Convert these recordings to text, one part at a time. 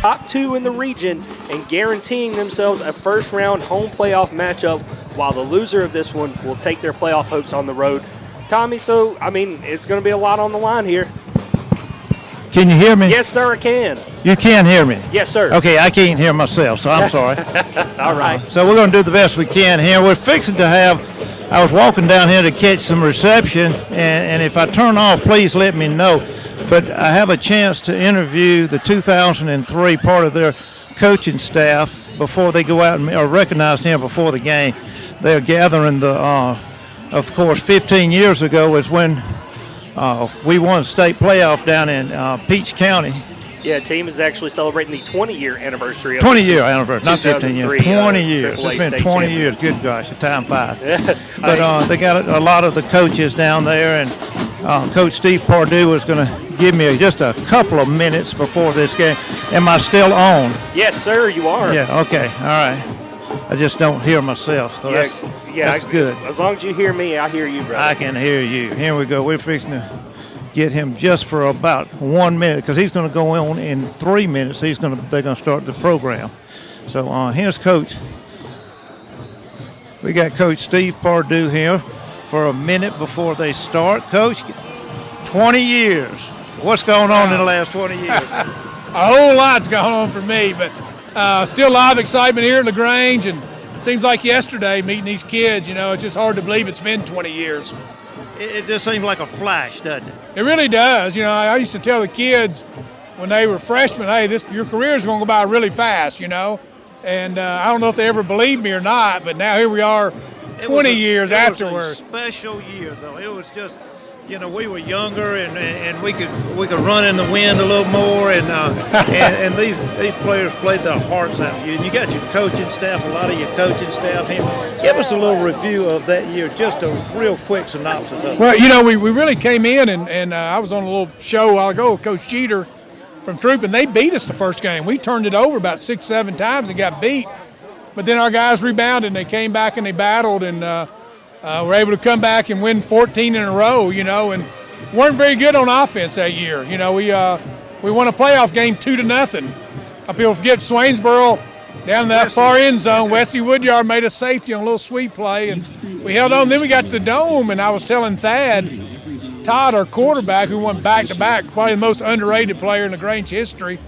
top 2 in the region and guaranteeing themselves a first-round home playoff matchup, while the loser of this one will take their playoff hopes on the road. Tommy, so, I mean, it's going to be a lot on the line here. Can you hear me? Yes, sir, I can. You can hear me? Yes, sir. Okay, I can't hear myself, so I'm sorry. All right. So we're going to do the best we can here. We're fixing to have, I was walking down here to catch some reception, and if I turn off, please let me know. But I have a chance to interview the 2003 part of their coaching staff before they go out or recognize him before the game. They're gathering the, of course, 15 years ago is when we won a state playoff down in Peach County. Yeah, team is actually celebrating the 20-year anniversary. 20-year anniversary, not 15 years. 20 years. AAA It's been 20 years. Good gosh, the time flies. But they got a lot of the coaches down there, and Coach Steve Pardue is going to give me just a couple of minutes before this game. Am I still on? Yes, sir, you are. Yeah, okay, all right. I just don't hear myself, so that's good. As long as you hear me, I hear you, brother. I can hear you. Here we go. We're fixing to get him just for about 1 minute because he's going to go on in 3 minutes. They're going to start the program. So here's Coach. We got Coach Steve Pardue here for a minute before they start. Coach, 20 years. What's going on in the last 20 years? A whole lot's going on for me, but still a lot of excitement here at LaGrange, and it seems like yesterday meeting these kids. You know, it's just hard to believe it's been 20 years. It just seems like a flash, doesn't it? It really does. You know, I used to tell the kids when they were freshmen, hey, your career is going to go by really fast, you know. And I don't know if they ever believed me or not, but now here we are 20 years afterwards. It was a special year, though. It was just, you know, we were younger and we could run in the wind a little more, and these players played their hearts out for you. And you got your coaching staff, a lot of your coaching staff here. Give us a little review of that year, just a real quick synopsis of it. Well, you know, we really came in, and I was on a little show a while ago with Coach Jeter from Troup, and they beat us the first game. We turned it over about 6-7 times and got beat. But then our guys rebounded, and they came back and they battled, and were able to come back and win 14 in a row, you know, and weren't very good on offense that year. You know, we won a playoff game 2-0. People forget Swainsboro down in that far end zone. Wesley Woodyard made a safety on a little sweep play, and we held on. Then we got to the Dome, and I was telling Todd, our quarterback, who won back-to-back, probably the most underrated player in LaGrange history,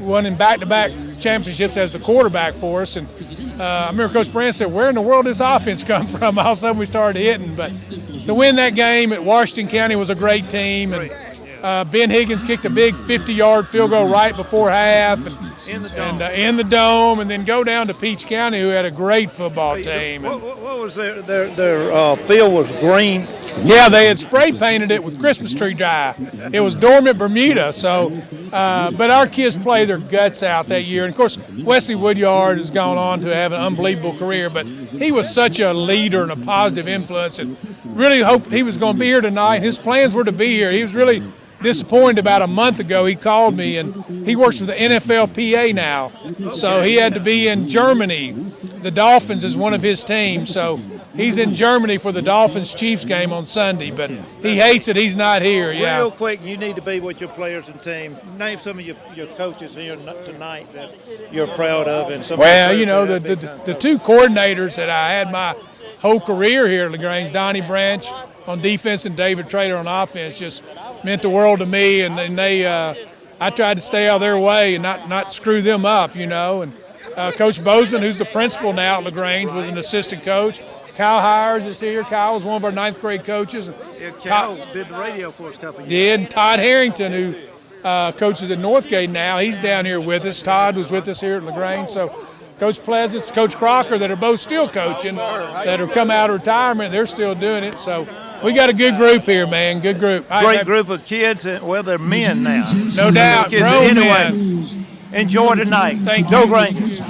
won in back-to-back championships as the quarterback for us. And I remember Coach Brand said, where in the world did this offense come from? All of a sudden we started hitting. But to win that game at Washington County was a great team. And Ben Higgins kicked a big 50-yard field goal right before half. And in the Dome, and then go down to Peach County, who had a great football team. What was their field was green? Yeah, they had spray painted it with Christmas tree dye. It was dormant Bermuda, so but our kids played their guts out that year. And of course, Wesley Woodyard has gone on to have an unbelievable career, but he was such a leader and a positive influence, and really hoped he was going to be here tonight. His plans were to be here. He was really disappointed. About a month ago he called me, and he works for the NFLPA now, so he had to be in Germany. The Dolphins is one of his teams, so he's in Germany for the Dolphins-Chiefs game on Sunday, but he hates it. He's not here. Yeah. Real quick, you need to be with your players and team. Name some of your coaches here tonight that you're proud of. And some. Well, you know, the two coordinators that I had my whole career here at LaGrange, Donnie Branch on defense and David Trader on offense, just meant the world to me. And then I tried to stay out of their way and not screw them up, you know. And Coach Bozeman, who's the principal now at LaGrange, was an assistant coach. Kyle Hires is here. Kyle was one of our ninth grade coaches. Yeah, Kyle did the radio for us a couple of years. Did. And Todd Harrington, who coaches at Northgate now, he's down here with us. Todd was with us here at LaGrange. So Coach Pleasance, Coach Crocker, that are both still coaching, that have come out of retirement, they're still doing it. So we got a good group here, man. Good group. Great group of kids. Well, they're men now. No doubt. Grown men. Enjoy tonight. Thank you. Go Rangers.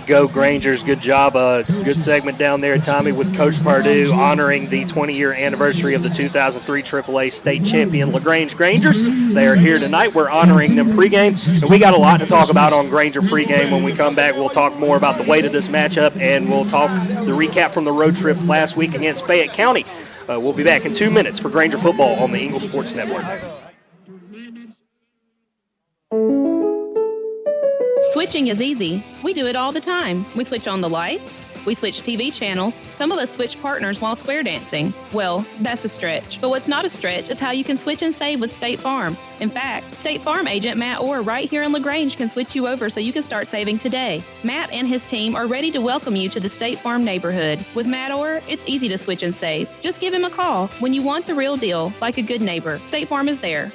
Go Grangers. Good job. It's a good segment down there, Tommy, with Coach Pardue honoring the 20-year anniversary of the 2003 AAA state champion LaGrange Grangers. They are here tonight. We're honoring them pregame. And we got a lot to talk about on Granger pregame. When we come back, we'll talk more about the weight of this matchup, and we'll talk the recap from the road trip last week against Fayette County. We'll be back in 2 minutes for Granger football on the Eagle Sports Network. Switching is easy. We do it all the time. We switch on the lights. We switch TV channels. Some of us switch partners while square dancing. Well, that's a stretch. But what's not a stretch is how you can switch and save with State Farm. In fact, State Farm agent Matt Orr right here in LaGrange can switch you over so you can start saving today. Matt and his team are ready to welcome you to the State Farm neighborhood. With Matt Orr, it's easy to switch and save. Just give him a call. When you want the real deal, like a good neighbor, State Farm is there.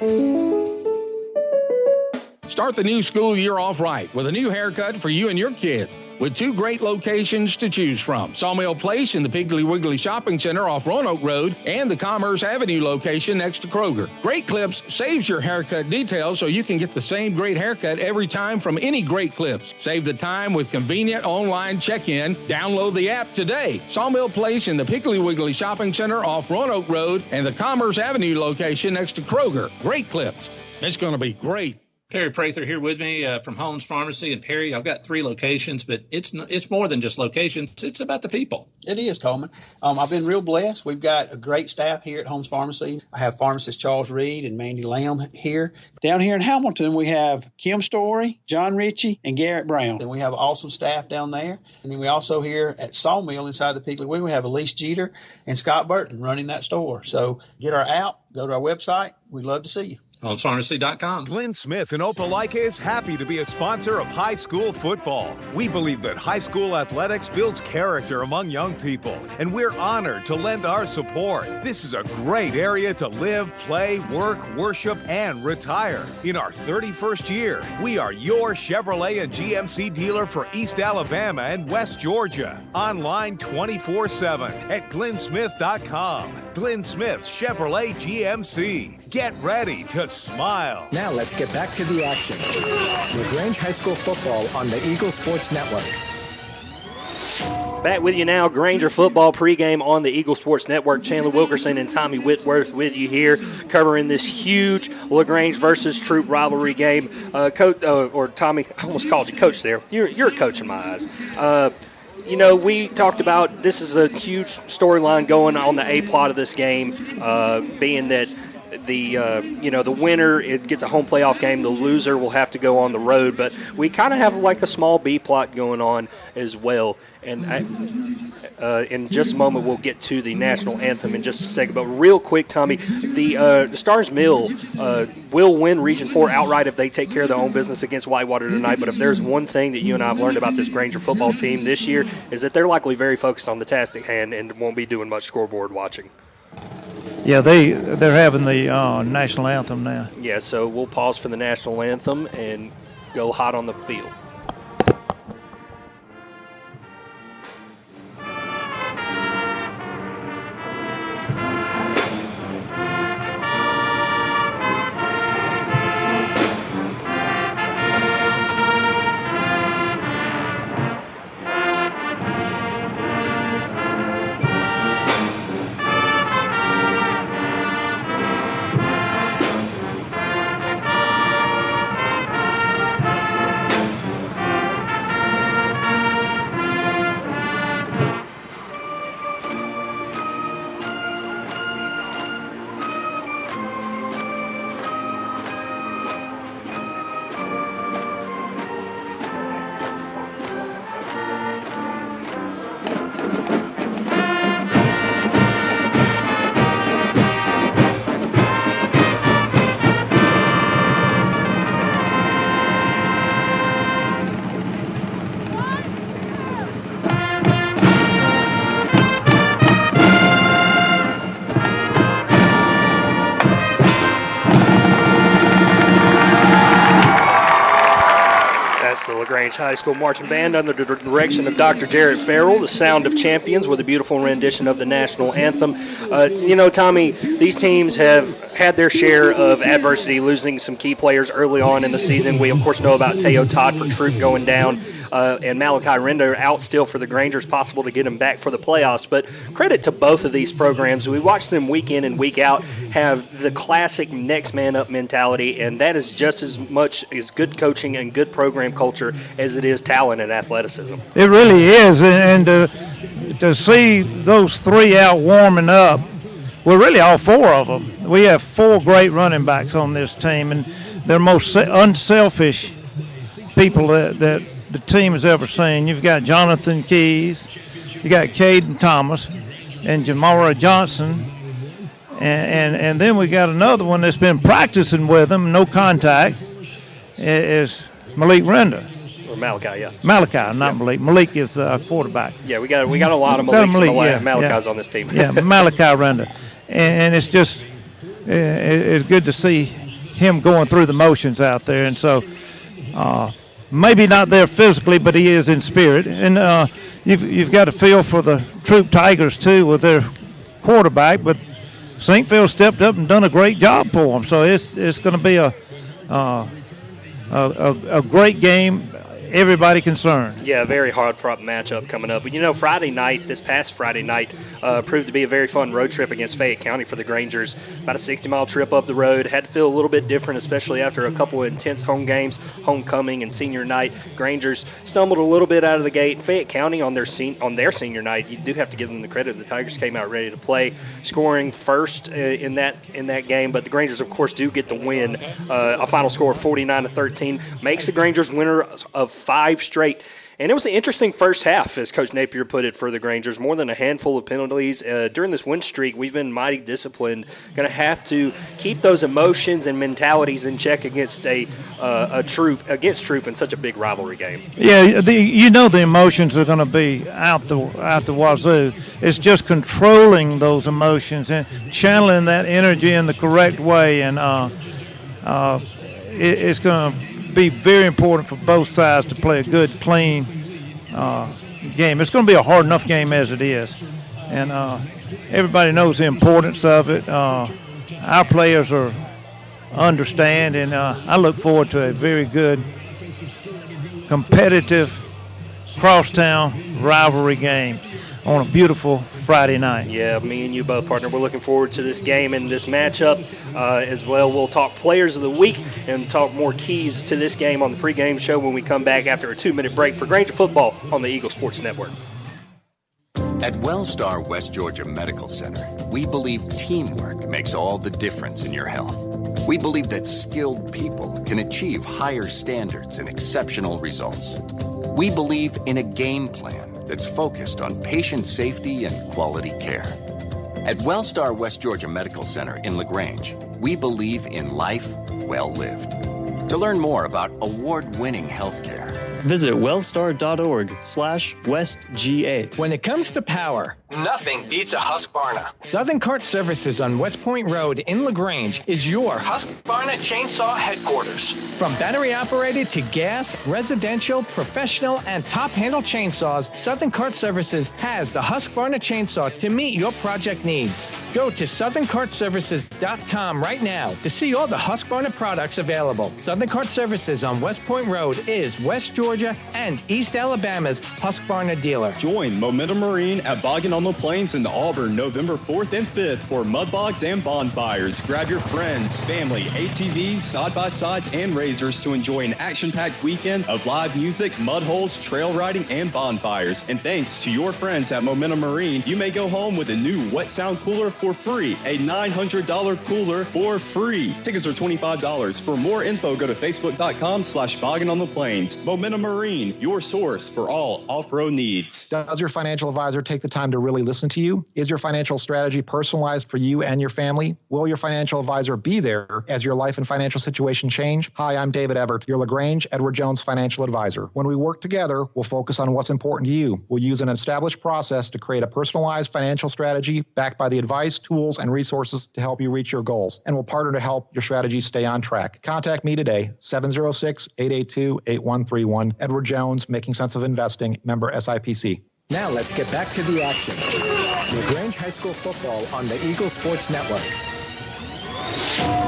Start the new school year off right with a new haircut for you and your kid. With 2 great locations to choose from, Sawmill Place in the Piggly Wiggly Shopping Center off Roanoke Road and the Commerce Avenue location next to Kroger. Great Clips saves your haircut details so you can get the same great haircut every time from any Great Clips. Save the time with convenient online check-in. Download the app today. Sawmill Place in the Piggly Wiggly Shopping Center off Roanoke Road and the Commerce Avenue location next to Kroger. Great Clips. It's going to be great. Perry Prather here with me from Holmes Pharmacy. And Perry, I've got 3 locations, but it's more than just locations. It's about the people. It is, Coleman. I've been real blessed. We've got a great staff here at Holmes Pharmacy. I have pharmacist Charles Reed and Mandy Lamb here. Down here in Hamilton, we have Kim Story, John Ritchie, and Garrett Brown. And we have awesome staff down there. And then we also here at Sawmill inside the Piggly Wiggly, we have Elise Jeter and Scott Burton running that store. So get our app, go to our website. We'd love to see you. HolmesPharmacy.com. Glenn Smith in Opelika is happy to be a sponsor of high school football. We believe that high school athletics builds character among young people, and we're honored to lend our support. This is a great area to live, play, work, worship, and retire. In our 31st year, we are your Chevrolet and GMC dealer for East Alabama and West Georgia. Online 24/7 at glennsmith.com. Glenn Smith Chevrolet GMC. Get ready to smile. Now let's get back to the action. LaGrange High School football on the Eagle Sports Network. Back with you now, Granger football pregame on the Eagle Sports Network. Chandler Wilkerson and Tommy Whitworth with you here, covering this huge LaGrange versus Troup rivalry game. Coach, or Tommy, I almost called you coach there. You're a coach in my eyes. You know, we talked about this is a huge storyline going on the A plot of this game, being that the winner, it gets a home playoff game. The loser will have to go on the road. But we kind of have like a small B plot going on as well. And in just a moment, we'll get to the national anthem in just a second. But real quick, Tommy, the Stars Mill will win Region 4 outright if they take care of their own business against Whitewater tonight. But if there's one thing that you and I have learned about this Granger football team this year is that they're likely very focused on the task at hand and won't be doing much scoreboard watching. Yeah, they're having the national anthem now. Yeah, so we'll pause for the national anthem and go hot on the field. The LaGrange High School Marching Band under the direction of Dr. Jarrett Farrell, the Sound of Champions, with a beautiful rendition of the national anthem. Tommy, these teams have had their share of adversity, losing some key players early on in the season. We, of course, know about Teo Todd for Troup going down, and Malachi Render out still for the Grangers, possible to get him back for the playoffs. But credit to both of these programs. We watch them week in and week out have the classic next man up mentality, and that is just as much as good coaching and good program culture as it is talent and athleticism. It really is, and to see those 3 out warming up, well, really all 4 of them. We have 4 great running backs on this team, and their most unselfish people that the team has ever seen. You've got Jonathan Keys, you got Caden Thomas, and Jamara Johnson, and then we got another one that's been practicing with them, no contact, is Malik Renda. Or Malachi, yeah. Malachi, not Malik. Malik is quarterback. Yeah, we got a lot of Maliks and Malachis on this team. Yeah, Malachi Renda. And it's just it's good to see him going through the motions out there. And so maybe not there physically, but he is in spirit. And you've got a feel for the Troup Tigers, too, with their quarterback. But St. Phil stepped up and done a great job for them. So it's going to be a great game. Everybody concerned. Yeah, a very hard-fought matchup coming up. But, this past Friday night, proved to be a very fun road trip against Fayette County for the Grangers. About a 60-mile trip up the road. Had to feel a little bit different, especially after a couple of intense home games, homecoming and senior night. Grangers stumbled a little bit out of the gate. Fayette County on their senior night, you do have to give them the credit. The Tigers came out ready to play, scoring first in that game. But the Grangers, of course, do get the win. A final score of 49-13 makes the Grangers winner of 5 straight. And it was an interesting first half, as Coach Napier put it, for the Grangers. More than a handful of penalties. During this win streak, we've been mighty disciplined. Going to have to keep those emotions and mentalities in check against Troup in such a big rivalry game. Yeah, the emotions are going to be out the wazoo. It's just controlling those emotions and channeling that energy in the correct way. And it's going to be very important for both sides to play a good, clean game. It's going to be a hard enough game as it is, and everybody knows the importance of it. Our players understand, and I look forward to a very good, competitive, crosstown rivalry game on a beautiful Friday night. Yeah, me and you both, partner. We're looking forward to this game and this matchup as well. We'll talk players of the week and talk more keys to this game on the pregame show when we come back after a 2-minute break for Granger Football on the Eagle Sports Network. At WellStar West Georgia Medical Center, we believe teamwork makes all the difference in your health. We believe that skilled people can achieve higher standards and exceptional results. We believe in a game plan that's focused on patient safety and quality care. At WellStar West Georgia Medical Center in LaGrange, we believe in life well lived. To learn more about award-winning healthcare, visit wellstar.org/WestGA. When it comes to power, nothing beats a Husqvarna. Southern Cart Services on West Point Road in LaGrange is your Husqvarna chainsaw headquarters. From battery-operated to gas, residential, professional, and top-handle chainsaws, Southern Cart Services has the Husqvarna chainsaw to meet your project needs. Go to southerncartservices.com right now to see all the Husqvarna products available. Southern Cart Services on West Point Road is West Georgia and East Alabama's Husqvarna dealer. Join Momentum Marine at Boggin on the Plains in Auburn November 4th and 5th for mud bogs and bonfires. Grab your friends, family, ATVs, side-by-sides, and razors to enjoy an action-packed weekend of live music, mud holes, trail riding, and bonfires. And thanks to your friends at Momentum Marine, you may go home with a new Wet Sound cooler for free, a $900 cooler for free. Tickets are $25. For more info, go to facebook.com/Boggin on the Plains. Momentum Marine, your source for all off-road needs. Does your financial advisor take the time to really listen to you? Is your financial strategy personalized for you and your family? Will your financial advisor be there as your life and financial situation change? Hi, I'm David Everett, your LaGrange Edward Jones financial advisor. When we work together, we'll focus on what's important to you. We'll use an established process to create a personalized financial strategy backed by the advice, tools, and resources to help you reach your goals. And we'll partner to help your strategy stay on track. Contact me today, 706-882-8131. Edward Jones, Making Sense of Investing, member SIPC. Now let's get back to the action. LaGrange High School football on the Eagle Sports Network.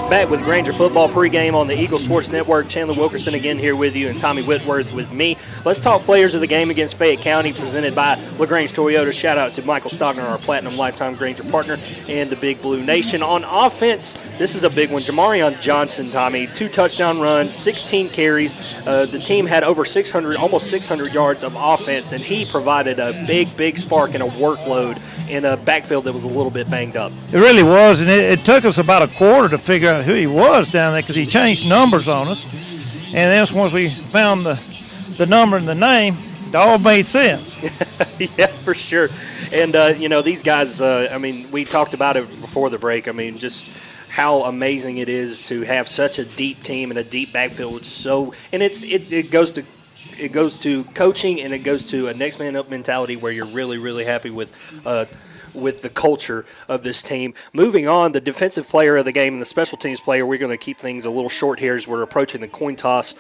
Back with Granger Football pregame on the Eagle Sports Network. Chandler Wilkerson again here with you and Tommy Whitworth with me. Let's talk players of the game against Fayette County, presented by LaGrange Toyota. Shout out to Michael Stockner, our Platinum Lifetime Granger partner, and the Big Blue Nation. On offense, this is a big one. Jamarion Johnson, Tommy, 2 touchdown runs, 16 carries. The team had over 600, almost 600 yards of offense, and he provided a big spark and a workload in a backfield that was a little bit banged up. It really was, and it took us about a quarter to figure out who he was down there because he changed numbers on us. And then once we found the number and the name, it all made sense. Yeah, for sure. And, these guys, we talked about it before the break. I mean, just how amazing it is to have such a deep team and a deep backfield. It goes to coaching, and it goes to a next man up mentality where you're really, really happy with the culture of this team. Moving on, the defensive player of the game and the special teams player, we're going to keep things a little short here as we're approaching the coin toss.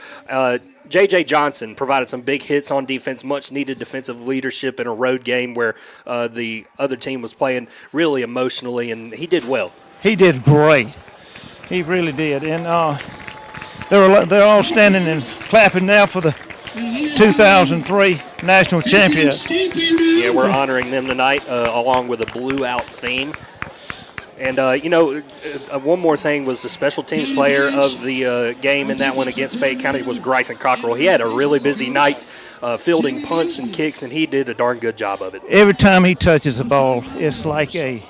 J.J. Johnson provided some big hits on defense, much-needed defensive leadership in a road game where the other team was playing really emotionally, and he did well. He did great. He really did. And they're all standing and clapping now for the 2003 national champion. Yeah, we're honoring them tonight along with a blue-out theme. And, one more thing was the special teams player of the game in that one against Fayette County was Bryson Cockrell. He had a really busy night fielding punts and kicks, and he did a darn good job of it. Every time he touches the ball, it's like you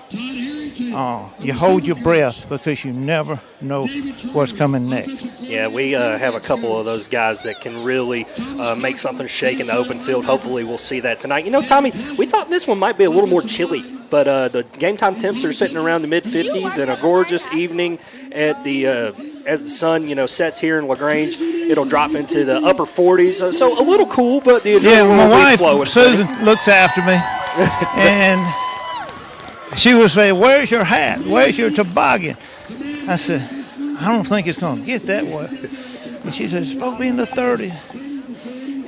hold your breath because you never know what's coming next. Yeah, we have a couple of those guys that can really make something shake in the open field. Hopefully we'll see that tonight. Tommy, we thought this one might be a little more chilly, but the game time temps are sitting around the mid-50s, and a gorgeous evening at as the sun sets here in LaGrange. It'll drop into the upper 40s, so a little cool, but the adrenaline my will be wife flowing. Susan looks after me, and she would say, "Where's your hat? Where's your toboggan?" I said, "I don't think it's going to get that way." And she said, "It's supposed to be in the 30s."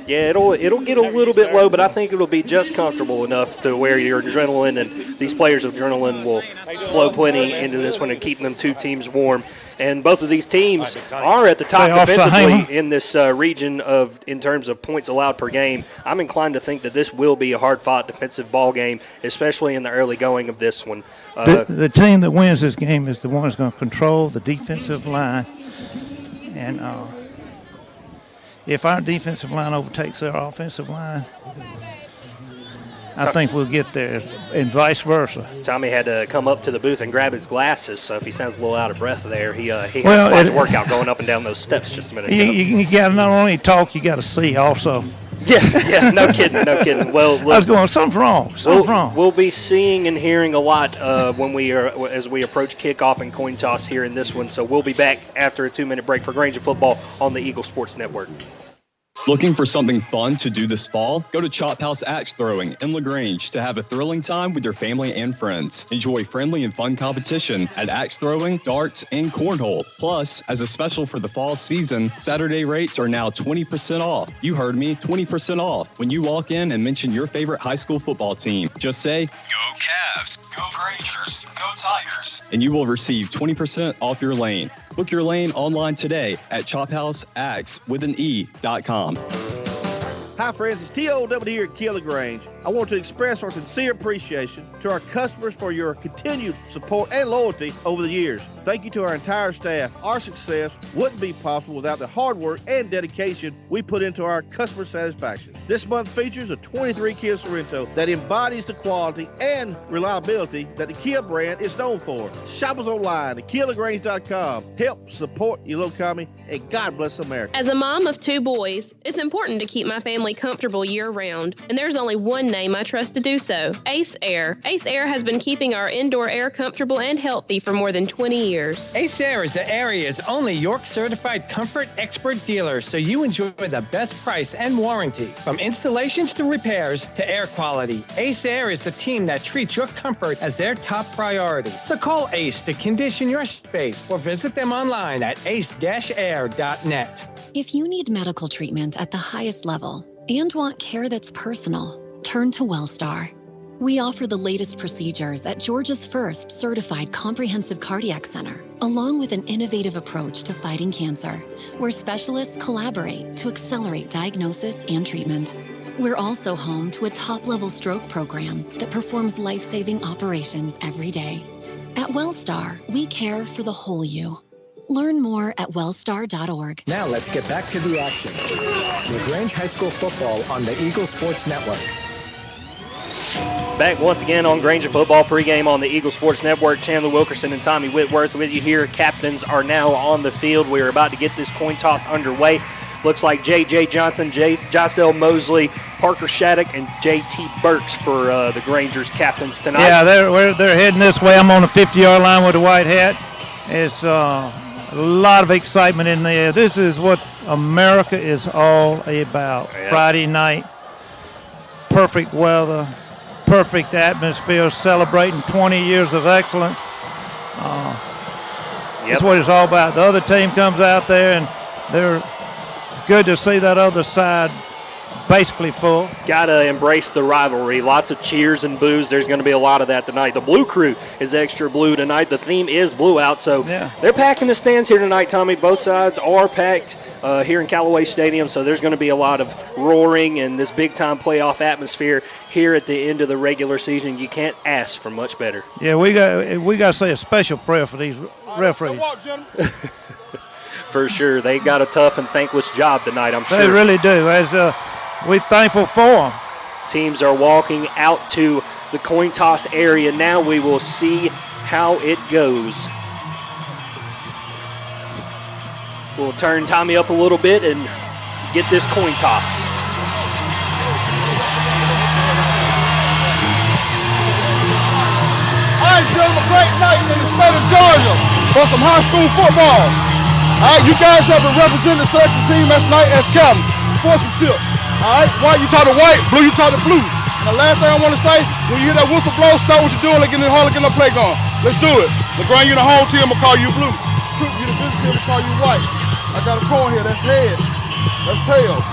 Yeah, it'll get a little bit low, but I think it'll be just comfortable enough to where your adrenaline and these players' adrenaline will flow plenty into this one and keeping them two teams warm. And both of these teams are at the top defensively in this region in terms of points allowed per game. I'm inclined to think that this will be a hard-fought defensive ball game, especially in the early going of this one. The team that wins this game is the one that's going to control the defensive line. And if our defensive line overtakes their offensive line, I think we'll get there, and vice versa. Tommy had to come up to the booth and grab his glasses, so if he sounds a little out of breath there, he had quite a workout going up and down those steps just a minute ago. You got to not only talk, you got to see also. Yeah, no kidding. Well, look, I was going, something's wrong. We'll be seeing and hearing a lot as we approach kickoff and coin toss here in this one. So we'll be back after a 2-minute break for Granger Football on the Eagle Sports Network. Looking for something fun to do this fall? Go to Chop House Axe Throwing in LaGrange to have a thrilling time with your family and friends. Enjoy friendly and fun competition at axe throwing, darts, and cornhole. Plus, as a special for the fall season, Saturday rates are now 20% off. You heard me, 20% off when you walk in and mention your favorite high school football team. Just say, "Go Cavs, go Grangers, go Tigers," and you will receive 20% off your lane. Book your lane online today at chophouseaxe.com. Hi friends, it's T.O.W. here at LaGrange. I want to express our sincere appreciation to our customers for your continued support and loyalty over the years. Thank you to our entire staff. Our success wouldn't be possible without the hard work and dedication we put into our customer satisfaction. This month features a 23 Kia Sorento that embodies the quality and reliability that the Kia brand is known for. Shop us online at KiaLaGrange.com. Help support your local economy, and God bless America. As a mom of 2 boys, it's important to keep my family comfortable year-round, and there's only one name I trust to do so: Ace Air. Ace Air has been keeping our indoor air comfortable and healthy for more than 20 years. Ace Air is the area's only York-certified comfort expert dealer, so you enjoy the best price and warranty. From installations to repairs to air quality, Ace Air is the team that treats your comfort as their top priority. So call Ace to condition your space or visit them online at ace-air.net. If you need medical treatment at the highest level and want care that's personal, turn to WellStar. We offer the latest procedures at Georgia's first certified comprehensive cardiac center, along with an innovative approach to fighting cancer, where specialists collaborate to accelerate diagnosis and treatment. We're also home to a top-level stroke program that performs life-saving operations every day. At WellStar, we care for the whole you. Learn more at wellstar.org. Now let's get back to the action. LaGrange High School football on the Eagle Sports Network. Back once again on Granger Football pregame on the Eagle Sports Network. Chandler Wilkerson and Tommy Whitworth with you here. Captains are now on the field. We are about to get this coin toss underway. Looks like J.J. Johnson, Jocel Mosley, Parker Shattuck, and J.T. Burks for the Grangers captains tonight. Yeah, they're heading this way. I'm on the 50-yard line with the white hat. It's a lot of excitement in there. This is what America is all about. Yeah. Friday night, perfect weather, perfect atmosphere, celebrating 20 years of excellence. That's what it's all about. The other team comes out there, and they're good to see that other side basically full. Got to embrace the rivalry. Lots of cheers and boos. There's going to be a lot of that tonight. The Blue Crew is extra blue tonight. The theme is blue out, so they're packing the stands here tonight, Tommy. Both sides are packed here in Callaway Stadium, so there's going to be a lot of roaring and this big-time playoff atmosphere here at the end of the regular season. You can't ask for much better. Yeah, we got to say a special prayer for these referees. For sure. They got a tough and thankless job tonight, I'm sure. They really do. We're thankful for them. Teams are walking out to the coin toss area. Now we will see how it goes. We'll turn Tommy up a little bit and get this coin toss. All right, gentlemen, great night in the state of Georgia for some high school football. All right, you guys have been representing the selection team last night as captain, sportsmanship. All right, white, you talk to white, blue, you talk to blue. And the last thing I want to say, when you hear that whistle blow, start what you're doing, like getting the hall, getting the play going. Let's do it. LaGrange, you the home team, I'm going to call you blue. Troup, you the business team, I'm going to call you white. I got a coin here, that's heads, that's tails.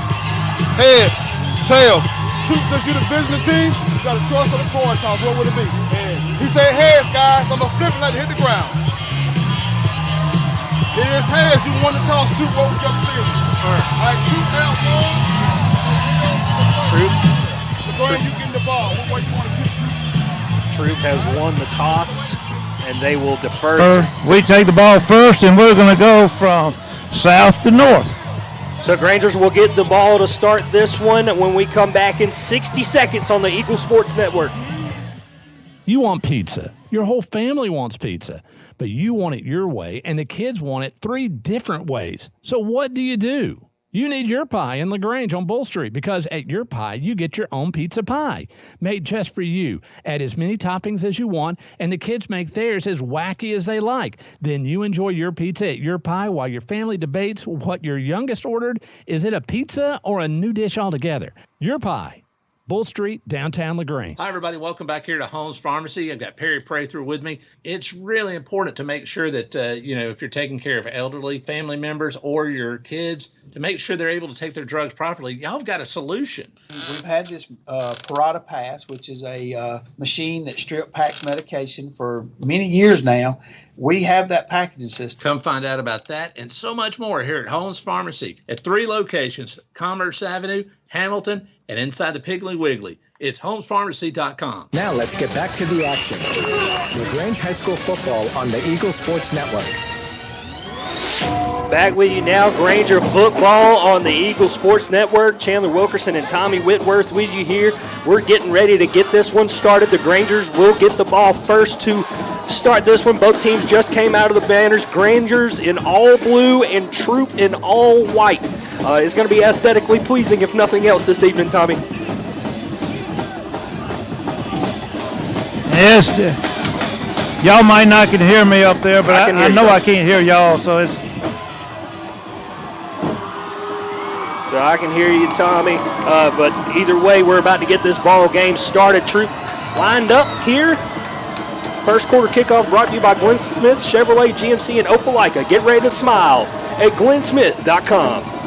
Heads, tails. Troup, since you the business team, you got a choice of the coin toss. What would it be? Heads. He said heads, guys, so I'm going to flip and let it hit the ground. It is heads, you want to toss Troup, what would you have to say? All right, Troup out one. Troup. You getting the ball. What way you want to get? Troup has won the toss, and they will defer. We take the ball first, and we're going to go from south to north. So Grangers will get the ball to start this one when we come back in 60 seconds on the Eagle Sports Network. You want pizza. Your whole family wants pizza, but you want it your way, and the kids want it 3 different ways. So what do? You need Your Pie in LaGrange on Bull Street, because at Your Pie, you get your own pizza pie made just for you. Add as many toppings as you want, and the kids make theirs as wacky as they like. Then you enjoy your pizza at Your Pie while your family debates what your youngest ordered. Is it a pizza or a new dish altogether? Your Pie, Bull Street, downtown LaGrange. Hi, everybody. Welcome back here to Holmes Pharmacy. I've got Perry Prather with me. It's really important to make sure that, if you're taking care of elderly family members or your kids, to make sure they're able to take their drugs properly. Y'all have got a solution. We've had this Parata Pass, which is a machine that strip packs medication for many years now. We have that packaging system. Come find out about that and so much more here at Holmes Pharmacy at 3 locations, Commerce Avenue, Hamilton, and inside the Piggly Wiggly. It's homespharmacy.com. Now let's get back to the action. LaGrange High School football on the Eagle Sports Network. Back with you now, Granger football on the Eagle Sports Network. Chandler Wilkerson and Tommy Whitworth with you here. We're getting ready to get this one started. The Grangers will get the ball first to start this one. Both teams just came out of the banners. Grangers in all blue and Troup in all white. It's going to be aesthetically pleasing, if nothing else, this evening, Tommy. Yes, y'all might not can hear me up there, but I know I can't hear y'all, so it's. So I can hear you, Tommy. But either way, we're about to get this ball game started. Troup lined up here. First quarter kickoff brought to you by Glenn Smith, Chevrolet, GMC, and Opelika. Get ready to smile at glennsmith.com.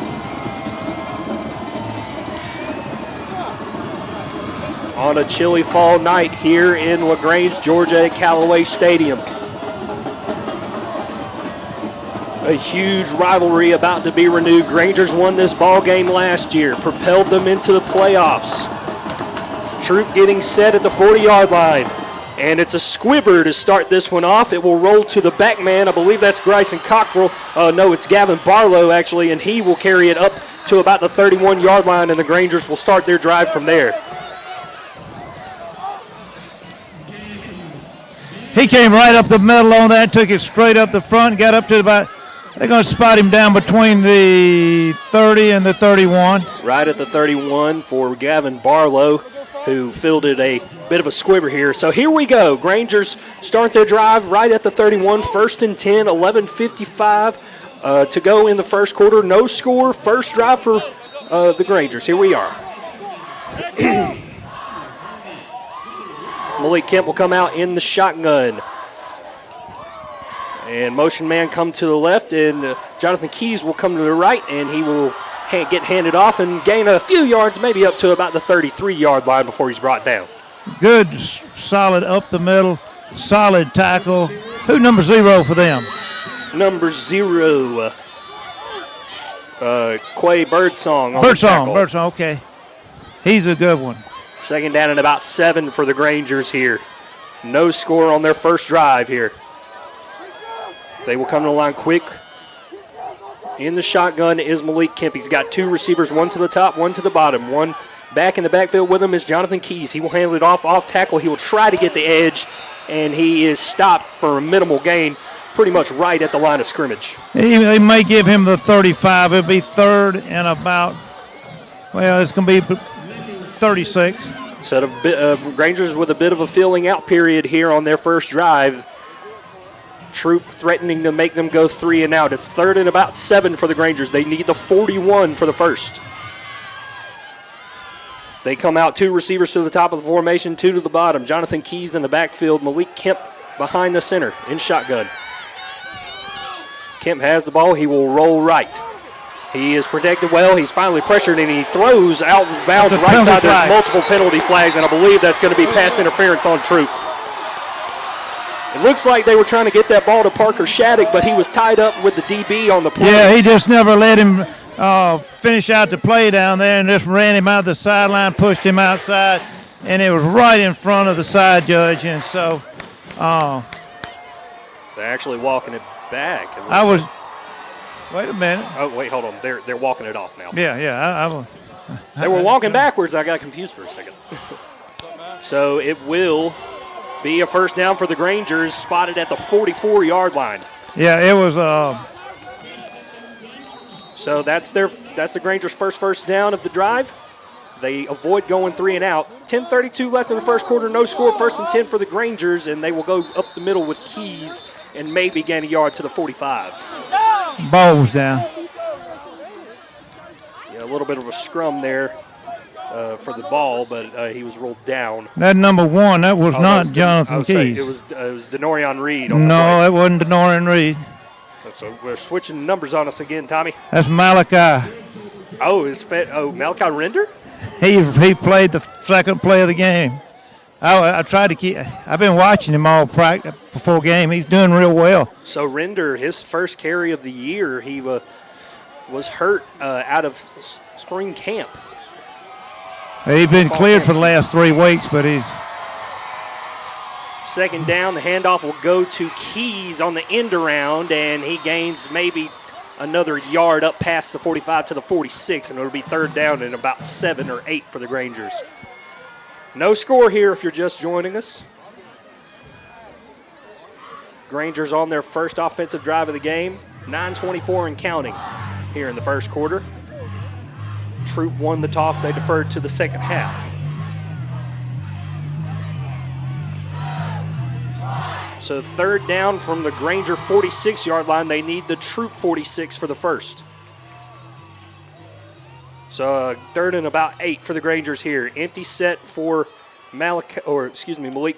On a chilly fall night here in LaGrange, Georgia at Callaway Stadium. A huge rivalry about to be renewed. Grangers won this ball game last year, propelled them into the playoffs. Troup getting set at the 40-yard line. And it's a squibber to start this one off. It will roll to the back man. I believe that's Bryson Cockrell. No, it's Gavin Barlow, actually, and he will carry it up to about the 31-yard line, and the Grangers will start their drive from there. He came right up the middle on that, took it straight up the front, got up to about They're going to spot him down between the 30 and the 31. Right at the 31 for Gavin Barlow, who fielded a bit of a squibber here. So here we go. Grangers start their drive right at the 31, 1st and 10, 11:55 to go in the first quarter. No score, first drive for the Grangers. Here we are. Malik Kemp will come out in the shotgun. And motion man come to the left, and Jonathan Keys will come to the right, and he will get handed off and gain a few yards, maybe up to about the 33-yard line before he's brought down. Good, solid up the middle, solid tackle. Who number 0 for them? Number 0, Quay Birdsong. Birdsong, okay. He's a good one. Second down and about 7 for the Grangers here. No score on their first drive here. They will come to the line quick. In the shotgun is Malik Kemp. He's got 2 receivers, one to the top, one to the bottom. One back in the backfield with him is Jonathan Keys. He will handle it off tackle. He will try to get the edge, and he is stopped for a minimal gain, pretty much right at the line of scrimmage. They may give him the 35. It'll be 3rd and about, it's going to be 36. So the Grangers with a bit of a filling out period here on their first drive. Troup threatening to make them go 3 and out. It's 3rd and about 7 for the Grangers. They need the 41 for the first. They come out 2 receivers to the top of the formation, 2 to the bottom. Jonathan Keys in the backfield. Malik Kemp behind the center in shotgun. Kemp has the ball. He will roll right. He is protected well. He's finally pressured, and he throws out of bounds right side. There's multiple penalty flags, and I believe that's going to be pass interference on Troup. It looks like they were trying to get that ball to Parker Shattuck, but he was tied up with the DB on the play. Yeah, he just never let him finish out the play down there and just ran him out the sideline, pushed him outside, and it was right in front of the side judge. And so they're actually walking it back. Wait a minute. Oh, wait, hold on. They're walking it off now. Yeah. They were walking backwards. I got confused for a second. So it will be a first down for the Grangers, spotted at the 44-yard line. Yeah, it was. So that's the Grangers' first down of the drive. They avoid going 3 and out. 10:32 left in the first quarter. No score. 1st and 10 for the Grangers, and they will go up the middle with Keys and maybe gain a yard to the 45. Ball's down. Yeah, a little bit of a scrum there for the ball, but he was rolled down. That number 1, that was not Jonathan Keys. It was Denorian Reed. No, it wasn't Denorian Reed. So we're switching numbers on us again, Tommy. That's Malachi. Malachi Render? He played the second play of the game. I tried to keep. I've been watching him all practice before game. He's doing real well. So Render, his first carry of the year, he was hurt out of spring camp. He's been cleared for the last 3 weeks, but he's. Second down, the handoff will go to Keys on the end around, and he gains maybe another yard up past the 45 to the 46, and it'll be 3rd down and about 7 or 8 for the Grangers. No score here if you're just joining us. Grangers on their first offensive drive of the game, 9:24 and counting here in the first quarter. Troup won the toss. They deferred to the second half. So 3rd down from the Granger 46-yard line. They need the Troup 46 for the first. So 3rd and about 8 for the Grangers here. Empty set for Malik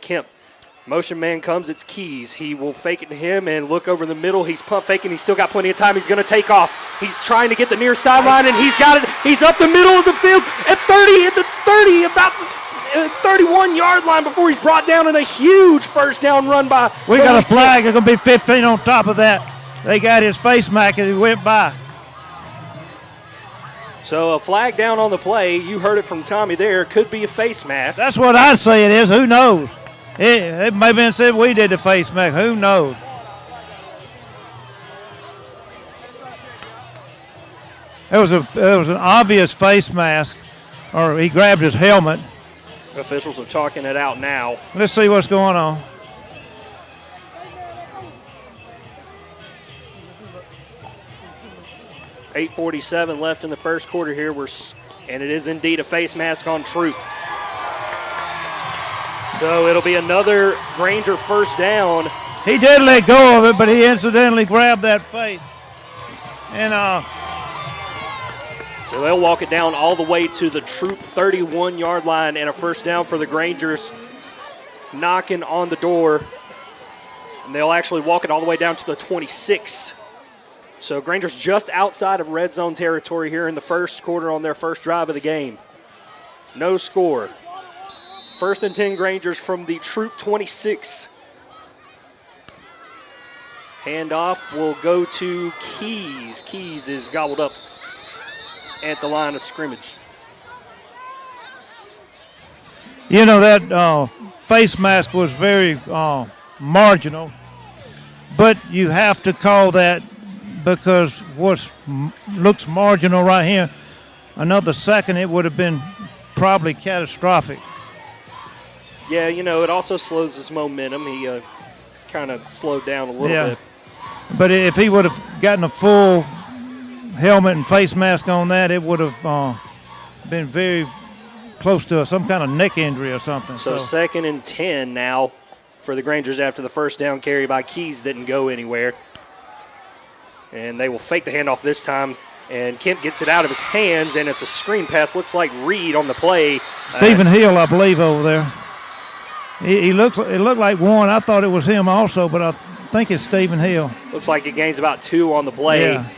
Kemp. Motion man comes, it's Keys. He will fake it to him and look over the middle. He's pump faking. He's still got plenty of time. He's going to take off. He's trying to get the near sideline, and he's got it. He's up the middle of the field at 30, about the 31-yard line before he's brought down in a huge first down run by. We got a flag. It's going to be 15 on top of that. They got his face mask and he went by. So a flag down on the play. You heard it from Tommy there. Could be a face mask. That's what I'd say it is. Who knows? It may have been said we did the face mask. Who knows? It was an obvious face mask, or he grabbed his helmet. Officials are talking it out now. Let's see what's going on. 8:47 left in the first quarter here. And it is indeed a face mask on Troup. So it'll be another Granger first down. He did let go of it, but he incidentally grabbed that face. And so they'll walk it down all the way to the Troup 31-yard line, and a first down for the Grangers, knocking on the door. And they'll actually walk it all the way down to the 26. So Granger's just outside of red zone territory here in the first quarter on their first drive of the game. No score. 1st and 10 Grangers from the Troup 26. Handoff will go to Keys. Keys is gobbled up at the line of scrimmage. You know, that face mask was very marginal, but you have to call that because what looks marginal right here, another second it would have been probably catastrophic. Yeah, you know, it also slows his momentum. He kind of slowed down a little bit. But if he would have gotten a full helmet and face mask on that, it would have been very close to some kind of neck injury or something. So 2nd and 10 now for the Grangers after the first down carry by Keys didn't go anywhere. And they will fake the handoff this time, and Kemp gets it out of his hands, and it's a screen pass. Looks like Reed on the play. Stephen Hill, I believe, over there. It looked like one. I thought it was him also, but I think it's Stephen Hill. Looks like he gains about 2 on the play. Yeah.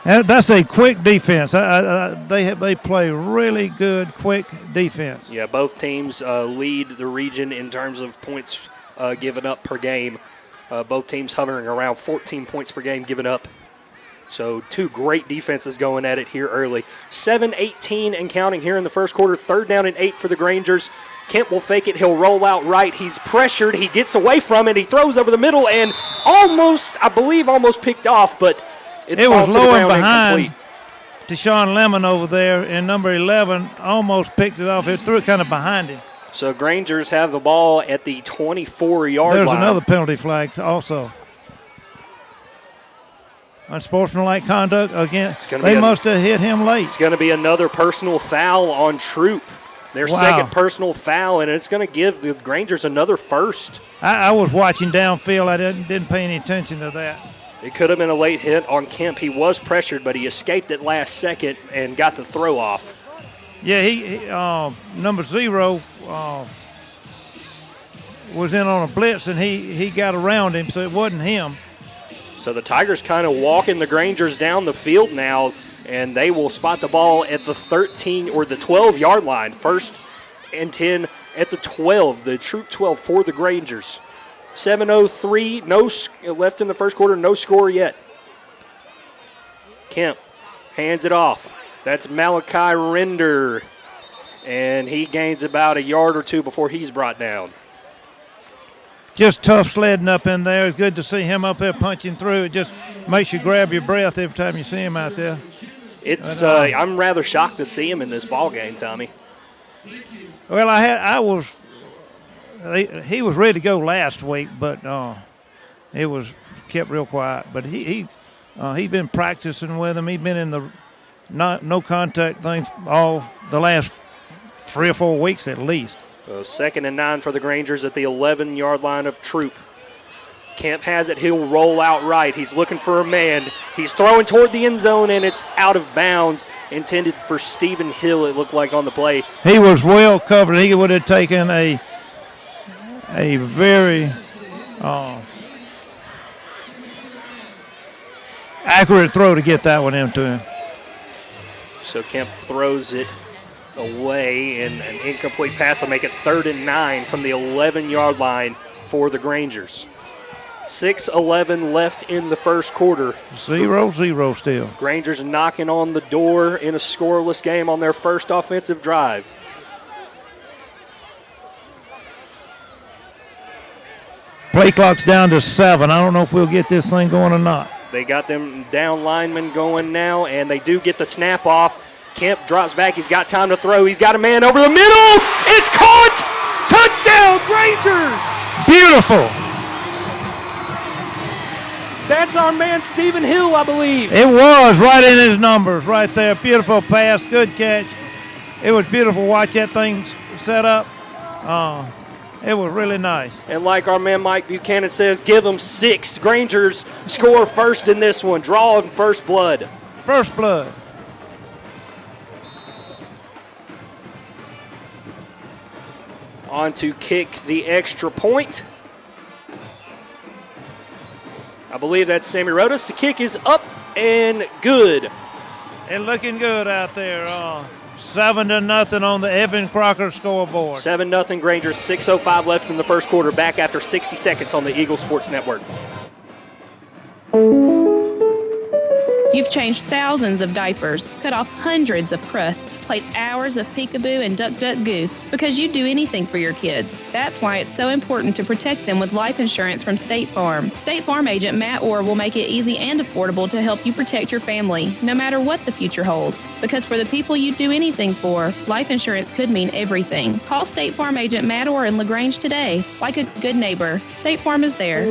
That's a quick defense. They play really good, quick defense. Yeah, both teams lead the region in terms of points given up per game. Both teams hovering around 14 points per game given up. So 2 great defenses going at it here early. 7:18 and counting here in the first quarter. 3rd down and 8 for the Grangers. Kemp will fake it. He'll roll out right. He's pressured. He gets away from it. He throws over the middle and almost picked off, but it falls was to the low ground and behind. incomplete. Deshaun Lemon over there, and number 11 almost picked it off. It threw it kind of behind him. So Grangers have the ball at the 24-yard line. There's another penalty flag also. Unsportsmanlike conduct again. They must have hit him late. It's going to be another personal foul on Troup. Their second personal foul, and it's going to give the Grangers another first. I was watching downfield. I didn't pay any attention to that. It could have been a late hit on Kemp. He was pressured, but he escaped at last second and got the throw off. Yeah, he number 0 was in on a blitz, and he got around him, so it wasn't him. So the Tigers kind of walking the Grangers down the field now, and they will spot the ball at the 13 or the 12-yard line. 1st and 10 at the 12, the Troup 12 for the Grangers. 7:03, no left in the first quarter, no score yet. Kemp hands it off. That's Malachi Render, and he gains about a yard or 2 before he's brought down. Just tough sledding up in there. It's good to see him up there punching through. It just makes you grab your breath every time you see him out there. It's I'm rather shocked to see him in this ball game, Tommy. Well, he was ready to go last week, but it was kept real quiet. But he's been practicing with him. He's been in the no contact thing all the last 3 or 4 weeks at least. So 2nd and 9 for the Grangers at the 11-yard line of Troup. Kemp has it. He'll roll out right. He's looking for a man. He's throwing toward the end zone, and it's out of bounds. Intended for Stephen Hill, it looked like, on the play. He was well covered. He would have taken a very accurate throw to get that one into him. So Kemp throws it away, and an incomplete pass will make it 3rd and 9 from the 11-yard line for the Grangers. 6:11 left in the first quarter. 0-0 still. Grangers knocking on the door in a scoreless game on their first offensive drive. Play clock's down to 7. I don't know if we'll get this thing going or not. They got them down linemen going now, and they do get the snap off. Kemp drops back. He's got time to throw. He's got a man over the middle. It's caught. Touchdown, Grangers. Beautiful. That's our man Stephen Hill, I believe. It was right in his numbers right there. Beautiful pass, good catch. It was beautiful to watch that thing set up. It was really nice. And like our man Mike Buchanan says, give them 6. Grangers score first in this one. Draw in first blood. First blood. On to kick the extra point. I believe that's Sammy Rodas. The kick is up and good. And looking good out there. 7-0 on the Evan Crocker scoreboard. 7-0 Grangers. 6:05 left in the first quarter. Back after 60 seconds on the Eagle Sports Network. You've changed thousands of diapers, cut off hundreds of crusts, played hours of peekaboo and duck duck goose because you do anything for your kids. That's why it's so important to protect them with life insurance from State Farm. State Farm agent Matt Orr will make it easy and affordable to help you protect your family, no matter what the future holds. Because for the people you do anything for, life insurance could mean everything. Call State Farm agent Matt Orr in LaGrange today. Like a good neighbor, State Farm is there.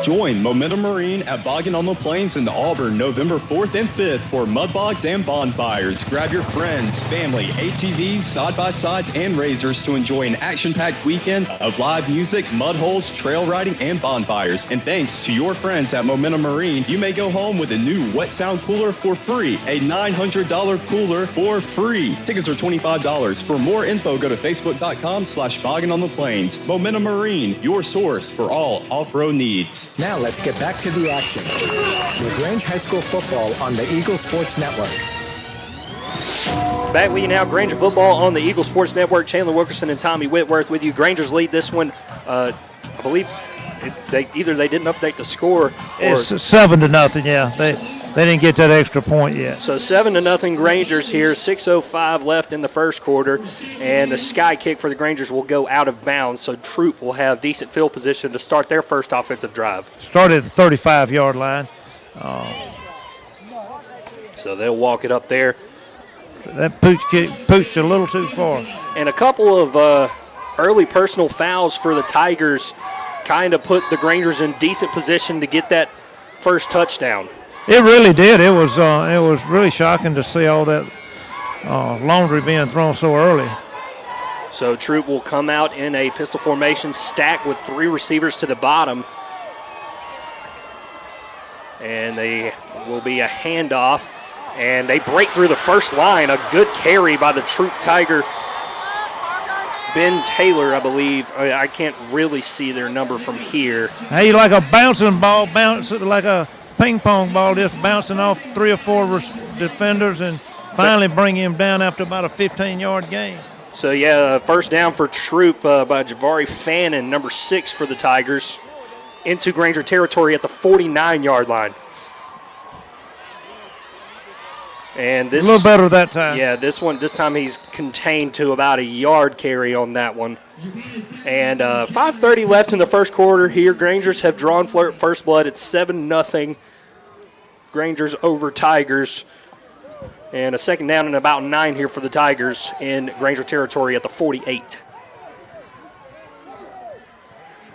Join Momentum Marine at Boggin on the Plains in Auburn November 4th and 5th for mud bogs and bonfires. Grab your friends, family, ATVs, side-by-sides, and razors to enjoy an action-packed weekend of live music, mud holes, trail riding, and bonfires. And thanks to your friends at Momentum Marine, you may go home with a new Wet Sound cooler for free. A $900 cooler for free. Tickets are $25. For more info, go to facebook.com/Boggin on the Plains. Momentum Marine, your source for all off-road needs. Now let's get back to the action. LaGrange High School football on the Eagle Sports Network. Back with you now, Granger football on the Eagle Sports Network. Chandler Wilkerson and Tommy Whitworth with you. Grangers lead this one. I believe they didn't update the score. It's 7-0. Yeah, they didn't get that extra point yet. So 7-0 Grangers here. 6:05 left in the first quarter, and the sky kick for the Grangers will go out of bounds. So Troup will have decent field position to start their first offensive drive. Started at the 35-yard line. So they'll walk it up there. That pooch kick pooched a little too far. And a couple of early personal fouls for the Tigers kind of put the Grangers in decent position to get that first touchdown. It really did. It was really shocking to see all that laundry being thrown so early. So Troup will come out in a pistol formation, stacked with 3 receivers to the bottom. And they will be a handoff. And they break through the first line. A good carry by the Troup Tiger. Ben Taylor, I believe. I can't really see their number from here. Hey, like a bouncing ball, like a ping pong ball, just bouncing off 3 or 4 defenders and finally bring him down after about a 15-yard gain. So, yeah, first down for Troup by Javari Fannin, number 6 for the Tigers, into Granger territory at the 49-yard line. And this, a little better that time. Yeah, this time he's contained to about a yard carry on that one. And 5:30 left in the first quarter here. Grangers have drawn first blood. It's 7-0. Grangers over Tigers. And a second down and about 9 here for the Tigers in Granger territory at the 48.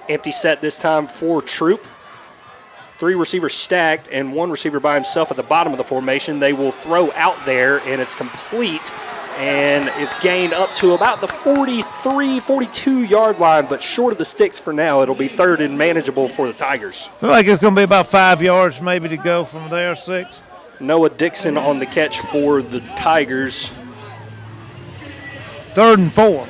Empty set this time for Troup. 3 receivers stacked and 1 receiver by himself at the bottom of the formation. They will throw out there, and it's complete. And it's gained up to about the 43, 42-yard line, but short of the sticks for now. It'll be third and manageable for the Tigers. Looks like it's going to be about 5 yards maybe to go from there, 6. Noah Dixon on the catch for the Tigers. 3rd and 4.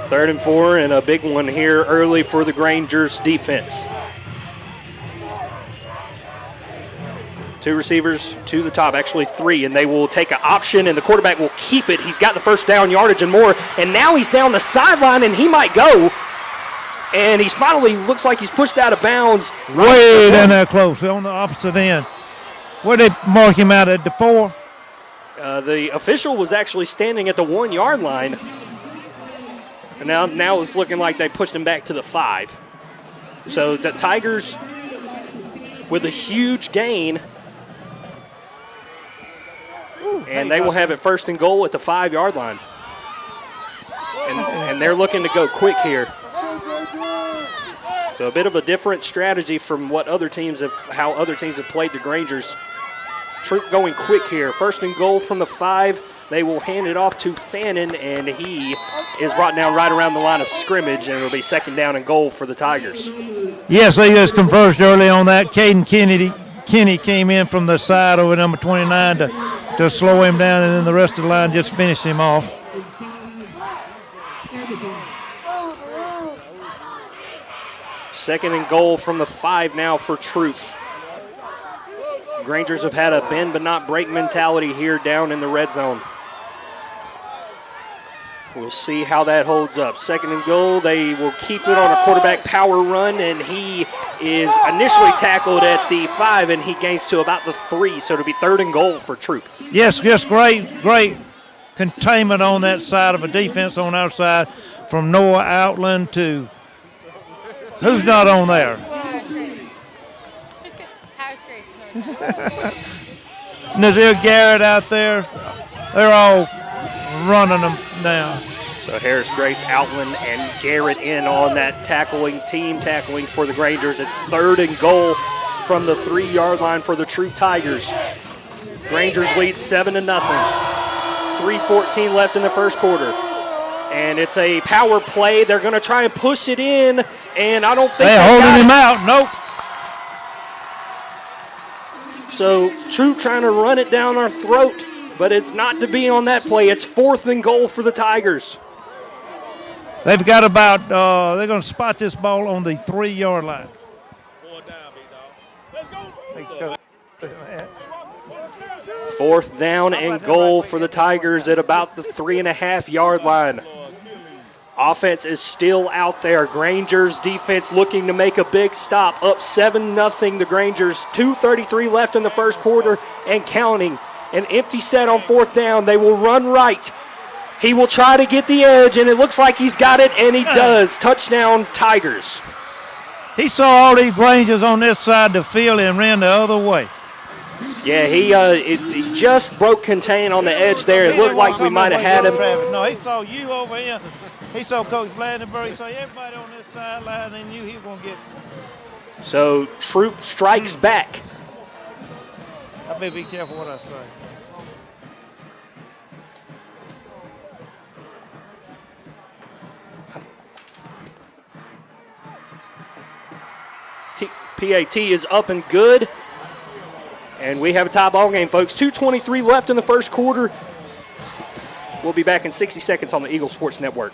3rd and 4, and a big one here early for the Grangers defense. 2 receivers to the top, actually 3, and they will take an option, and the quarterback will keep it. He's got the first down yardage and more, and now he's down the sideline, and he might go. And he's finally looks like he's pushed out of bounds. Way down there close, on the opposite end. Where they mark him out at the 4? The official was actually standing at the 1-yard line. And now it's looking like they pushed him back to the 5. So the Tigers with a huge gain. And they will have it 1st and goal at the 5-yard line. And they're looking to go quick here. So a bit of a different strategy from how other teams have played the Grangers. Troup going quick here. 1st and goal from the 5. They will hand it off to Fannin, and he is brought down right around the line of scrimmage, and it'll be 2nd down and goal for the Tigers. Yes, they just converged early on that. Caden Kenny came in from the side over number 29 to slow him down, and then the rest of the line just finished him off. Second and goal from the 5 now for Troup. Grangers have had a bend but not break mentality here down in the red zone. We'll see how that holds up. 2nd and goal, they will keep it on a quarterback power run, and he is initially tackled at the 5, and he gains to about the 3, so it'll be 3rd and goal for Troup. Yes, just great containment on that side of a defense on our side, from Noah Outland to who's not on there? Nazir Garrett out there. They're all running them down. So Harris Grace, Outland, and Garrett in on that team tackling for the Grangers. It's 3rd and goal from the 3-yard line for the Troup Tigers. Grangers lead 7-0. 3:14 left in the first quarter. And it's a power play. They're going to try and push it in, and I don't think they're holding him out. Nope. So Troup trying to run it down our throat, but it's not to be on that play. It's 4th and goal for the Tigers. They've got about, they're going to spot this ball on the 3-yard line. Fourth down and goal for the Tigers at about the 3.5-yard line. Offense is still out there. Grangers defense looking to make a big stop. Up 7-0 the Grangers. 2:33 left in the first quarter and counting. An empty set on 4th down. They will run right. He will try to get the edge, and it looks like he's got it, and he does. Touchdown, Tigers. He saw all these Grangers on this side of the field and ran the other way. Yeah, he just broke contain on the edge there. It looked like we might have had him. No, he saw you over here. He saw Coach Blandenberg. He saw everybody on this sideline and knew he was going to get it. So Troup strikes back. I better be careful what I say. PAT is up and good. And we have a tie ball game, folks. 2:23 left in the first quarter. We'll be back in 60 seconds on the Eagle Sports Network.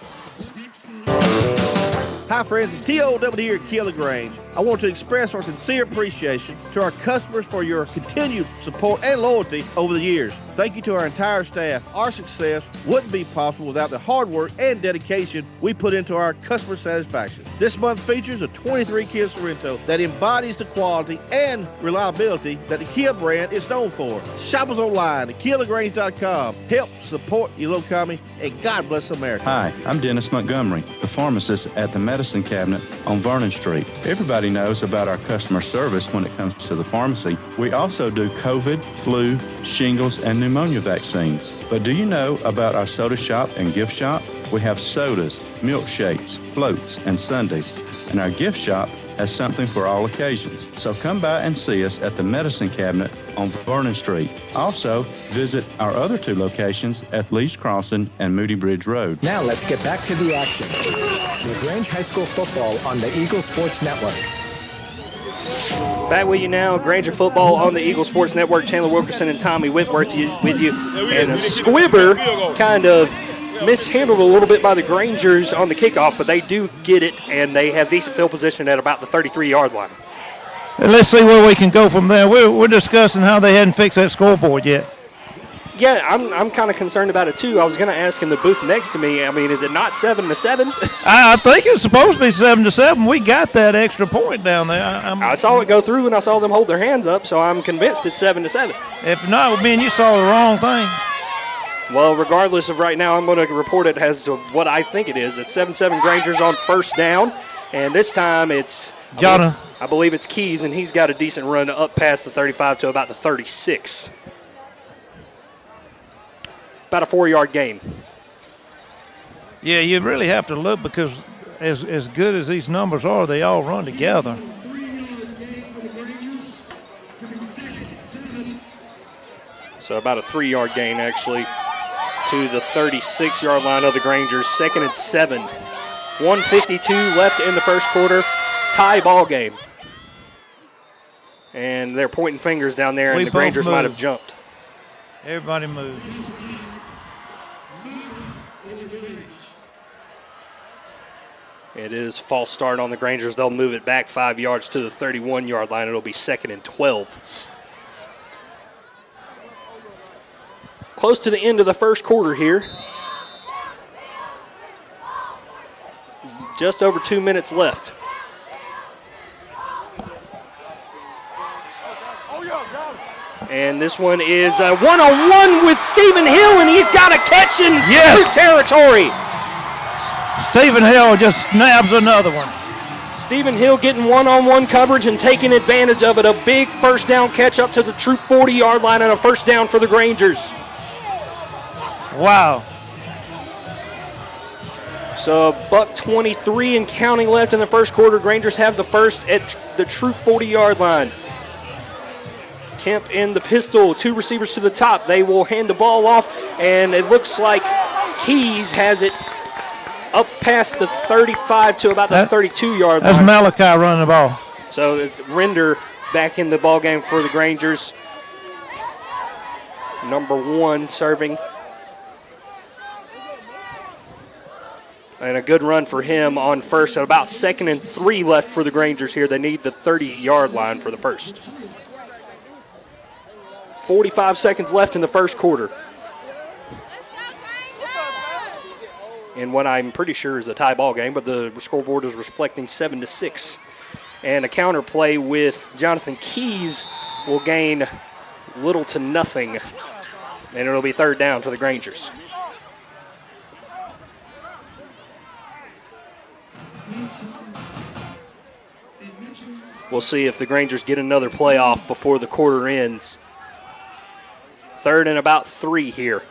Hi, friends. It's T.O.W. here at LaGrange. I want to express our sincere appreciation to our customers for your continued support and loyalty over the years. Thank you to our entire staff. Our success wouldn't be possible without the hard work and dedication we put into our customer satisfaction. This month features a 23 Kia Sorento that embodies the quality and reliability that the Kia brand is known for. Shop us online at KiaLaGrange.com. Help support your local economy, and God bless America. Hi, I'm Dennis Montgomery, the pharmacist at the Medicine Cabinet on Vernon Street. Everybody knows about our customer service when it comes to the pharmacy. We also do COVID, flu, shingles, and pneumonia vaccines. But do you know about our soda shop and gift shop? We have sodas, milkshakes, floats, and sundaes. And our gift shop has something for all occasions. So come by and see us at the Medicine Cabinet on Vernon Street. Also, visit our other 2 locations at Lee's Crossing and Moody Bridge Road. Now let's get back to the action. LaGrange High School football on the Eagle Sports Network. Back with you now, Granger football on the Eagle Sports Network. Chandler Wilkerson and Tommy Whitworth with you. And a squibber kind of mishandled a little bit by the Grangers on the kickoff, but they do get it, and they have decent field position at about the 33-yard line. And let's see where we can go from there. We're discussing how they hadn't fixed that scoreboard yet. Yeah, I'm kind of concerned about it, too. I was going to ask in the booth next to me, I mean, is it not 7-7? I think it's supposed to be 7-7. We got that extra point down there. I saw it go through, and I saw them hold their hands up, so I'm convinced it's 7-7. If not, man, you saw the wrong thing. Well, regardless of right now, I'm going to report it as what I think it is. It's 7-7 Grangers on first down, and this time it's I believe it's Keys, and he's got a decent run up past the 35 to about the 36. About a 4-yard gain. Yeah, you really have to look because as good as these numbers are, they all run together. So about a 3-yard gain, actually, to the 36-yard line of the Grangers. 2nd and 7. 1:52 left in the first quarter. Tie ball game. And they're pointing fingers down there, and the Grangers might have jumped. Everybody moved. It is false start on the Grangers. They'll move it back 5 yards to the 31-yard line. It'll be 2nd and 12. Close to the end of the first quarter here. Just over 2 minutes left. And this one is a one-on-one with Stephen Hill, and he's got a catch in Troup territory. Stephen Hill just nabs another one. Stephen Hill getting one-on-one coverage and taking advantage of it. A big first down catch up to the Troup 40-yard line and a first down for the Grangers. Wow. So $1:23 and counting left in the first quarter. Grangers have the first at the Troup 40-yard line. Kemp in the pistol, 2 receivers to the top. They will hand the ball off, and it looks like Keys has it up past the 35 to about the 32-yard line. That's Malachi running the ball. So it's Render back in the ball game for the Grangers. Number 1 serving. And a good run for him on first. At about 2nd and 3 left for the Grangers here. They need the 30-yard line for the first. 45 seconds left in the first quarter. In what I'm pretty sure is a tie ball game, but the scoreboard is reflecting 7-6. And a counter play with Jonathan Keys will gain little to nothing. And it'll be 3rd down for the Grangers. We'll see if the Grangers get another play off before the quarter ends. 3rd and about 3 here.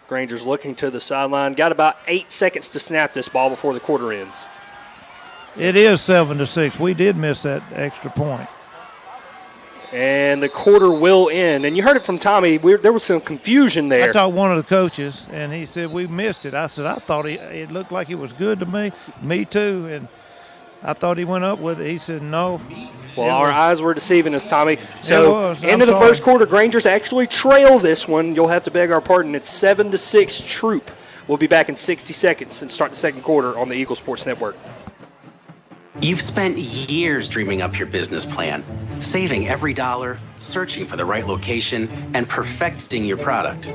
Grangers looking to the sideline. Got about 8 seconds to snap this ball before the quarter ends. It is 7-6. We did miss that extra point. And the quarter will end. And you heard it from Tommy. There was some confusion there. I talked to one of the coaches, and he said, we missed it. I said, I thought it looked like it was good to me. Me too. And I thought he went up with it. He said, no. Well, our eyes were deceiving us, Tommy. So, end of the first quarter, Grangers actually trail this one. You'll have to beg our pardon. It's 7-6 Troup. We'll be back in 60 seconds and start the second quarter on the Eagle Sports Network. You've spent years dreaming up your business plan, saving every dollar, searching for the right location, and perfecting your product.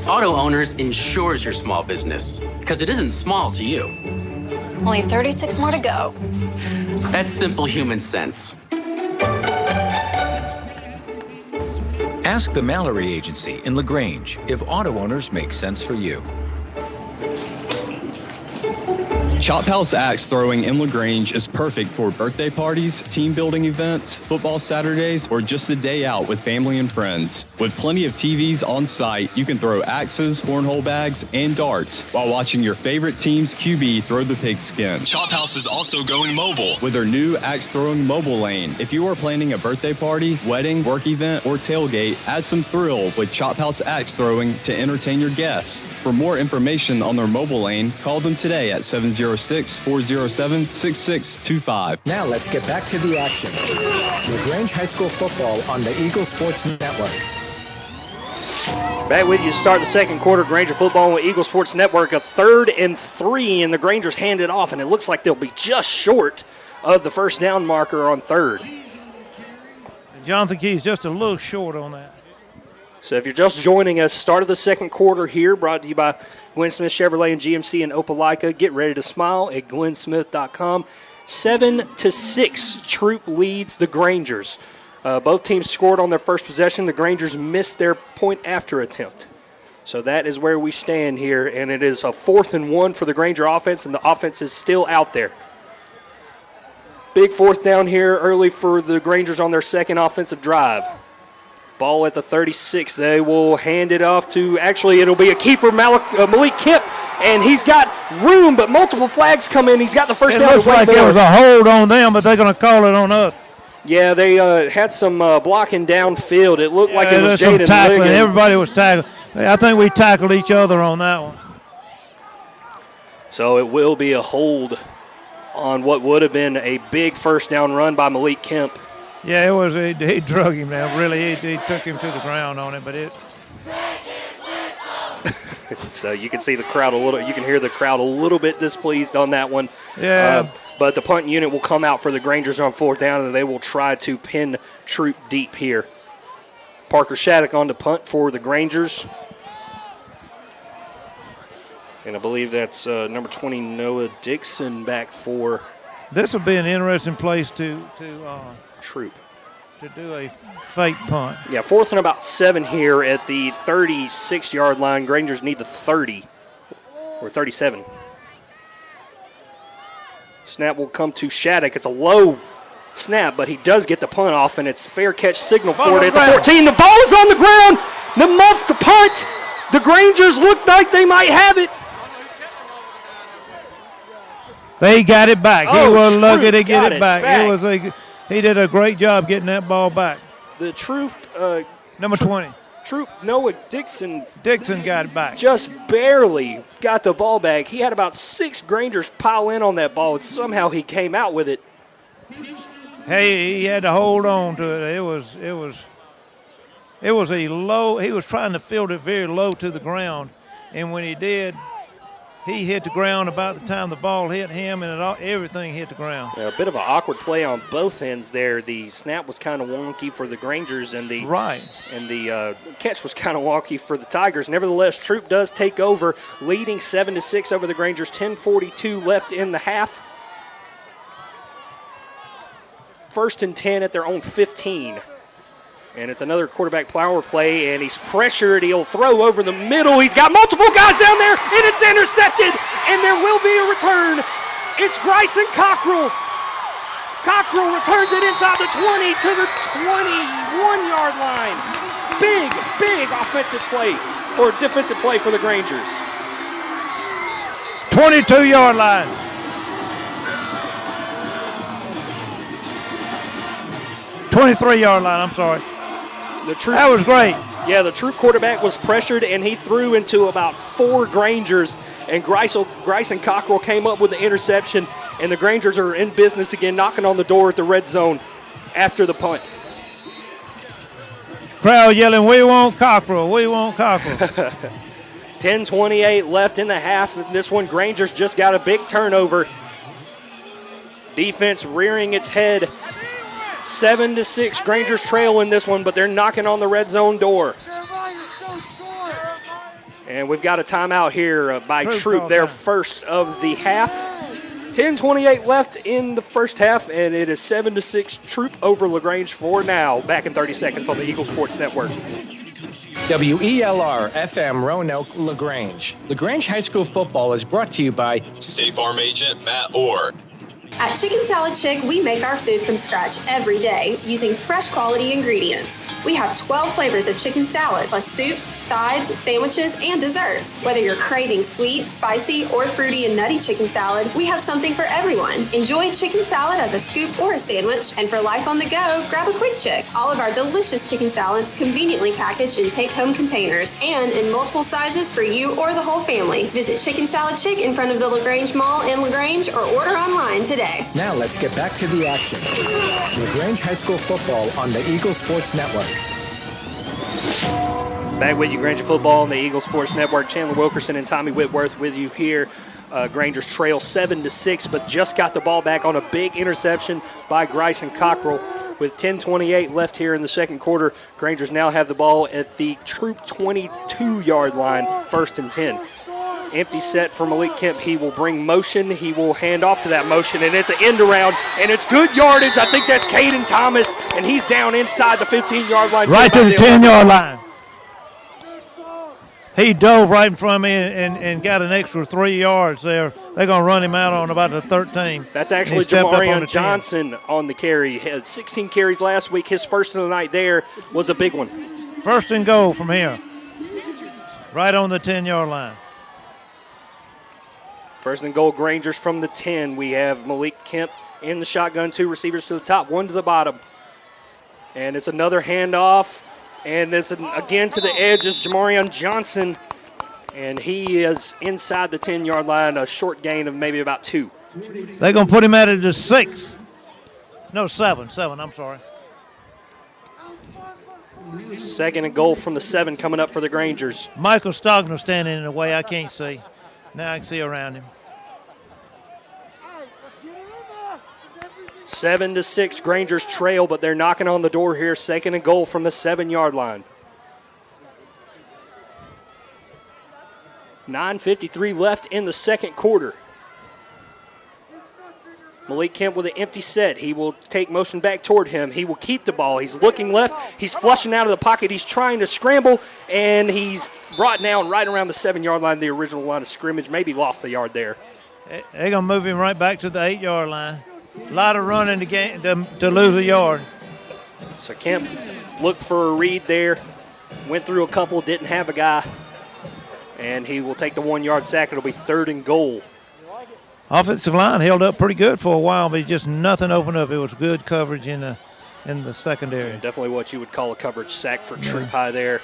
Auto Owners insures your small business, because it isn't small to you. Only 36 more to go. That's simple human sense. Ask the Mallory Agency in LaGrange if auto owners make sense for you. Chop House Axe Throwing in LaGrange is perfect for birthday parties, team building events, football Saturdays, or just a day out with family and friends. With plenty of TVs on site, you can throw axes, cornhole bags, and darts while watching your favorite team's QB throw the pigskin. Chop House is also going mobile with their new axe throwing mobile lane. If you are planning a birthday party, wedding, work event, or tailgate, add some thrill with Chop House Axe Throwing to entertain your guests. For more information on their mobile lane, call them today at 706-407-6625. Now let's get back to the action. LaGrange High School football on the Eagle Sports Network. Back with you to start the second quarter. Granger football with Eagle Sports Network. A 3rd and 3, and the Grangers hand it off, and it looks like they'll be just short of the first down marker on 3rd. And Jonathan Keys just a little short on that. So if you're just joining us, start of the second quarter here, brought to you by Glenn Smith Chevrolet and GMC in Opelika. Get ready to smile at glennsmith.com. 7-6, Troup leads the Grangers. Both teams scored on their first possession. The Grangers missed their point after attempt. So that is where we stand here, and it is a 4th and 1 for the Granger offense, and the offense is still out there. Big 4th down here early for the Grangers on their second offensive drive. Ball at the 36. They will hand it off to, actually, it'll be a keeper, Malik Kemp, and he's got room, but multiple flags come in. He's got the first down. It looks like there was a hold on them, but they're going to call it on us. Yeah, they had some blocking downfield. It looked like it was Jaden tackling. Everybody was tackling. I think we tackled each other on that one. So it will be a hold on what would have been a big first down run by Malik Kemp. Yeah, it was. He drug him down. Really, he took him to the ground on it, but it. So you can see the crowd a little. You can hear the crowd a little bit displeased on that one. Yeah. But the punt unit will come out for the Grangers on fourth down, and they will try to pin Troup deep here. Parker Shattuck on the punt for the Grangers. And I believe that's number 20, Noah Dixon, back for. This will be an interesting place to Troup. To do a fake punt. Yeah, 4th and about 7 here at the 36-yard line. Grangers need the 30 or 37. Snap will come to Shattuck. It's a low snap, but he does get the punt off, and it's fair catch signal for it at the 14. The ball is on the ground. The muffs the punt. The Grangers look like they might have it. They got it back. Oh, he was lucky to get it back. back. He did a great job getting that ball back. The Troup, number 20. Troup, Noah Dixon. Dixon got it back. Just barely got the ball back. He had about 6 Grangers pile in on that ball, and somehow he came out with it. Hey, he had to hold on to it. It was a low. He was trying to field it very low to the ground, and when he did, he hit the ground about the time the ball hit him, and everything hit the ground. Yeah, a bit of an awkward play on both ends there. The snap was kind of wonky for the Grangers, and the catch was kind of wonky for the Tigers. Nevertheless, Troup does take over, leading 7-6 over the Grangers. 10:42 left in the half. 1st and 10 at their own 15. And it's another quarterback power play, and he's pressured. He'll throw over the middle. He's got multiple guys down there, and it's intercepted, and there will be a return. It's Bryson Cockrell. Cockrell returns it inside the 20 to the 21-yard line. Big offensive play or defensive play for the Grangers. 22-yard line. 23-yard line, I'm sorry. That was great. Yeah, the Troup quarterback was pressured, and he threw into about 4 Grangers, and Bryson Cockrell came up with the interception, and the Grangers are in business again, knocking on the door at the red zone after the punt. Crowd yelling, "We want Cockrell, we want Cockrell." 10:28 left in the half. This one, Grangers just got a big turnover. Defense rearing its head. 7-6, Grangers trail in this one, but they're knocking on the red zone door. And we've got a timeout here by Troup, their first of the half. 10:28 left in the first half, and it is 7-6 Troup over LaGrange for now. Back in 30 seconds on the Eagle Sports Network. WELR FM Roanoke LaGrange. LaGrange High School football is brought to you by State Farm agent Matt Orr. At Chicken Salad Chick, we make our food from scratch every day using fresh quality ingredients. We have 12 flavors of chicken salad, plus soups, sides, sandwiches, and desserts. Whether you're craving sweet, spicy, or fruity and nutty chicken salad, we have something for everyone. Enjoy chicken salad as a scoop or a sandwich, and for life on the go, grab a quick chick. All of our delicious chicken salads conveniently packaged in take-home containers and in multiple sizes for you or the whole family. Visit Chicken Salad Chick in front of the LaGrange Mall in LaGrange or order online today. Now let's get back to the action. LaGrange High School football on the Eagle Sports Network. Back with you, Granger football on the Eagle Sports Network. Chandler Wilkerson and Tommy Whitworth with you here. Grangers trail 7-6, but just got the ball back on a big interception by Bryson Cockrell. With 10:28 left here in the second quarter, Grangers now have the ball at the Troup 22-yard line, 1st and 10. Empty set for Malik Kemp. He will bring motion. He will hand off to that motion, and it's an end around, and it's good yardage. I think that's Caden Thomas, and he's down inside the 15-yard line. Right to the 10-yard line. He dove right in front of me and got an extra 3 yards there. They're going to run him out on about the 13. That's actually Jamarion Johnson on the carry. He had 16 carries last week. His first of the night there was a big one. 1st and goal from here. Right on the 10-yard line. 1st and goal, Grangers from the 10. We have Malik Kemp in the shotgun, 2 receivers to the top, 1 to the bottom. And it's another handoff. And it's again to the edge is Jamarion Johnson. And he is inside the 10-yard line, a short gain of maybe about 2. They're going to put him at it to 6. No, 7, I'm sorry. 2nd and goal from the 7 coming up for the Grangers. Michael Stogner standing in the way. I can't see. Now I can see around him. 7-6, Grangers trail, but they're knocking on the door here. 2nd and goal from the 7-yard line. 9:53 left in the 2nd quarter. Malik Kemp with an empty set. He will take motion back toward him. He will keep the ball. He's looking left. He's flushing out of the pocket. He's trying to scramble, and he's brought down right around the 7-yard line, the original line of scrimmage. Maybe lost a yard there. They're going to move him right back to the 8-yard line. A lot of running to lose a yard. So Kemp looked for a read there. Went through a couple, didn't have a guy. And he will take the 1-yard sack. It'll be 3rd and goal. Offensive line held up pretty good for a while, but just nothing opened up. It was good coverage in the secondary. And definitely what you would call a coverage sack for Troup High there.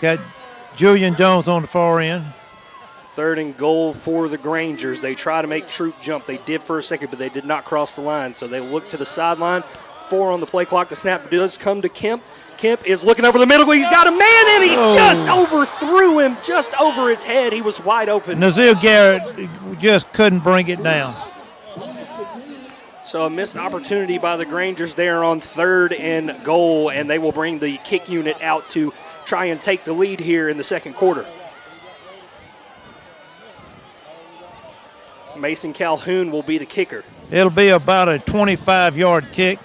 Got Julian Jones on the far end. 3rd and goal for the Grangers. They try to make Troup jump. They did for a second, but they did not cross the line. So they look to the sideline. 4 on the play clock. The snap does come to Kemp. Kemp is looking over the middle. He's got a man, and he just overthrew him just over his head. He was wide open. Nazir Garrett just couldn't bring it down. So a missed opportunity by the Grangers there on 3rd and goal, and they will bring the kick unit out to try and take the lead here in the 2nd quarter. Mason Calhoun will be the kicker. It'll be about a 25-yard kick.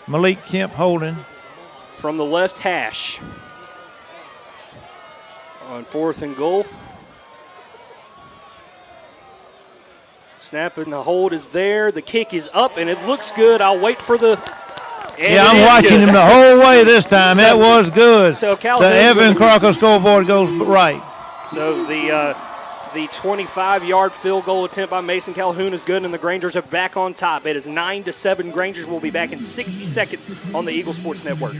Malik Kemp holding. From the left hash. On 4th and goal. Snap and the hold is there. The kick is up, and it looks good. I'll wait for the... Yeah, I'm watching him the whole way this time. That was good. So Calhoun, the Evan Crocker scoreboard goes right. So the 25-yard field goal attempt by Mason Calhoun is good, and the Grangers are back on top. It is 9-7. Grangers will be back in 60 seconds on the Eagle Sports Network.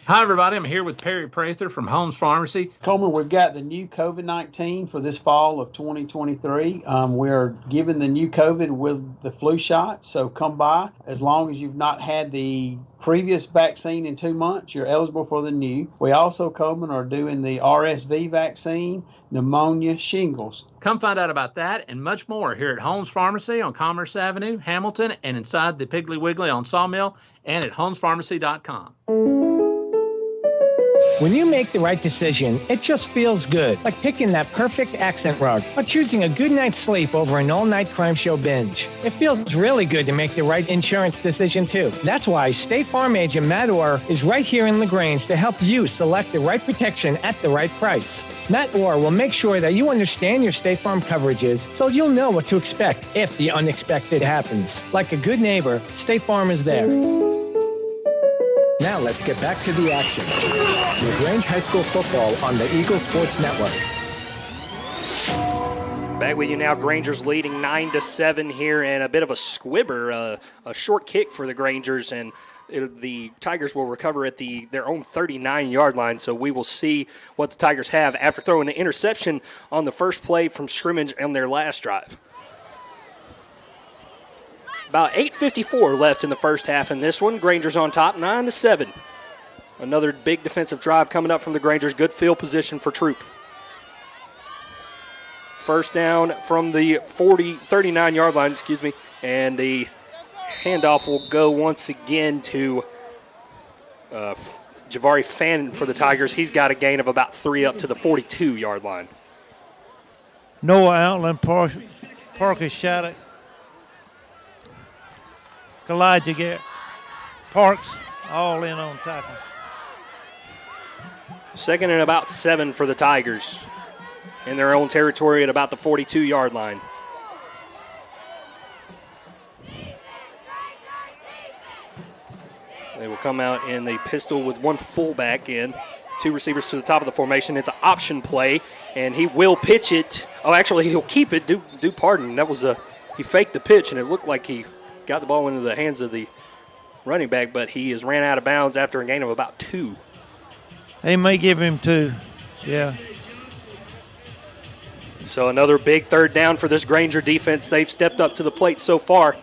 Hi, everybody. I'm here with Perry Prather from Holmes Pharmacy. Coleman, we've got the new COVID-19 for this fall of 2023. We're giving the new COVID with the flu shot, so come by. As long as you've not had the previous vaccine in 2 months, you're eligible for the new. We also, Coleman, are doing the RSV vaccine, pneumonia, shingles. Come find out about that and much more here at Holmes Pharmacy on Commerce Avenue, Hamilton, and inside the Piggly Wiggly on Sawmill and at holmespharmacy.com. When you make the right decision, it just feels good, like picking that perfect accent rug or choosing a good night's sleep over an all-night crime show binge. It feels really good to make the right insurance decision, too. That's why State Farm agent Matt Orr is right here in LaGrange to help you select the right protection at the right price. Matt Orr will make sure that you understand your State Farm coverages so you'll know what to expect if the unexpected happens. Like a good neighbor, State Farm is there. Now let's get back to the action. LaGrange High School football on the Eagle Sports Network. Back with you now. Grangers leading 9-7 here, and a bit of a squibber, a short kick for the Grangers, and the Tigers will recover at their own 39-yard line. So we will see what the Tigers have after throwing the interception on the first play from scrimmage on their last drive. About 8:54 left in the first half in this one. Grangers on top, 9-7. Another big defensive drive coming up from the Grangers. Good field position for Troup. First down from the 39-yard line, and the handoff will go once again to Javari Fannin for the Tigers. He's got a gain of about 3 up to the 42-yard line. Noah Outland, Parker Shattuck, Elijah Garrett, Parks, all in on tackle. Second and about 7 for the Tigers in their own territory at about the 42-yard line. They will come out in the pistol with one fullback in, 2 receivers to the top of the formation. It's an option play, and he will pitch it. Oh, actually, he'll keep it. Do pardon. That was he faked the pitch, and it looked like he got the ball into the hands of the running back, but he has ran out of bounds after a gain of about 2. They may give him 2. Yeah. So another big third down for this Granger defense. They've stepped up to the plate so far.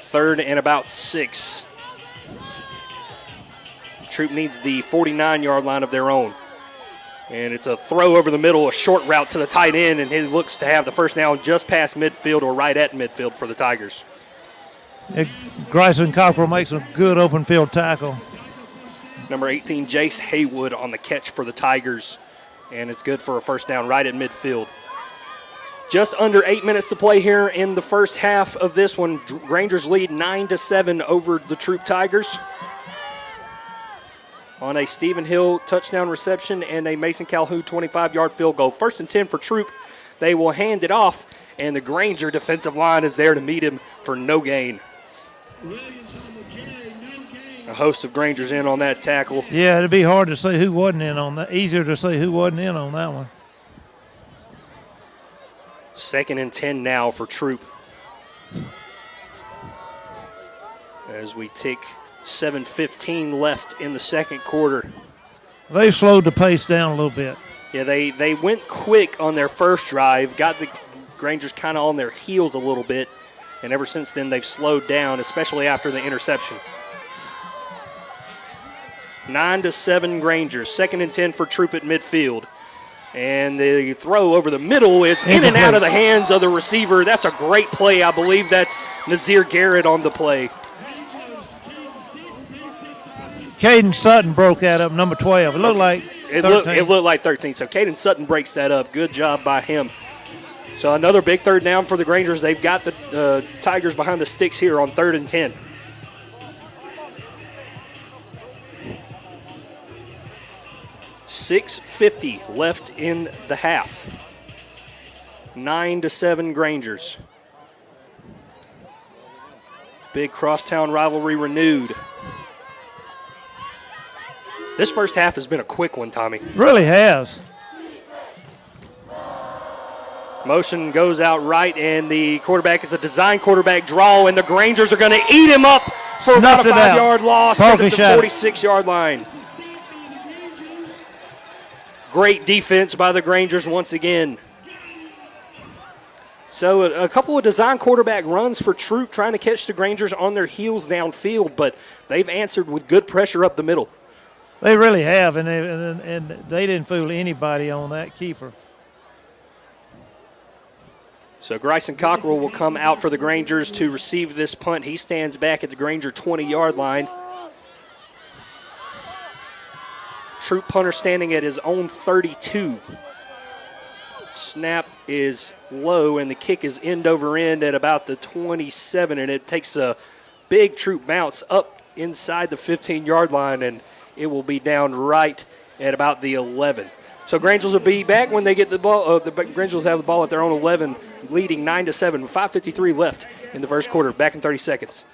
Third and about 6. Troup needs the 49-yard line of their own. And it's a throw over the middle, a short route to the tight end, and he looks to have the first down just past midfield or right at midfield for the Tigers. Bryson Cockrell makes a good open field tackle. Number 18, Jace Haywood on the catch for the Tigers, and it's good for a first down right at midfield. Just under 8 minutes to play here in the first half of this one. Granger's lead 9-7 over the Troup Tigers on a Stephen Hill touchdown reception and a Mason Calhoun 25-yard field goal. First and 10 for Troup. They will hand it off, and the Granger defensive line is there to meet him for no gain. A host of Grangers in on that tackle. Yeah, it'd be hard to say who wasn't in on that. Easier to say who wasn't in on that one. Second and 10 now for Troup. As we take 7:15 left in the second quarter. They slowed the pace down a little bit. Yeah, they went quick on their first drive, got the Grangers kind of on their heels a little bit, and ever since then they've slowed down, especially after the interception. 9-7 Grangers. Second and 10 for Troup at midfield. And the throw over the middle, it's in and out of the hands of the receiver. That's a great play. I believe that's Nazir Garrett on the play. Caden Sutton broke that up, number 12. It looked like 13. It looked like 13. So Caden Sutton breaks that up. Good job by him. So another big third down for the Grangers. They've got the Tigers behind the sticks here on 3rd and 10. .650 left in the half. 9-7 Grangers. Big crosstown rivalry renewed. This first half has been a quick one, Tommy. Really has. Motion goes out right, and the quarterback is a design quarterback draw, and the Grangers are going to eat him up for about a 5-yard loss at the 46-yard line. Great defense by the Grangers once again. So a couple of design quarterback runs for Troup trying to catch the Grangers on their heels downfield, but they've answered with good pressure up the middle. They really have, and they didn't fool anybody on that keeper. So Bryson Cockrell will come out for the Grangers to receive this punt. He stands back at the Granger 20-yard line. Troup punter standing at his own 32. Snap is low, and the kick is end over end at about the 27, and it takes a big Troup bounce up inside the 15-yard line, and it will be down right at about the 11. So Grangers will be back when they get the ball. The Grangers have the ball at their own 11, leading 9-7. 5:53 left in the first quarter. Back in 30 seconds.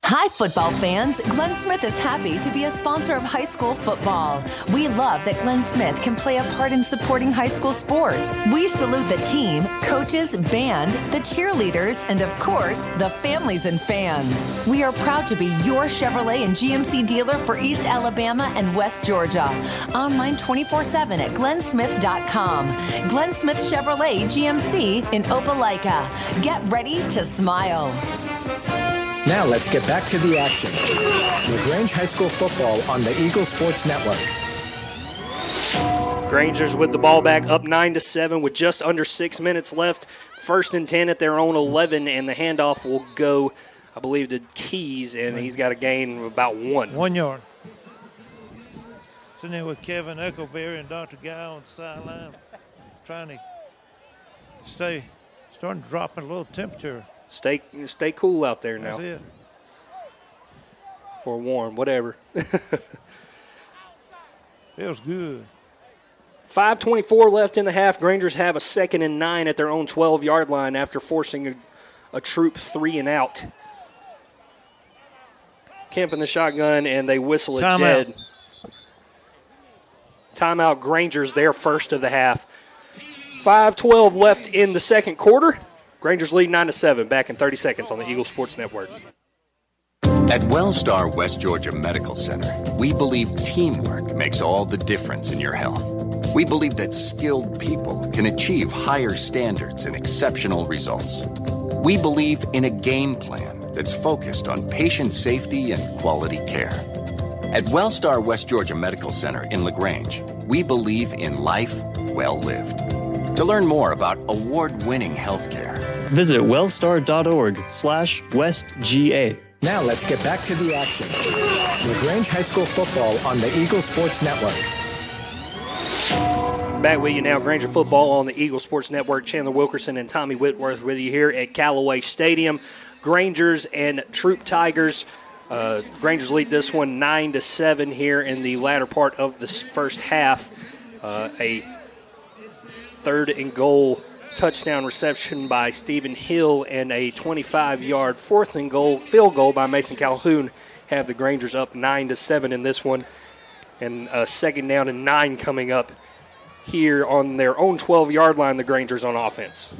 Hi, football fans. Glenn Smith is happy to be a sponsor of high school football. We love that Glenn Smith can play a part in supporting high school sports. We salute the team, coaches, band, the cheerleaders, and of course, the families and fans. We are proud to be your Chevrolet and GMC dealer for East Alabama and West Georgia. Online 24/7 at glennsmith.com. Glenn Smith Chevrolet GMC in Opelika. Get ready to smile. Now let's get back to the action. LaGrange High School football on the Eagle Sports Network. Grangers with the ball back, up 9-7 with just under 6 minutes left. 1st and 10 at their own 11, and the handoff will go, I believe, to Keys, and he's got a gain of about 1. 1 yard. Sitting there with Kevin Echoberry and Dr. Guy on the sideline, trying to stay Starting to drop in a little temperature. Stay cool out there now. That's it. Or warm, whatever. Feels good. 5:24 left in the half. Grangers have a 2nd and 9 at their own 12-yard line after forcing a Troup 3 and out. Kemp in the shotgun, and they whistle it dead. Timeout. Grangers their first of the half. 5:12 left in the second quarter. Grangers lead 9-7. Back in 30 seconds on the Eagle Sports Network. At Wellstar West Georgia Medical Center, we believe teamwork makes all the difference in your health. We believe that skilled people can achieve higher standards and exceptional results. We believe in a game plan that's focused on patient safety and quality care. At Wellstar West Georgia Medical Center in LaGrange, we believe in life well lived. To learn more about award-winning healthcare, visit wellstar.org/WestGA. Now let's get back to the action. LaGrange High School football on the Eagle Sports Network. Back with you now, Granger football on the Eagle Sports Network. Chandler Wilkerson and Tommy Whitworth with you here at Callaway Stadium. Grangers and Troup Tigers. Grangers lead this one 9-7 here in the latter part of this first half. A 3rd and goal touchdown reception by Stephen Hill and a 25-yard 4th and goal field goal by Mason Calhoun have the Grangers up 9-7 in this one. And a 2nd down and 9 coming up here on their own 12-yard line, the Grangers on offense.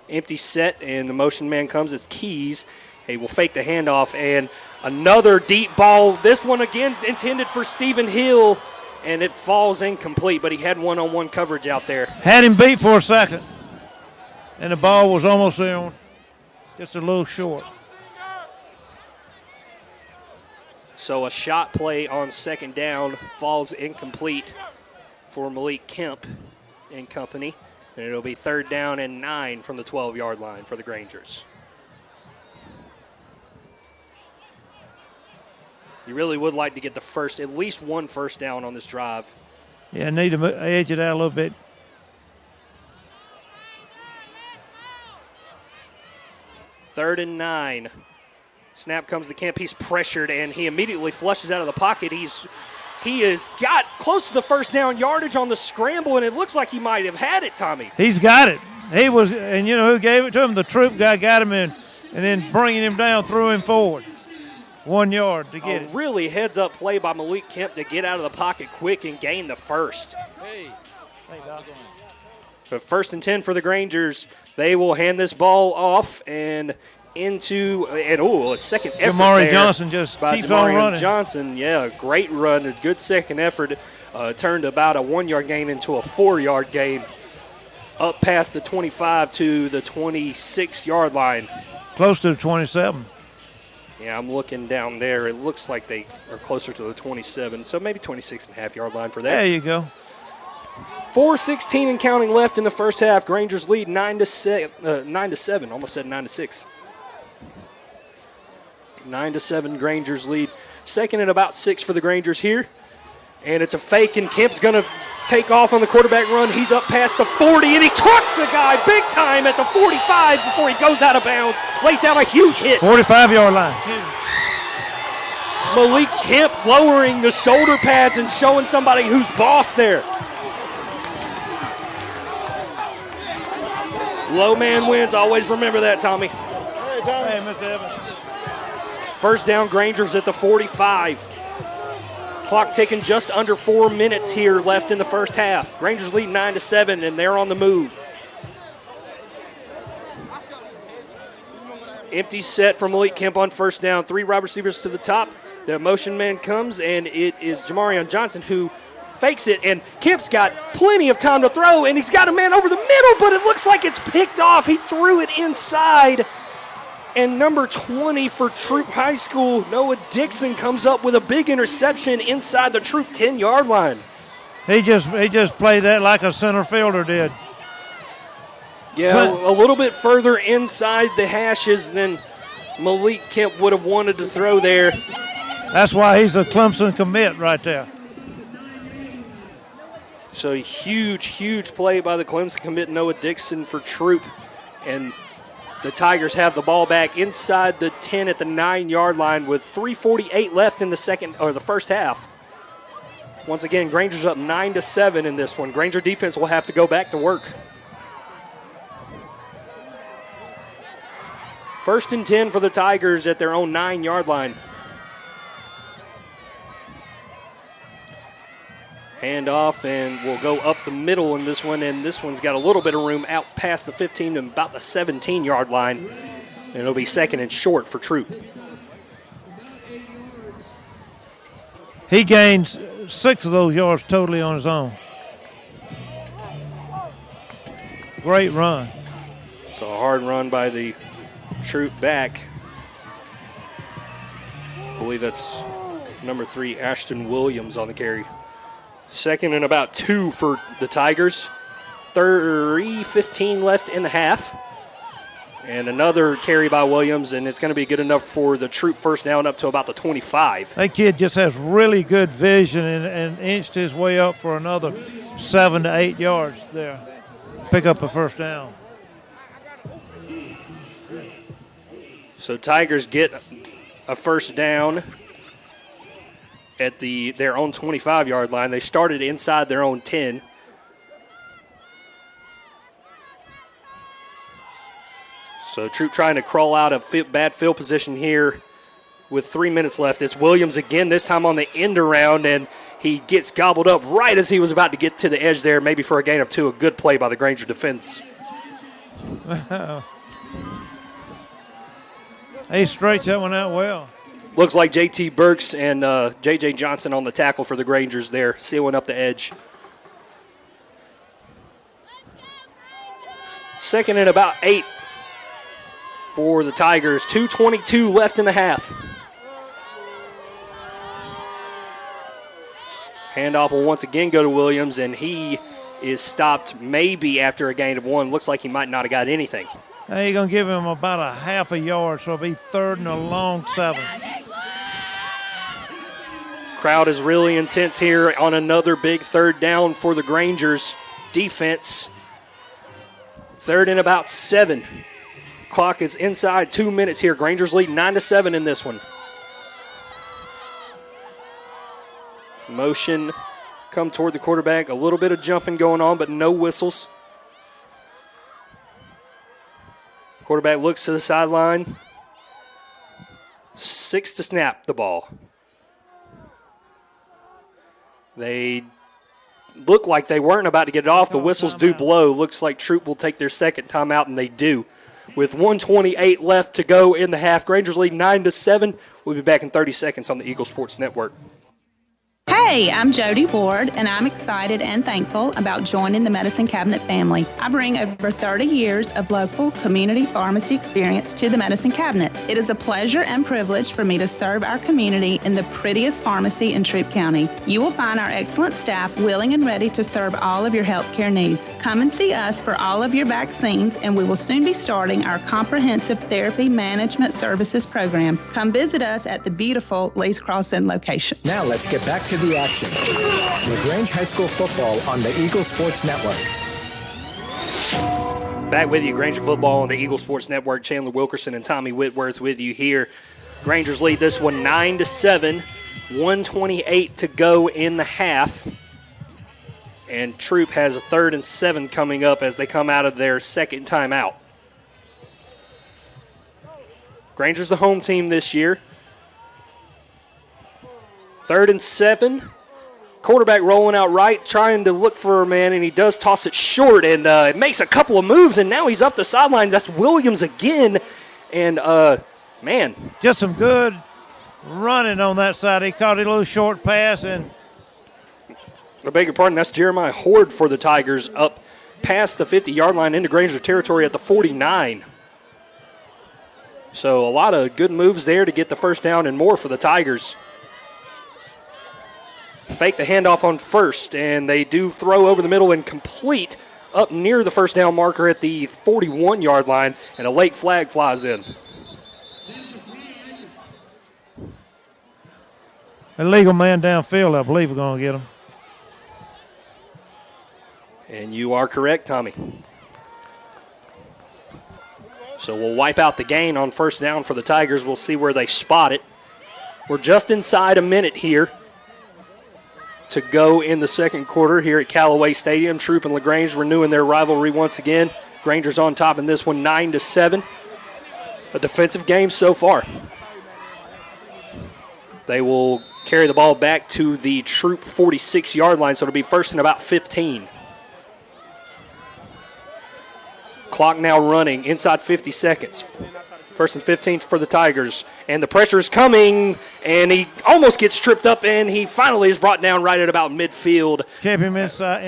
Empty set, and the motion man comes as Keys. He will fake the handoff, and another deep ball. This one again intended for Stephen Hill, and it falls incomplete, but he had one-on-one coverage out there. Had him beat for a second, and the ball was almost there, just a little short. So a shot play on 2nd down falls incomplete for Malik Kemp and company, and it'll be 3rd down and 9 from the 12-yard line for the Grangers. You really would like to get at least one first down on this drive. Yeah, need to edge it out a little bit. Third and 9. Snap comes to Kemp. He's pressured, and he immediately flushes out of the pocket. He has got close to the first down yardage on the scramble, and it looks like he might have had it, Tommy. He's got it. He was, and you know who gave it to him? The Troup guy got him in, and then bringing him down, threw him forward. 1 yard to get it. Really heads-up play by Malik Kemp to get out of the pocket quick and gain the first. But 1st and 10 for the Grangers. They will hand this ball off and into a second effort Jamari Johnson just by keeps Jamari on running. Johnson, yeah, great run, a good second effort. Turned about a 1-yard gain into a 4-yard gain up past the 25 to the 26-yard line. Close to the 27. Yeah, I'm looking down there. It looks like they are closer to the 27, so maybe 26.5-yard line for that. There you go. 4:16 and counting left in the first half. Grangers lead 9-7. Almost said 9-6. 9-7. Grangers lead. 2nd and about 6 for the Grangers here, and it's a fake. And Kemp's going to take off on the quarterback run. He's up past the 40, and he trucks a guy big time at the 45 before he goes out of bounds. Lays down a huge hit. 45-yard line. Malik Kemp lowering the shoulder pads and showing somebody who's boss there. Low man wins. Always remember that, Tommy. Hey, Tommy. Hey, Mr. Evans. First down, Grangers at the 45. Clock ticking just under 4 minutes here left in the first half. Grangers lead 9-7, and they're on the move. Empty set from Malik Kemp on first down. 3 wide receivers to the top. The motion man comes, and it is Jamarion Johnson who fakes it, and Kemp's got plenty of time to throw, and he's got a man over the middle, but it looks like it's picked off. He threw it inside. And number 20 for Troup High School, Noah Dixon, comes up with a big interception inside the Troup 10-yard line. He just played that like a center fielder did. Yeah, a little bit further inside the hashes than Malik Kemp would have wanted to throw there. That's why he's a Clemson commit right there. So huge play by the Clemson commit Noah Dixon for Troup. And the Tigers have the ball back inside the 10 at the 9-yard line with 3:48 left in the first half. Once again, Granger's up 9-7 in this one. Granger defense will have to go back to work. 1st and 10 for the Tigers at their own 9-yard line. Hand off, and we'll go up the middle in this one, and this one's got a little bit of room out past the 15 and about the 17-yard line, and it'll be 2nd and short for Troup. He gains 6 of those yards totally on his own. Great run. So a hard run by the Troup back. I believe that's number 3, Ashton Williams on the carry. 2nd and about 2 for the Tigers. 3:15 left in the half. And another carry by Williams, and it's going to be good enough for the Troup first down up to about the 25. That kid just has really good vision and inched his way up for another 7 to 8 yards there. Pick up a first down. So Tigers get a first down at their own 25-yard line. They started inside their own 10. So Troup trying to crawl out of bad field position here with 3 minutes left. It's Williams again, this time on the end around, and he gets gobbled up right as he was about to get to the edge there, maybe for a gain of 2. A good play by the Granger defense. He stretched that one out well. Looks like J.T. Burks and J.J. Johnson on the tackle for the Grangers there, sealing up the edge. 2nd and about 8 for the Tigers. 2:22 left in the half. Handoff will once again go to Williams, and he is stopped maybe after a gain of 1. Looks like he might not have got anything. Now you're going to give him about a half a yard, so it'll be 3rd and a long 7. Crowd is really intense here on another big 3rd down for the Grangers defense. 3rd and about 7. Clock is inside 2 minutes here. Grangers lead 9-7 in this one. Motion come toward the quarterback. A little bit of jumping going on, but no whistles. Quarterback looks to the sideline. 6 to snap the ball. They look like they weren't about to get it off. The whistles do blow. Looks like Troup will take their second timeout, and they do. With 1:28 left to go in the half, Grangers lead 9-7. We'll be back in 30 seconds on the Eagle Sports Network. Hey, I'm Jody Ward, and I'm excited and thankful about joining the Medicine Cabinet family. I bring over 30 years of local community pharmacy experience to the Medicine Cabinet. It is a pleasure and privilege for me to serve our community in the prettiest pharmacy in Troup County. You will find our excellent staff willing and ready to serve all of your healthcare needs. Come and see us for all of your vaccines, and we will soon be starting our comprehensive therapy management services program. Come visit us at the beautiful Lee's Crossing location. Now let's get back to the action. LaGrange High School football on the Eagle Sports Network. Back with you, Granger football on the Eagle Sports Network. Chandler Wilkerson and Tommy Whitworth with you here. Grangers lead this one 9-7. 1:28 to go in the half. And Troup has a 3rd and 7 coming up as they come out of their second timeout. Granger's the home team this year. 3rd and 7. Quarterback rolling out right, trying to look for a man, and he does toss it short, and it makes a couple of moves, and now he's up the sideline. That's Williams again, and, man. Just some good running on that side. He caught a little short pass, and I beg your pardon, that's Jeremiah Horde for the Tigers up past the 50-yard line into Granger territory at the 49. So a lot of good moves there to get the first down and more for the Tigers. Fake the handoff on first, and they do throw over the middle and complete up near the first down marker at the 41-yard line, and a late flag flies in. Illegal man downfield, I believe we're going to get him. And you are correct, Tommy. So we'll wipe out the gain on first down for the Tigers. We'll see where they spot it. We're just inside a minute here to go in the second quarter here at Callaway Stadium. Troup and LaGrange renewing their rivalry once again. Granger's on top in this one, 9-7. A defensive game so far. They will carry the ball back to the Troup 46-yard line, so it'll be first and about 15. Clock now running inside 50 seconds. First and 15 for the Tigers. And the pressure is coming, and he almost gets tripped up, and he finally is brought down right at about midfield. Kept him inside,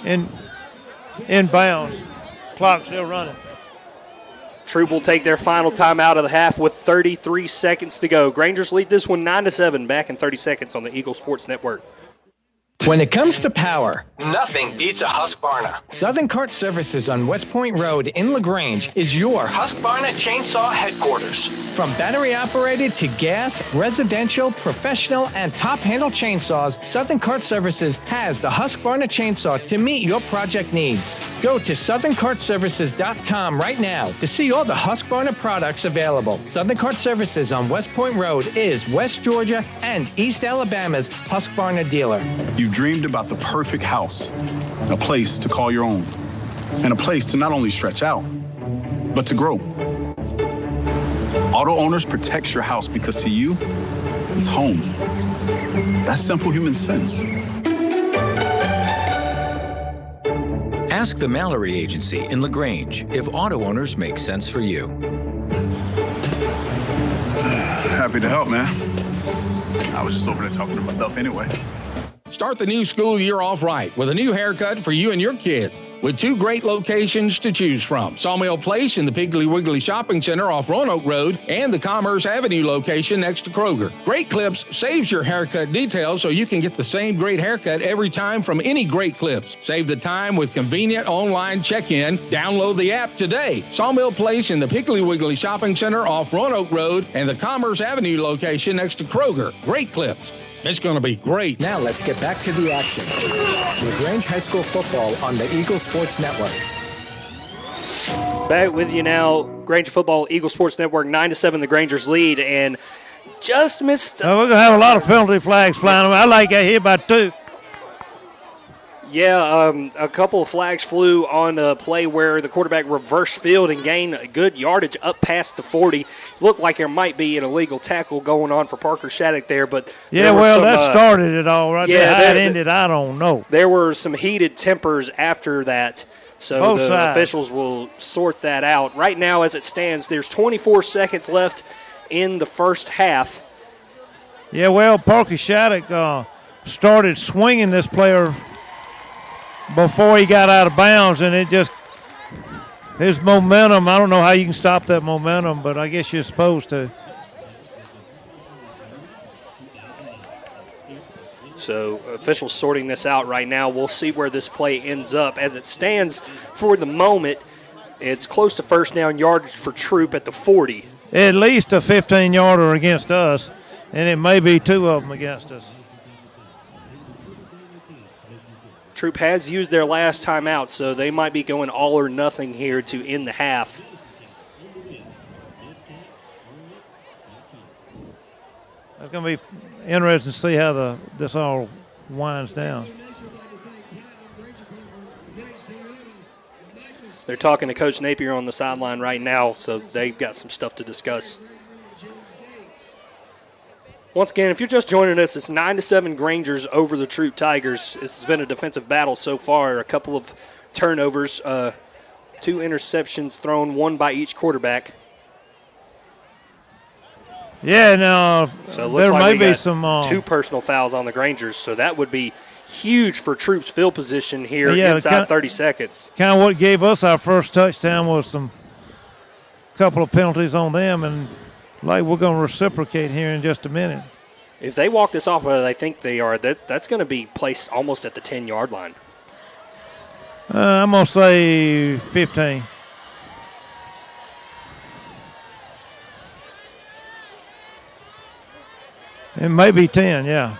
in bounds. Clock still running. Troup will take their final timeout of the half with 33 seconds to go. Grangers lead this one 9-7. Back in 30 seconds on the Eagle Sports Network. When it comes to power, Nothing beats a Husqvarna. Southern Cart Services on West Point Road in LaGrange is your Husqvarna chainsaw headquarters. From battery-operated to gas, residential, professional, and top-handle chainsaws, Southern Cart Services has the Husqvarna chainsaw to meet your project needs. Go to southerncartservices.com right now to see all the Husqvarna products available. Southern Cart Services on West Point Road is West Georgia and East Alabama's Husqvarna dealer. You've dreamed about the perfect house, a place to call your own, and a place to not only stretch out, but to grow. Auto Owners protects your house because to you, it's home. That's simple human sense. Ask the Mallory Agency in LaGrange if auto owners make sense for you. Happy to help, man. I was just over there talking to myself anyway. Start the new school year off right with a new haircut for you and your kid. With 2 great locations to choose from, Sawmill Place in the Piggly Wiggly Shopping Center off Roanoke Road and the Commerce Avenue location next to Kroger. Great Clips saves your haircut details so you can get the same great haircut every time from any Great Clips. Save the time with convenient online check-in. Download the app today. Sawmill Place in the Piggly Wiggly Shopping Center off Roanoke Road and the Commerce Avenue location next to Kroger. Great Clips. It's going to be great. Now let's get back to the action. LaGrange High School football on the Eagle Sports Network. Back with you now, Granger Football, Eagle Sports Network, 9-7, the Grangers lead, and just missed. We're going to have a lot of penalty flags flying. I like that here by 2. Yeah, a couple of flags flew on a play where the quarterback reversed field and gained a good yardage up past the 40. Looked like there might be an illegal tackle going on for Parker Shattuck there, but yeah, well, that started it all right there. How it ended, I don't know. There were some heated tempers after that, so Both the sides. officials will sort that out. Right now, as it stands, there's 24 seconds left in the first half. Yeah, well, Parker Shattuck started swinging this player before he got out of bounds, and his momentum, I don't know how you can stop that momentum, but I guess you're supposed to. So officials sorting this out right now. We'll see where this play ends up. As it stands for the moment, it's close to first down yardage for Troup at the 40. At least a 15-yarder against us, and it may be 2 of them against us. Troup has used their last timeout, so they might be going all or nothing here to end the half. It's going to be interesting to see how this all winds down. They're talking to Coach Napier on the sideline right now, so they've got some stuff to discuss. Once again, if you're just joining us, it's 9-7 Grangers over the Troup Tigers. This has been a defensive battle so far. A couple of turnovers, 2 interceptions thrown, 1 by each quarterback. Yeah, now so it looks there like may be some 2 personal fouls on the Grangers, so that would be huge for Troup's field position here inside 30 seconds. Kind of what gave us our first touchdown was some couple of penalties on them, and like we're going to reciprocate here in just a minute. If they walk this off where they think they are, that's going to be placed almost at the 10-yard line. I'm going to say 15. It may be 10, yeah.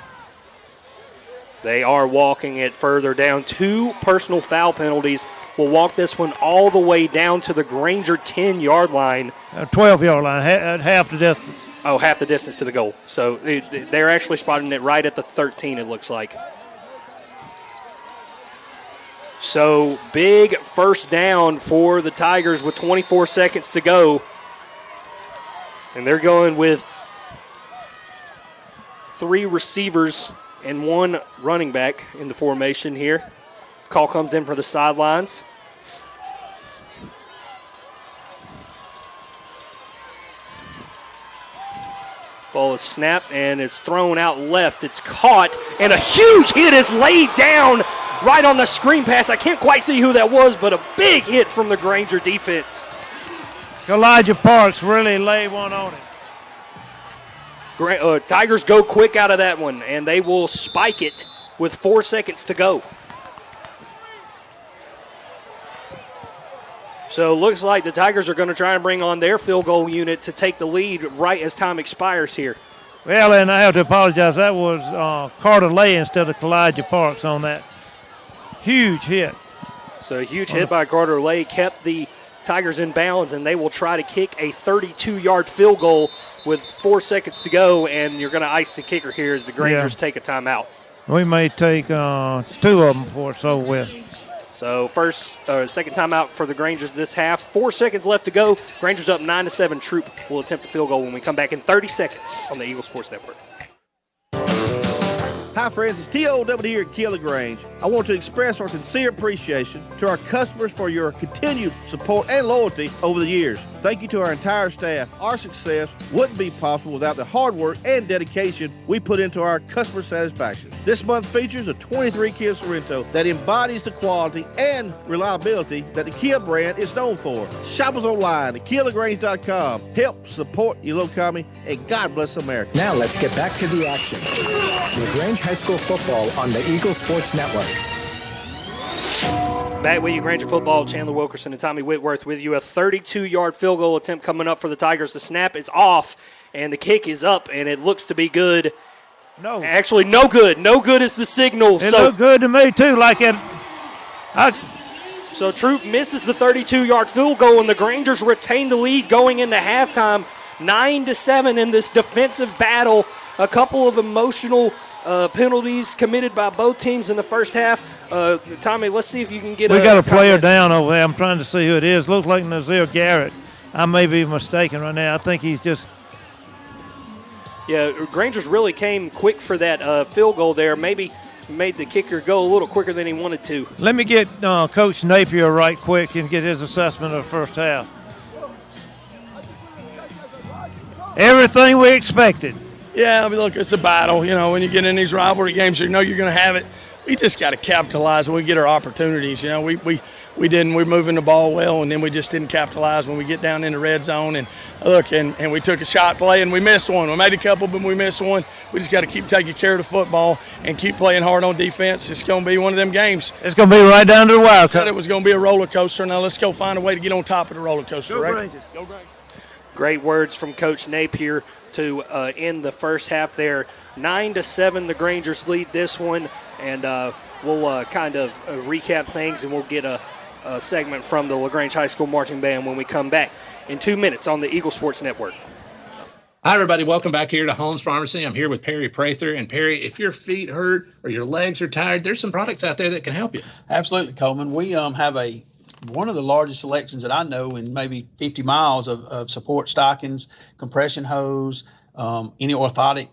They are walking it further down. 2 personal foul penalties will walk this one all the way down to the Granger 10-yard line. 12-yard line, half the distance. Oh, half the distance to the goal. So they're actually spotting it right at the 13, it looks like. So big first down for the Tigers with 24 seconds to go. And they're going with 3 receivers and 1 running back in the formation here. Call comes in for the sidelines. Ball is snapped and it's thrown out left. It's caught and a huge hit is laid down right on the screen pass. I can't quite see who that was, but a big hit from the Granger defense. Elijah Parks really laid one on it. Tigers go quick out of that one, and they will spike it with 4 seconds to go. So it looks like the Tigers are going to try and bring on their field goal unit to take the lead right as time expires here. Well, and I have to apologize. That was Carter Lay instead of Elijah Parks on that huge hit. So a huge hit by Carter Lay kept the Tigers in bounds, and they will try to kick a 32-yard field goal with 4 seconds to go, and you're going to ice the kicker here as the Grangers take a timeout. We may take 2 of them before it's over with. So second timeout for the Grangers this half. 4 seconds left to go. Grangers up 9-7. Troup will attempt the field goal when we come back in 30 seconds on the Eagle Sports Network. Hi, friends. It's T.O.W. here at LaGrange. I want to express our sincere appreciation to our customers for your continued support and loyalty over the years. Thank you to our entire staff. Our success wouldn't be possible without the hard work and dedication we put into our customer satisfaction. This month features a 23 Kia Sorrento that embodies the quality and reliability that the Kia brand is known for. Shop us online at KiaLaGrange.com. Help support your local economy, and God bless America. Now let's get back to the action. LaGrange High School football on the Eagle Sports Network. Back with you, Granger football. Chandler Wilkerson and Tommy Whitworth with you. A 32-yard field goal attempt coming up for the Tigers. The snap is off, and the kick is up, and it looks to be good. No. Actually, no good. No good is the signal. It looked good to me, too. So Troup misses the 32-yard field goal, and the Grangers retain the lead going into halftime. 9-7 in this defensive battle. A couple of emotional penalties committed by both teams in the first half. Tommy, let's see if you can get We got a player down over there. I'm trying to see who it is. Looks like Nazir Garrett. I may be mistaken right now. I think he's just. Yeah, Grangers really came quick for that field goal there. Maybe made the kicker go a little quicker than he wanted to. Let me get Coach Napier right quick and get his assessment of the first half. Everything we expected. Yeah, I mean, look, it's a battle. You know, when you get in these rivalry games, you know you're going to have it. We just got to capitalize when we get our opportunities. You know, we didn't. We're moving the ball well, and then we just didn't capitalize when we get down in the red zone. And look, and we took a shot play, and we missed one. We made a couple, but we missed one. We just got to keep taking care of the football and keep playing hard on defense. It's going to be one of them games. It's going to be right down to the wild card. It was going to be a roller coaster. Now let's go find a way to get on top of the roller coaster. Go right? Rangers. Go Rangers. Great words from Coach Napier to end the first half there. 9-7, the Grangers lead this one, and we'll kind of recap things, and we'll get a segment from the LaGrange High School Marching Band when we come back in 2 minutes on the Eagle Sports Network. Hi, everybody. Welcome back here to Holmes Pharmacy. I'm here with Perry Prather. And, Perry, if your feet hurt or your legs are tired, there's some products out there that can help you. Absolutely, Coleman. We have one of the largest selections that I know in maybe 50 miles of support stockings, compression hose, any orthotic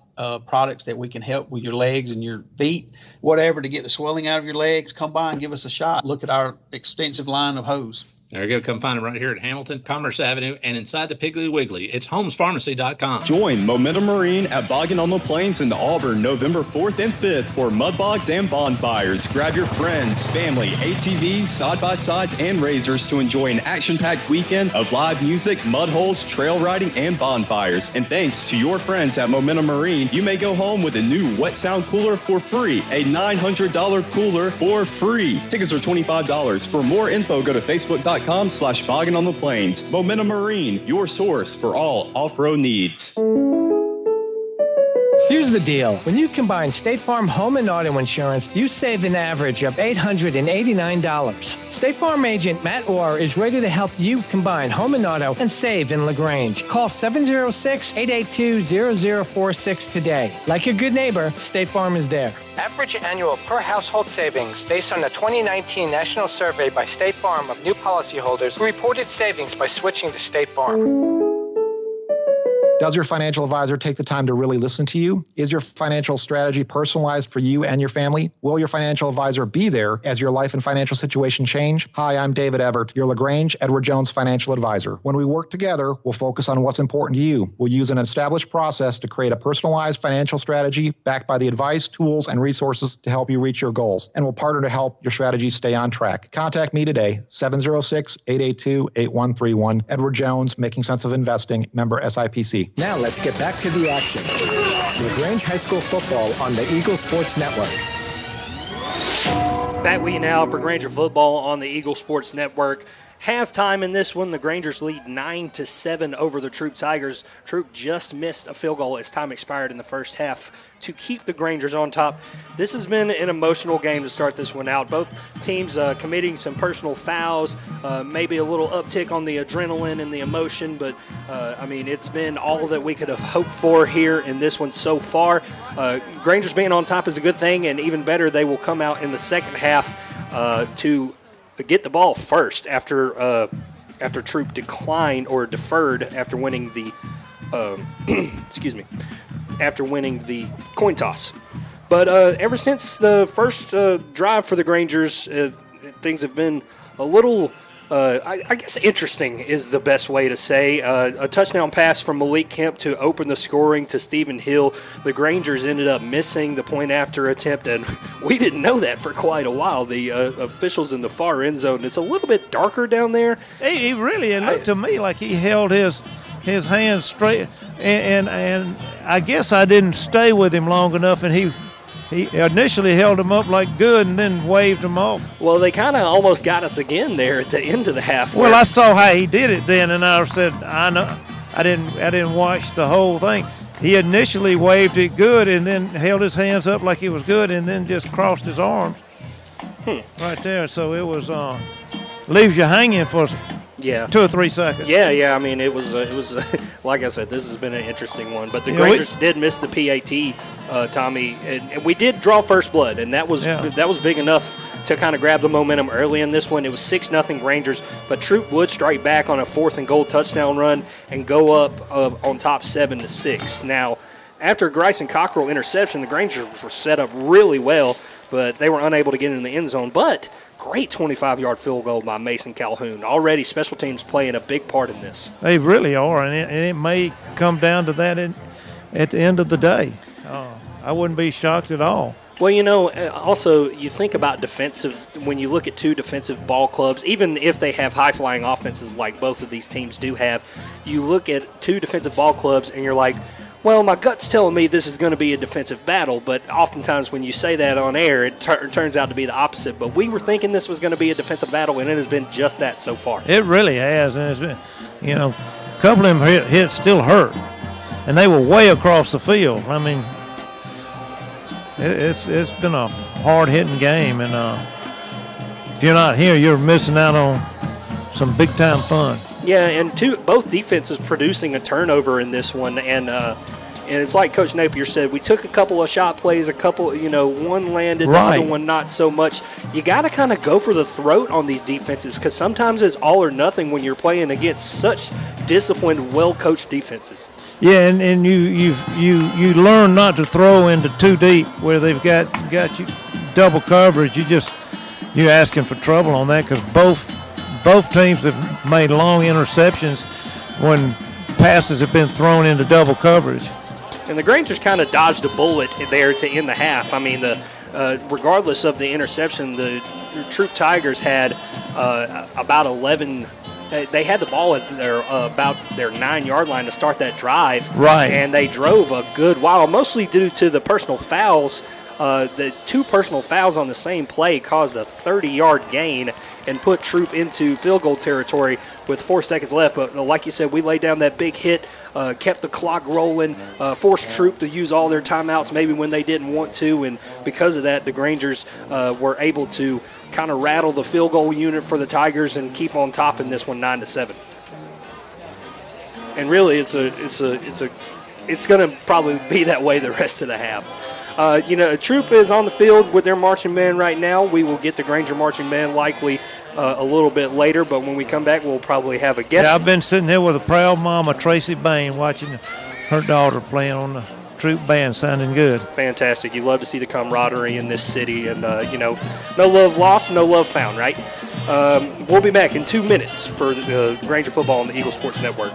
products that we can help with your legs and your feet, whatever, to get the swelling out of your legs. Come by and give us a shot. Look at our extensive line of hose. There you go. Come find them right here at Hamilton, Commerce Avenue, and inside the Piggly Wiggly. It's homespharmacy.com. Join Momentum Marine at Boggin on the Plains in Auburn November 4th and 5th for mud bogs and bonfires. Grab your friends, family, ATVs, side-by-sides, and razors to enjoy an action-packed weekend of live music, mud holes, trail riding, and bonfires. And thanks to your friends at Momentum Marine, you may go home with a new Wet Sound cooler for free. A $900 cooler for free. Tickets are $25. For more info, go to Facebook.com/Boggin on the Plains. Momentum Marine, your source for all off-road needs. Here's Here's the deal. When you combine State Farm home and auto insurance, you save an average of $889. State Farm agent Matt Orr is ready to help you combine home and auto and save in LaGrange. Call 706-882-0046 today. Like a good neighbor, State Farm is there. Average annual per household savings based on the 2019 National Survey by State Farm of new policyholders who reported savings by switching to State Farm. Does your financial advisor take the time to really listen to you? Is your financial strategy personalized for you and your family? Will your financial advisor be there as your life and financial situation change? Hi, I'm David Everett, your LaGrange Edward Jones financial advisor. When we work together, we'll focus on what's important to you. We'll use an established process to create a personalized financial strategy backed by the advice, tools, and resources to help you reach your goals. And we'll partner to help your strategy stay on track. Contact me today, 706-882-8131. Edward Jones, Making Sense of Investing, member SIPC. Now let's get back to the action. LaGrange High School football on the Eagle Sports Network. Back with you now for Granger football on the Eagle Sports Network. Halftime in this one, the Grangers lead 9-7 over the Troup Tigers. Troup just missed a field goal as time expired in the first half to keep the Grangers on top. This has been an emotional game to start this one out. Both teams committing some personal fouls, maybe a little uptick on the adrenaline and the emotion, but it's been all that we could have hoped for here in this one so far. Grangers being on top is a good thing, and even better, they will come out in the second half to get the ball first after Troup declined or deferred after winning the after winning the coin toss. But ever since the first drive for the Grangers, things have been a little I guess interesting is the best way to say. A touchdown pass from Malik Kemp to open the scoring to Stephen Hill. The Grangers ended up missing the point after attempt, and we didn't know that for quite a while. The officials in the far end zone, it's a little bit darker down there. He really, it looked to me like he held his hands straight, and I guess I didn't stay with him long enough, and he initially held him up like good and then waved him off. Well, they kind of almost got us again there at the end of the half. Well, I saw how he did it then, and I said, I know, I didn't watch the whole thing. He initially waved it good and then held his hands up like he was good and then just crossed his arms right there. So it was leaves you hanging for 2 or 3 seconds. Yeah. I mean, it was like I said, this has been an interesting one. But the Grangers did miss the PAT, Tommy, and we did draw first blood, and that was big enough to kind of grab the momentum early in this one. It was 6-0 Grangers, but Troup would strike back on a 4th and goal touchdown run and go up on top 7-6. Now, after Bryson Cockrell interception, the Grangers were set up really well, but they were unable to get in the end zone. But great 25-yard field goal by Mason Calhoun. Already special teams playing a big part in this. They really are, and it may come down to that at the end of the day. I wouldn't be shocked at all. Well, also you think about defensive, when you look at two defensive ball clubs, even if they have high-flying offenses like both of these teams do have, you look at two defensive ball clubs and you're like, well, my gut's telling me this is going to be a defensive battle, but oftentimes when you say that on air, it turns out to be the opposite. But we were thinking this was going to be a defensive battle, and it has been just that so far. It really has, and it's been, a couple of them hits still hurt, and they were way across the field. I mean, it's been a hard-hitting game, and if you're not here, you're missing out on some big-time fun. Yeah, and both defenses producing a turnover in this one, and it's like Coach Napier said, we took a couple of shot plays, one landed, the other one not so much. You got to kind of go for the throat on these defenses because sometimes it's all or nothing when you're playing against such disciplined, well-coached defenses. Yeah, and you learn not to throw into too deep where they've got you double coverage. You're asking for trouble on that because both teams have made long interceptions when passes have been thrown into double coverage. And the Grangers kind of dodged a bullet there to end the half. I mean, regardless of the interception, the Troup Tigers had about 11. They had the ball at about their 9-yard line to start that drive. Right. And they drove a good while, mostly due to the personal fouls. The two personal fouls on the same play caused a 30-yard gain, and put Troup into field goal territory with 4 seconds left. But like you said, we laid down that big hit, kept the clock rolling, forced Troup to use all their timeouts maybe when they didn't want to, and because of that, the Grangers were able to kind of rattle the field goal unit for the Tigers and keep on top in this one 9-7. And really, it's going to probably be that way the rest of the half. Troup is on the field with their marching band right now. We will get the Granger marching band likely a little bit later, but when we come back, we'll probably have a guest. Yeah, I've been sitting here with a proud mama, Tracy Bain, watching her daughter playing on the Troup band, sounding good. Fantastic. You love to see the camaraderie in this city, and, no love lost, no love found, right? We'll be back in 2 minutes for the Granger football on the Eagle Sports Network.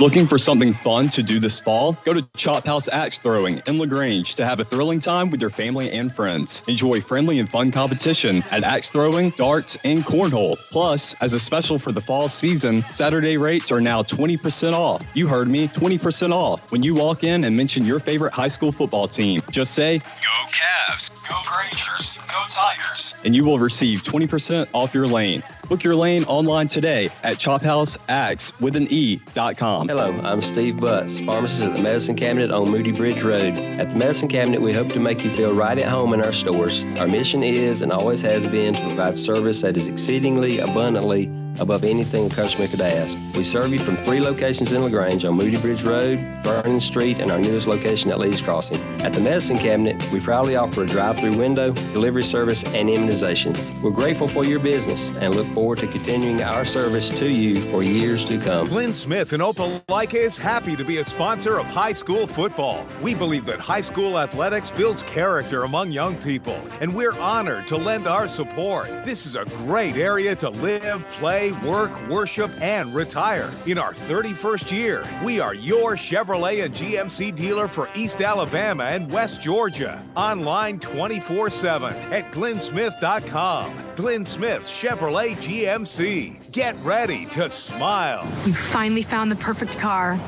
Looking for something fun to do this fall? Go to Chop House Axe Throwing in LaGrange to have a thrilling time with your family and friends. Enjoy friendly and fun competition at axe throwing, darts, and cornhole. Plus, as a special for the fall season, Saturday rates are now 20% off. You heard me, 20% off when you walk in and mention your favorite high school football team. Just say, "Go Cavs, go Grangers, go Tigers," and you will receive 20% off your lane. Book your lane online today at chophouseaxe.com. Hello, I'm Steve Butts, pharmacist at the Medicine Cabinet on Moody Bridge Road. At the Medicine Cabinet, we hope to make you feel right at home in our stores. Our mission is and always has been to provide service that is exceedingly abundantly above anything a customer could ask. We serve you from 3 locations in LaGrange on Moody Bridge Road, Vernon Street, and our newest location at Lee's Crossing. At the Medicine Cabinet, we proudly offer a drive-through window, delivery service, and immunizations. We're grateful for your business and look forward to continuing our service to you for years to come. Glenn Smith in Opelika is happy to be a sponsor of high school football. We believe that high school athletics builds character among young people, and we're honored to lend our support. This is a great area to live, play, work, worship, and retire. In our 31st year, we are your Chevrolet and GMC dealer for East Alabama and West Georgia. Online 24/7 at glennsmith.com. Glenn Smith Chevrolet GMC. Get ready to smile. You finally found the perfect car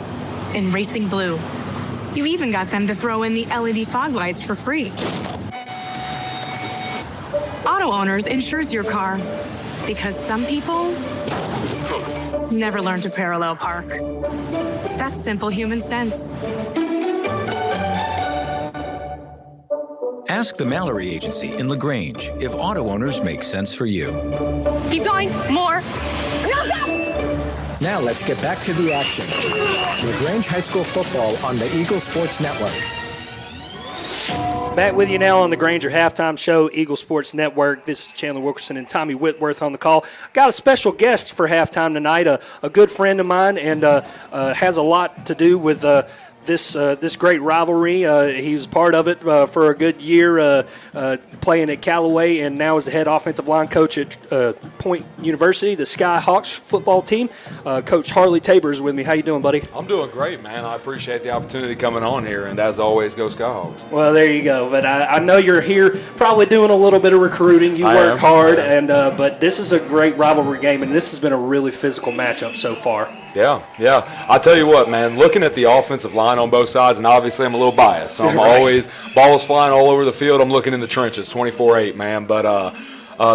in racing blue. You even got them to throw in the LED fog lights for free. Auto Owners insures your car because some people never learn to parallel park. That's simple human sense. Ask the Mallory Agency in LaGrange if auto owners make sense for you. Keep going. More. Now let's get back to the action. LaGrange High School football on the Eagle Sports Network. Back with you now on the Granger Halftime Show, Eagle Sports Network. This is Chandler Wilkerson and Tommy Whitworth on the call. Got a special guest for halftime tonight, a good friend of mine, and has a lot to do with this great rivalry. He was part of it for a good year, playing at Callaway, and now is the head offensive line coach at Point University, the Skyhawks football team. Coach Harley Tabor is with me. How you doing, buddy? I'm doing great, man. I appreciate the opportunity coming on here, and as always, go Skyhawks. Well, there you go. But I know you're here probably doing a little bit of recruiting. You work hard, and but this is a great rivalry game, and this has been a really physical matchup so far. Yeah. I tell you what, man, looking at the offensive line on both sides, and obviously I'm a little biased, so I'm always – balls flying all over the field. I'm looking in the trenches, 24-8, man. But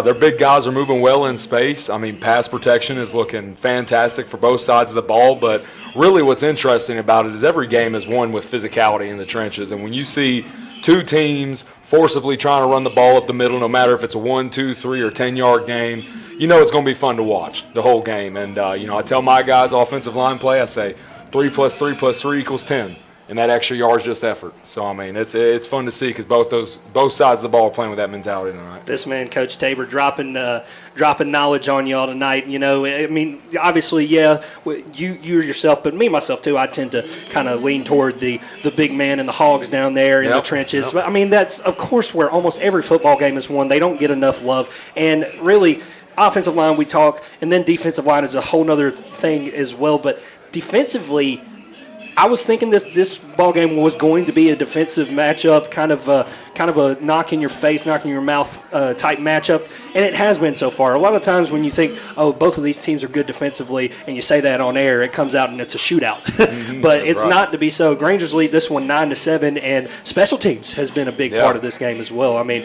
their big guys are moving well in space. I mean, pass protection is looking fantastic for both sides of the ball. But really what's interesting about it is every game is won with physicality in the trenches. And when you see two teams forcibly trying to run the ball up the middle, no matter if it's a 1, 2, 3, or 10-yard game, you know it's going to be fun to watch the whole game. And, I tell my guys offensive line play, I say 3 + 3 + 3 = 10. And that extra yard's just effort. So, I mean, it's fun to see because both sides of the ball are playing with that mentality tonight. This man, Coach Tabor, dropping knowledge on y'all tonight. You know, I mean, obviously, yeah, you yourself, but me, myself, too, I tend to kind of lean toward the big man and the hogs down there in the trenches. But, I mean, that's, of course, where almost every football game is won. They don't get enough love. And really, offensive line we talk, and then defensive line is a whole other thing as well. But defensively, I was thinking this ball game was going to be a defensive matchup, kind of kind of a knock in your face, knock in your mouth type matchup, and it has been so far. A lot of times when you think, oh, both of these teams are good defensively, and you say that on air, it comes out and it's a shootout. But it's not to be so. Granger's lead this one 9-7, and special teams has been a big part of this game as well. I mean,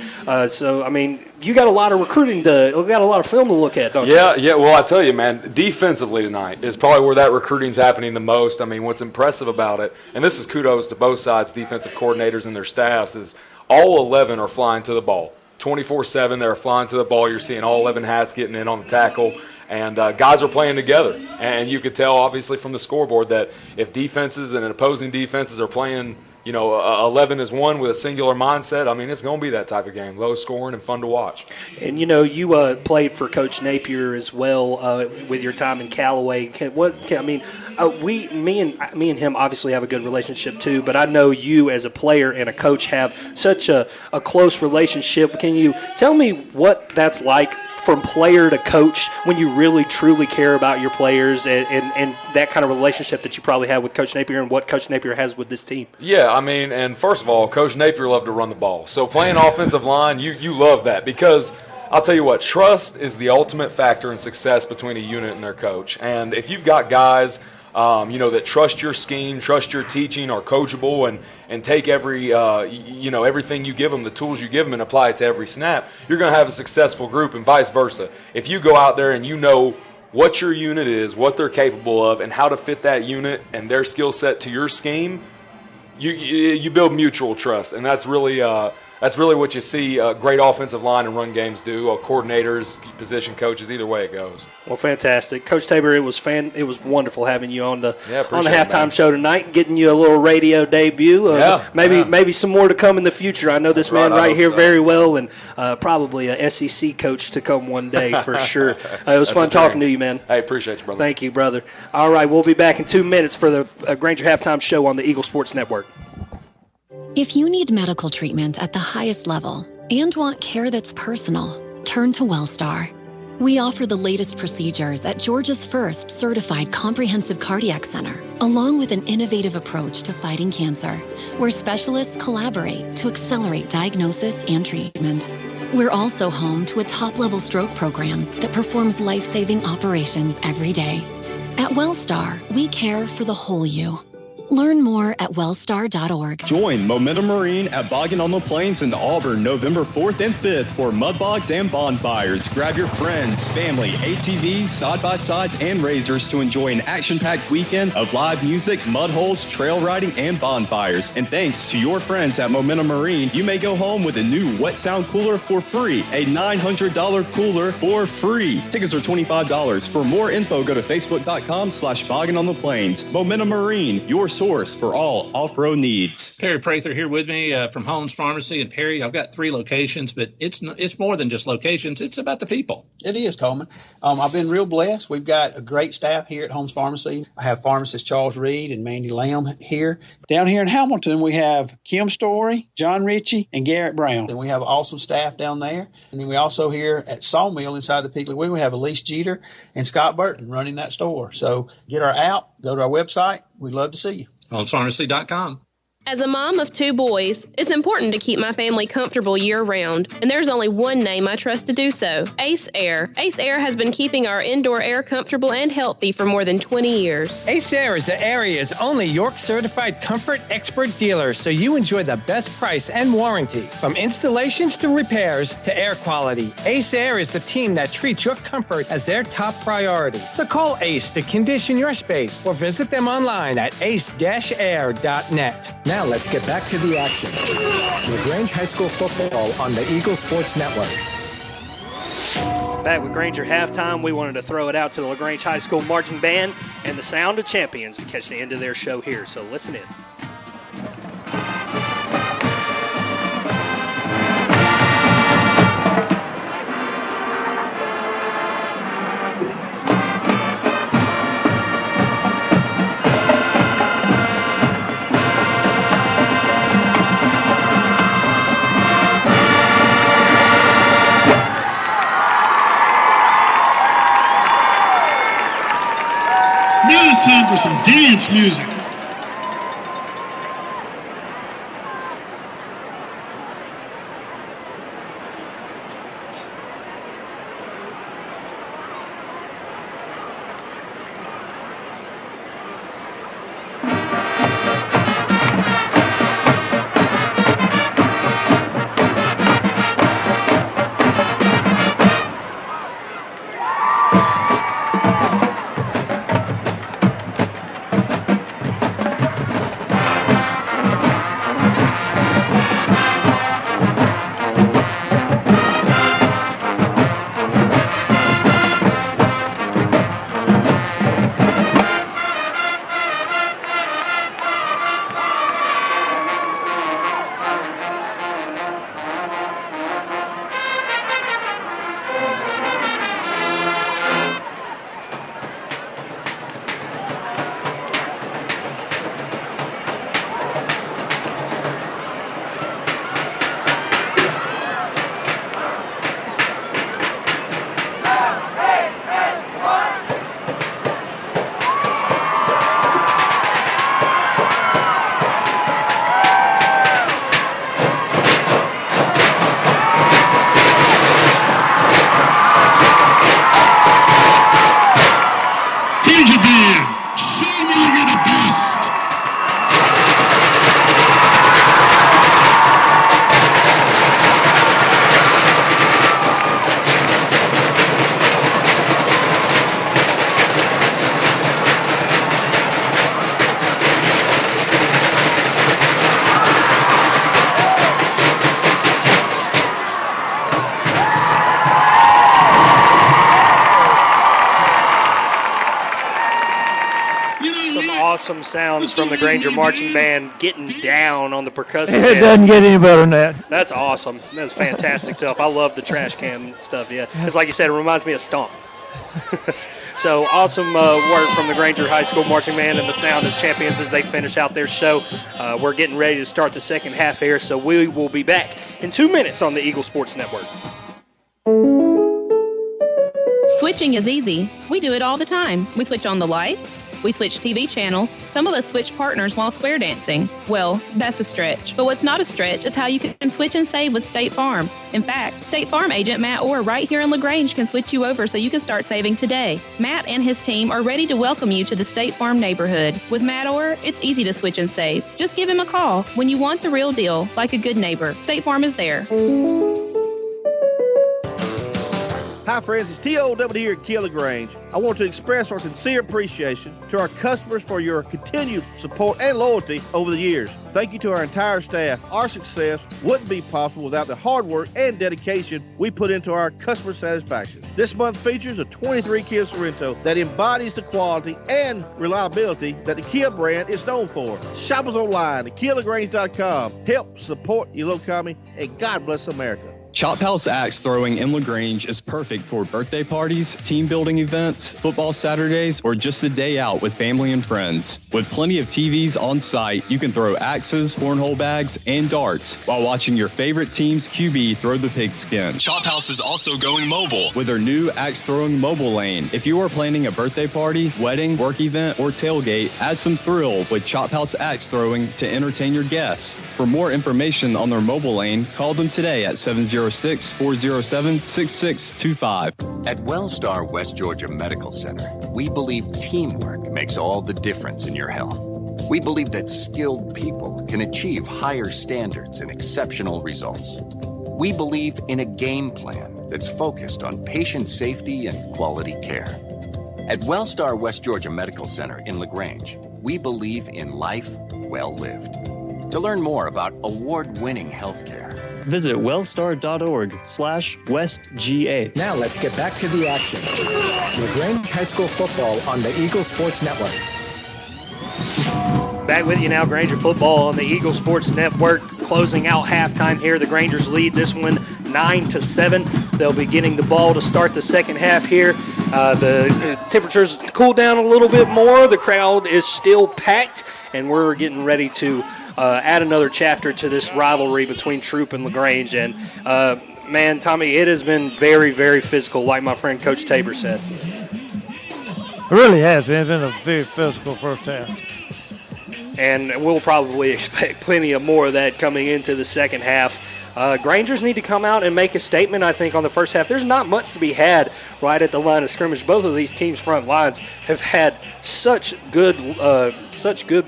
you got a lot of you got a lot of film to look at, don't you? Yeah. Well, I tell you, man, defensively tonight is probably where that recruiting's happening the most. I mean, what's impressive about it, and this is kudos to both sides, defensive coordinators and their staffs, is all 11 are flying to the ball. 24/7, they're flying to the ball. You're seeing all 11 hats getting in on the tackle. And guys are playing together. And you could tell, obviously, from the scoreboard that if defenses and opposing defenses are playing, 11 is one with a singular mindset, I mean, it's going to be that type of game, low scoring and fun to watch. And, you played for Coach Napier as well with your time in Callaway. Me and him obviously have a good relationship too, but I know you as a player and a coach have such a close relationship. Can you tell me what that's like from player to coach when you really truly care about your players and that kind of relationship that you probably have with Coach Napier and what Coach Napier has with this team? Yeah, I mean, and first of all, Coach Napier loved to run the ball. So playing offensive line, you love that because I'll tell you what, trust is the ultimate factor in success between a unit and their coach. And if you've got guys that trust your scheme, trust your teaching, are coachable, and take everything you give them, the tools you give them, and apply it to every snap, you're going to have a successful group, and vice versa. If you go out there and you know what your unit is, what they're capable of, and how to fit that unit and their skill set to your scheme, you build mutual trust, and that's really what you see great offensive line and run games do. Coordinators, position coaches, either way it goes. Well, fantastic, Coach Tabor. It was wonderful having you on the halftime show tonight, getting you a little radio debut. Maybe some more to come in the future. I know this man right here very well, and probably a SEC coach to come one day for sure. It was fun talking to you, man. Hey, appreciate you, brother. Thank you, brother. All right, we'll be back in 2 minutes for the Granger Halftime Show on the Eagle Sports Network. If you need medical treatment at the highest level and want care that's personal, turn to Wellstar. We offer the latest procedures at Georgia's first certified comprehensive cardiac center, along with an innovative approach to fighting cancer, where specialists collaborate to accelerate diagnosis and treatment. We're also home to a top-level stroke program that performs life-saving operations every day. At Wellstar, we care for the whole you. Learn more at wellstar.org. Join Momentum Marine at Boggin on the Plains in Auburn November 4th and 5th for mud bogs and bonfires. Grab your friends, family, ATVs, side-by-sides, and razors to enjoy an action-packed weekend of live music, mud holes, trail riding, and bonfires. And thanks to your friends at Momentum Marine, you may go home with a new Wet Sound cooler for free. A $900 cooler for free. Tickets are $25. For more info, go to facebook.com/Boggin on the Plains. Momentum Marine, your source for all off-road needs. Perry Prather here with me from Holmes Pharmacy in Perry. I've got 3 locations, but it's more than just locations. It's about the people. It is, Coleman. I've been real blessed. We've got a great staff here at Holmes Pharmacy. I have pharmacist Charles Reed and Mandy Lamb here. Down here in Hamilton, we have Kim Story, John Ritchie, and Garrett Brown. And we have awesome staff down there. And then we also here at Sawmill inside the Piggly Wiggly, we have Elise Jeter and Scott Burton running that store. So get our app, go to our website. We'd love to see you. HolmesPharmacy.com. As a mom of 2 boys, it's important to keep my family comfortable year-round, and there's only one name I trust to do so, Ace Air. Ace Air has been keeping our indoor air comfortable and healthy for more than 20 years. Ace Air is the area's only York-certified comfort expert dealer, so you enjoy the best price and warranty. From installations to repairs to air quality, Ace Air is the team that treats your comfort as their top priority. So call Ace to condition your space or visit them online at ace-air.net. Now let's get back to the action. LaGrange High School football on the Eagle Sports Network. Back with Granger halftime, we wanted to throw it out to the LaGrange High School marching band and the Sound of Champions to catch the end of their show here. So listen in. Time for some dance music. Ranger Band, show me you're the best. Awesome sounds from the Granger Marching Band getting down on the percussive. It doesn't get any better than that. That's awesome. That's fantastic stuff. I love the trash can stuff, yeah. It's like you said, it reminds me of Stomp. So awesome work from the Granger High School Marching Band and the Sound as champions as they finish out their show. We're getting ready to start the second half here, so we will be back in 2 minutes on the Eagle Sports Network. Switching is easy. We do it all the time. We switch on the lights. We switch TV channels. Some of us switch partners while square dancing. Well, that's a stretch. But what's not a stretch is how you can switch and save with State Farm. In fact, State Farm agent Matt Orr right here in LaGrange can switch you over so you can start saving today. Matt and his team are ready to welcome you to the State Farm neighborhood. With Matt Orr, it's easy to switch and save. Just give him a call. When you want the real deal, like a good neighbor, State Farm is there. Hi friends, it's T.O.W. here at Kia LaGrange. I want to express our sincere appreciation to our customers for your continued support and loyalty over the years. Thank you to our entire staff. Our success wouldn't be possible without the hard work and dedication we put into our customer satisfaction. This month features a 23 Kia Sorento that embodies the quality and reliability that the Kia brand is known for. Shop us online at KiaLaGrange.com. Help support your local economy, and God bless America. Chop House Axe Throwing in LaGrange is perfect for birthday parties, team building events, football Saturdays, or just a day out with family and friends. With plenty of TVs on site, you can throw axes, cornhole bags, and darts while watching your favorite team's QB throw the pigskin. Chop House is also going mobile with their new axe throwing mobile lane. If you are planning a birthday party, wedding, work event, or tailgate, add some thrill with Chop House Axe Throwing to entertain your guests. For more information on their mobile lane, call them today at 706-407-6625. At Wellstar West Georgia Medical Center, we believe teamwork makes all the difference in your health. We believe that skilled people can achieve higher standards and exceptional results. We believe in a game plan that's focused on patient safety and quality care. At Wellstar West Georgia Medical Center in LaGrange, we believe in life well lived. To learn more about award-winning healthcare, visit wellstar.org/WestGA. Now let's get back to the action. LaGrange High School football on the Eagle Sports Network. Back with you now, Granger football on the Eagle Sports Network. Closing out halftime here. The Grangers lead this one 9-7. They'll be getting the ball to start the second half here. The temperatures cool down a little bit more. The crowd is still packed, and we're getting ready to add another chapter to this rivalry between Troup and LaGrange. And, man, Tommy, it has been very, very physical, like my friend Coach Tabor said. It really has been. It's been a very physical first half. And we'll probably expect plenty of more of that coming into the second half. Grangers need to come out and make a statement, I think, on the first half. There's not much to be had right at the line of scrimmage. Both of these teams' front lines have had such good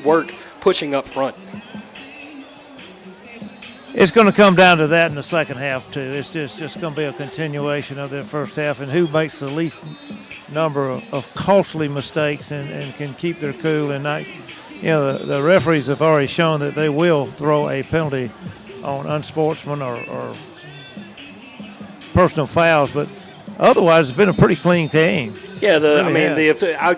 work pushing up front. It's going to come down to that in the second half, too. It's just going to be a continuation of their first half, and who makes the least number of costly mistakes and can keep their cool and not, the referees have already shown that they will throw a penalty on unsportsmanlike or personal fouls, but otherwise it's been a pretty clean game. Yeah,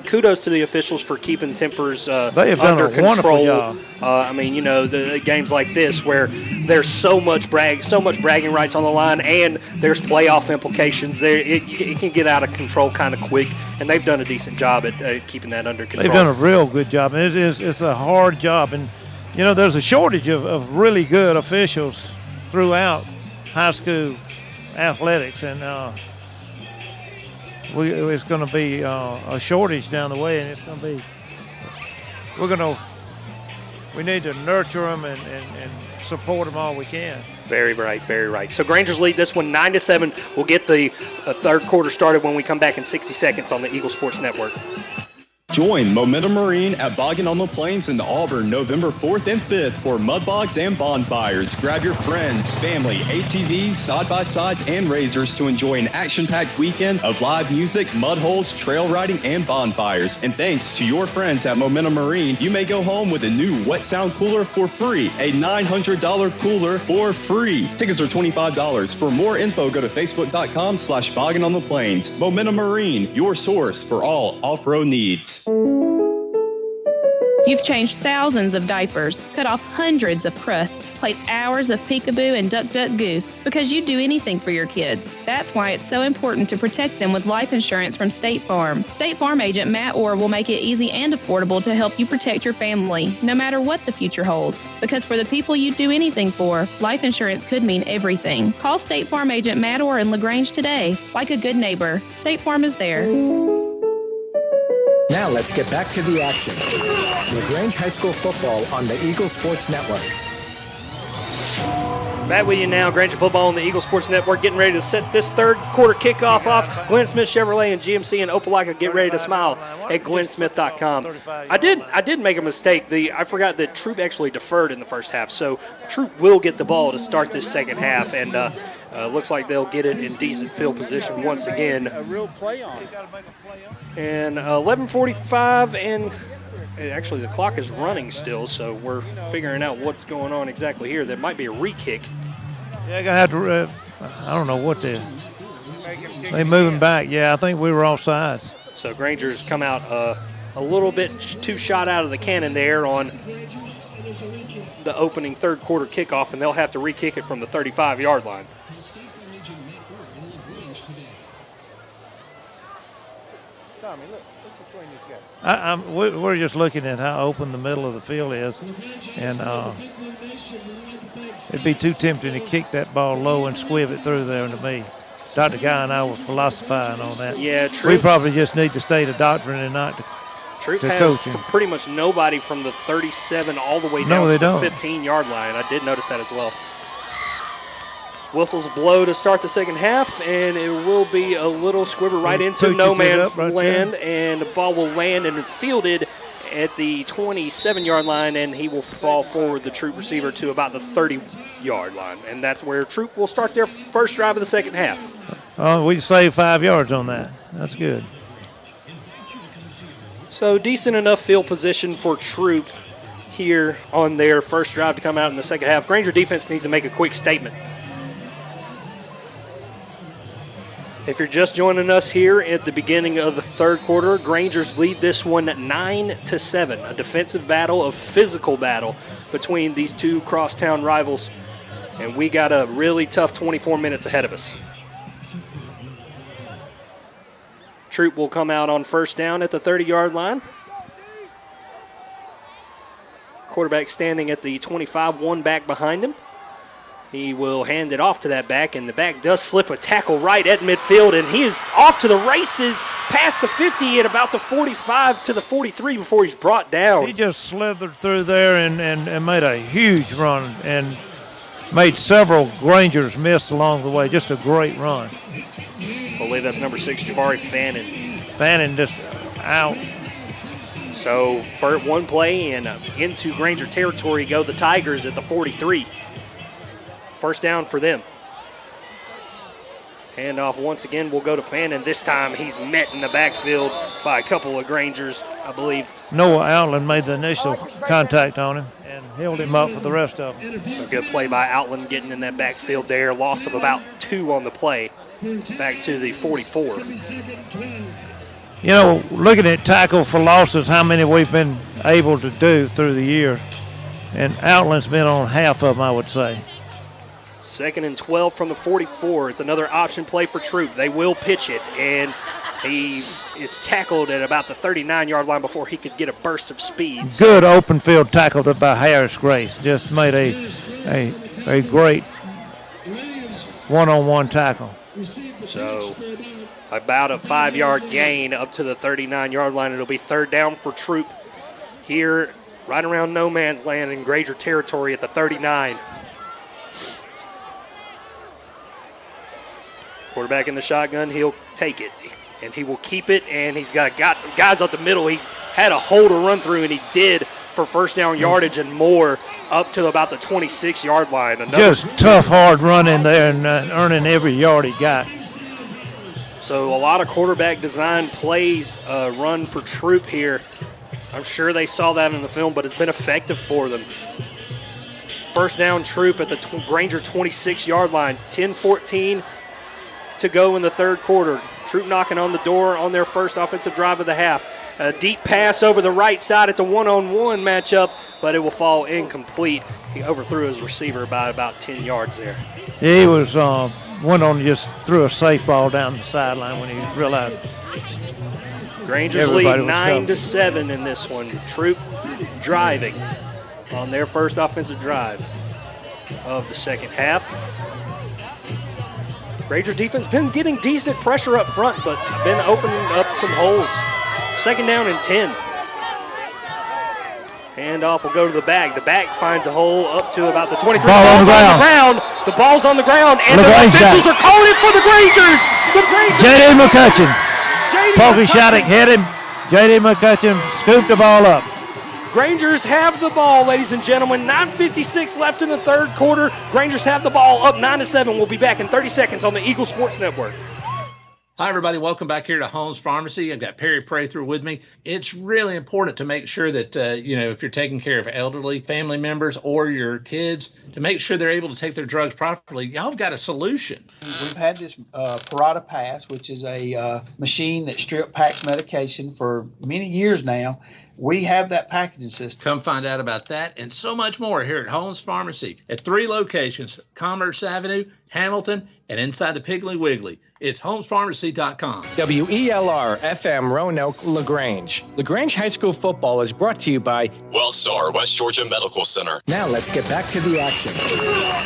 kudos to the officials for keeping tempers they have under done a control. Job. The games like this where there's so much bragging rights on the line, and there's playoff implications. It can get out of control kind of quick, and they've done a decent job at keeping that under control. They've done a real good job, and it's a hard job, and there's a shortage of really good officials throughout high school athletics, and it's going to be a shortage down the way, and it's going to be we need to nurture them and support them all we can. Very right, very right. So Grangers lead this one 9-7. We'll get the third quarter started when we come back in 60 seconds on the Eagle Sports Network. Join Momentum Marine at Boggin on the Plains in Auburn November 4th and 5th for mud bogs and bonfires. Grab your friends, family, ATVs, side-by-sides, and razors to enjoy an action-packed weekend of live music, mud holes, trail riding, and bonfires. And thanks to your friends at Momentum Marine, you may go home with a new Wet Sound cooler for free, a $900 cooler for free. Tickets are $25. For more info, go to facebook.com/Boggin on the Plains. Momentum Marine, your source for all off-road needs. You've changed thousands of diapers, cut off hundreds of crusts, played hours of peekaboo and duck duck goose because you do anything for your kids. That's why it's so important to protect them with life insurance from State Farm. State Farm agent Matt Orr will make it easy and affordable to help you protect your family, no matter what the future holds. Because for the people you do anything for, life insurance could mean everything. Call State Farm agent Matt Orr in LaGrange today. Like a good neighbor, State Farm is there. Now let's get back to the action. LaGrange High School football on the Eagle Sports Network. Back with you now, Granger football on the Eagle Sports Network, getting ready to set this third quarter kickoff off. Glenn Smith Chevrolet and GMC in Opelika, get ready to smile at glennsmith.com. I did make a mistake. I forgot that Troup actually deferred in the first half, so Troup will get the ball to start this second half, and looks like they'll get it in decent field position once again. A real play on. And 11:45, and actually the clock is running still, so we're figuring out what's going on exactly here. There might be a re-kick. Yeah, gonna have to. I don't know what they moving back. Yeah, I think we were offsides. So Granger's come out a little bit too shot out of the cannon there on the opening third quarter kickoff, and they'll have to re-kick it from the 35-yard line. Tommy, look between these guys. We're just looking at how open the middle of the field is, and it'd be too tempting to kick that ball low and squib it through there to me. Dr. Guy and I were philosophizing on that. Yeah, Troup. We probably just need to stay to doctrine and not to Troup to has coaching. pretty much nobody from the 37 all the way down to the 15-yard line. I did notice that as well. Whistles blow to start the second half, and it will be a little squibber right into no man's land, and the ball will land and fielded at the 27-yard line, and he will fall forward, the Troup receiver, to about the 30-yard line. And that's where Troup will start their first drive of the second half. Oh, we saved 5 yards on that. That's good. So decent enough field position for Troup here on their first drive to come out in the second half. Granger defense needs to make a quick statement. If you're just joining us here at the beginning of the third quarter, Grangers lead this one 9-7. A defensive battle, a physical battle between these two crosstown rivals. And we got a really tough 24 minutes ahead of us. Troup will come out on first down at the 30-yard line. Quarterback standing at the 25, one back behind him. He will hand it off to that back, and the back does slip a tackle right at midfield, and he is off to the races past the 50 at about the 45 to the 43 before he's brought down. He just slithered through there and made a huge run and made several Grangers miss along the way. Just a great run. I believe that's number 6, Javari Fannin. Fannin just out. So for one play and into Granger territory go the Tigers at the 43. First down for them. Handoff once again will go to Fannin. This time he's met in the backfield by a couple of Grangers, I believe. Noah Outland made the initial contact on him and held him up for the rest of them. So good play by Outland getting in that backfield there. Loss of about 2 on the play. Back to the 44. You know, looking at tackle for losses, how many we've been able to do through the year, and Outland's been on half of them, I would say. 2nd and 12 from the 44. It's another option play for Troup. They will pitch it, and he is tackled at about the 39-yard line before he could get a burst of speed. Good open field tackle by Harris Grace. Just made a great one-on-one tackle. So about a 5-yard gain up to the 39-yard line. It'll be third down for Troup here right around no man's land in Granger territory at the 39. Quarterback in the shotgun, he'll take it, and he will keep it, and he's got guys up the middle. He had a hole to run through, and he did for first down yardage and more up to about the 26-yard line. Just tough, hard running there and earning every yard he got. So a lot of quarterback design plays run for Troup here. I'm sure they saw that in the film, but it's been effective for them. First down, Troup at the Granger 26-yard line. 10-14 to go in the third quarter. Troup knocking on the door on their first offensive drive of the half. A deep pass over the right side. It's a one-on-one matchup, but it will fall incomplete. He overthrew his receiver by about 10 yards there. He was just threw a safe ball down the sideline when he realized. Granger's lead 9-7 in this one. Troup driving on their first offensive drive of the second half. Granger defense been getting decent pressure up front, but been opening up some holes. Second down and 10. Handoff will go to the back. The back finds a hole up to about the 23. Ball on the ground. The ball's on the ground, and LaGrange the officials are calling it for the Grangers. The Grangers. J.D. McCutcheon. Pokey Shattuck hit him. J.D. McCutcheon scooped the ball up. Grangers have the ball, ladies and gentlemen. 9:56 left in the third quarter. Grangers have the ball up 9-7. We'll be back in 30 seconds on the Eagle Sports Network. Hi, everybody. Welcome back here to Holmes Pharmacy. I've got Perry Prather with me. It's really important to make sure that, if you're taking care of elderly family members or your kids, to make sure they're able to take their drugs properly. Y'all have got a solution. We've had this Parata Pass, which is a machine that strip packs medication for many years now. We have that packaging system. Come find out about that and so much more here at Holmes Pharmacy at 3 locations, Commerce Avenue, Hamilton, and inside the Piggly Wiggly. It's homespharmacy.com. WELR FM Roanoke, LaGrange. LaGrange High School football is brought to you by Wellstar West Georgia Medical Center. Now let's get back to the action.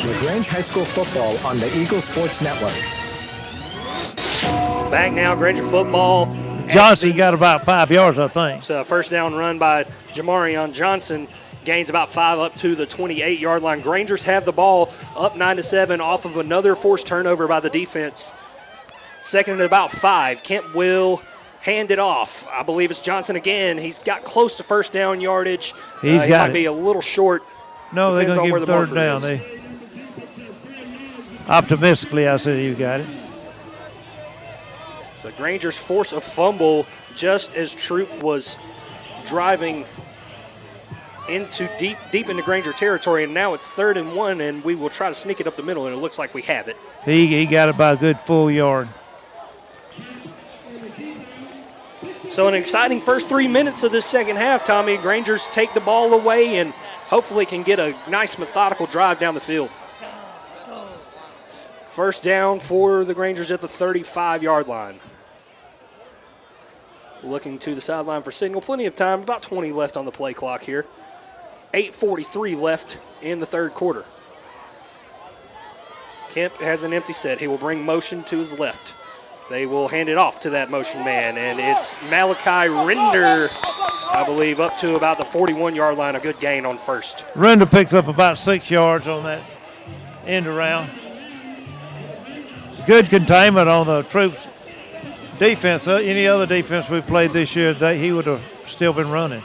LaGrange High School football on the Eagle Sports Network. Back now, Granger football. Johnson got about 5 yards, I think. So first down run by Jamarion Johnson. Gains about 5 up to the 28-yard line. Grangers have the ball up 9-7 off of another forced turnover by the defense. Second and about 5. Kemp will hand it off. I believe it's Johnson again. He's got close to first down yardage. He might be a little short. No, they're going to give third down. Optimistically, I said you got it. So Grangers force a fumble just as Troup was driving into deep into Granger territory, and now it's 3rd and 1, and we will try to sneak it up the middle, and it looks like we have it. He got it by a good full yard. So an exciting first 3 minutes of this second half, Tommy. Grangers take the ball away and hopefully can get a nice methodical drive down the field. First down for the Grangers at the 35-yard line. Looking to the sideline for signal. Plenty of time. About 20 left on the play clock here. 8:43 left in the third quarter. Kemp has an empty set. He will bring motion to his left. They will hand it off to that motion man, and it's Malachi Render, I believe, up to about the 41-yard line. A good gain on first. Render picks up about 6 yards on that end around. Good containment on the Troups defense. Any other defense we played this year, he would have still been running.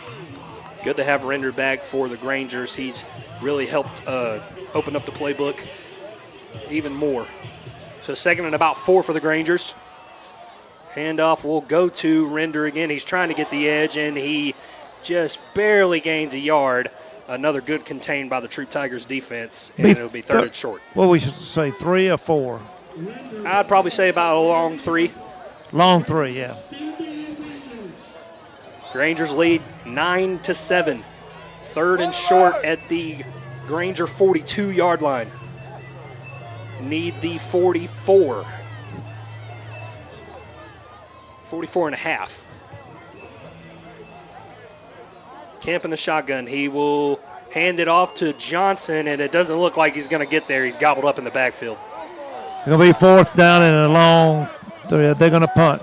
Good to have Render back for the Grangers. He's really helped open up the playbook even more. So second and about 4 for the Grangers. Handoff will go to Render again. He's trying to get the edge, and he just barely gains a yard. Another good contained by the Troup Tigers defense, and it'll be 3rd and short. Well, we should say 3 or 4. I'd probably say about a long 3. Long 3, yeah. Grangers lead 9-7. 3rd and short at the Granger 42-yard line. Need the 44. 44 and a half. Kemp in the shotgun. He will hand it off to Johnson, and it doesn't look like he's going to get there. He's gobbled up in the backfield. It's going to be 4th down and a long. They're going to punt.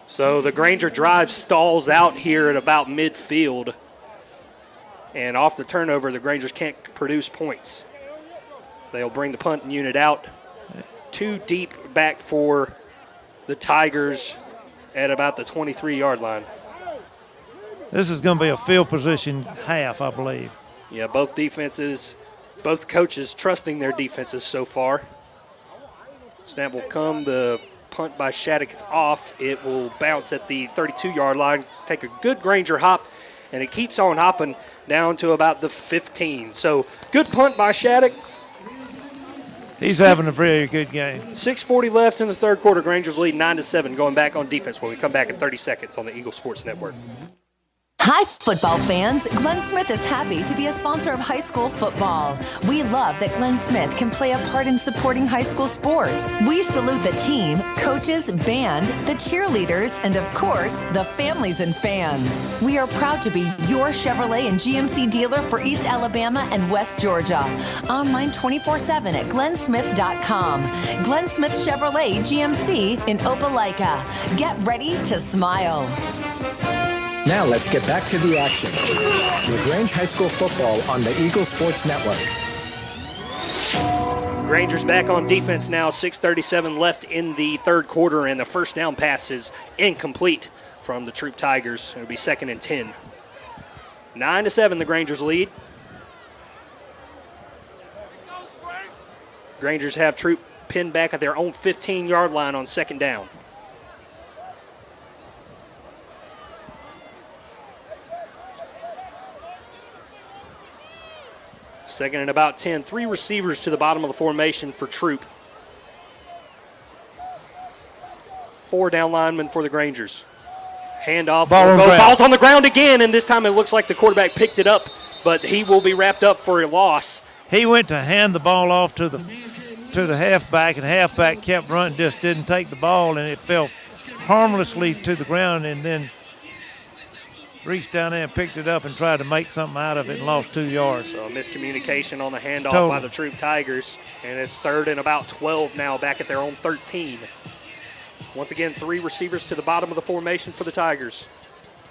So the Granger drive stalls out here at about midfield. And off the turnover, the Grangers can't produce points. They'll bring the punt unit out. 2 deep back for the Tigers at about the 23-yard line. This is going to be a field position half, I believe. Yeah, both coaches trusting their defenses so far. Snap will come. The punt by Shattuck is off. It will bounce at the 32-yard line, take a good Granger hop, and it keeps on hopping down to about the 15. So good punt by Shattuck. He's having a very good game. 6:40 left in the third quarter. Granger's lead 9-7, going back on defense when we come back in 30 seconds on the Eagle Sports Network. Hi, football fans. Glenn Smith is happy to be a sponsor of high school football. We love that Glenn Smith can play a part in supporting high school sports. We salute the team, coaches, band, the cheerleaders, and of course, the families and fans. We are proud to be your Chevrolet and GMC dealer for East Alabama and West Georgia. Online 24/7 at glensmith.com. Glenn Smith Chevrolet GMC in Opelika. Get ready to smile. Now let's get back to the action. LaGrange High School football on the Eagle Sports Network. Granger's back on defense now. 6:37 left in the third quarter, and the first down pass is incomplete from the Troup Tigers. It'll be 2nd and 10. 9-7, the Grangers lead. Grangers have Troup pinned back at their own 15-yard line on 2nd down. Second and about 10. 3 receivers to the bottom of the formation for Troup. 4 down linemen for the Grangers. Handoff. Ball's on the ground again, and this time it looks like the quarterback picked it up, but he will be wrapped up for a loss. He went to hand the ball off to the halfback, and halfback kept running, just didn't take the ball, and it fell harmlessly to the ground, and then reached down there and picked it up and tried to make something out of it and lost 2 yards. So a miscommunication on the handoff by the Troup Tigers, and it's 3rd and about 12 now, back at their own 13. Once again, 3 receivers to the bottom of the formation for the Tigers.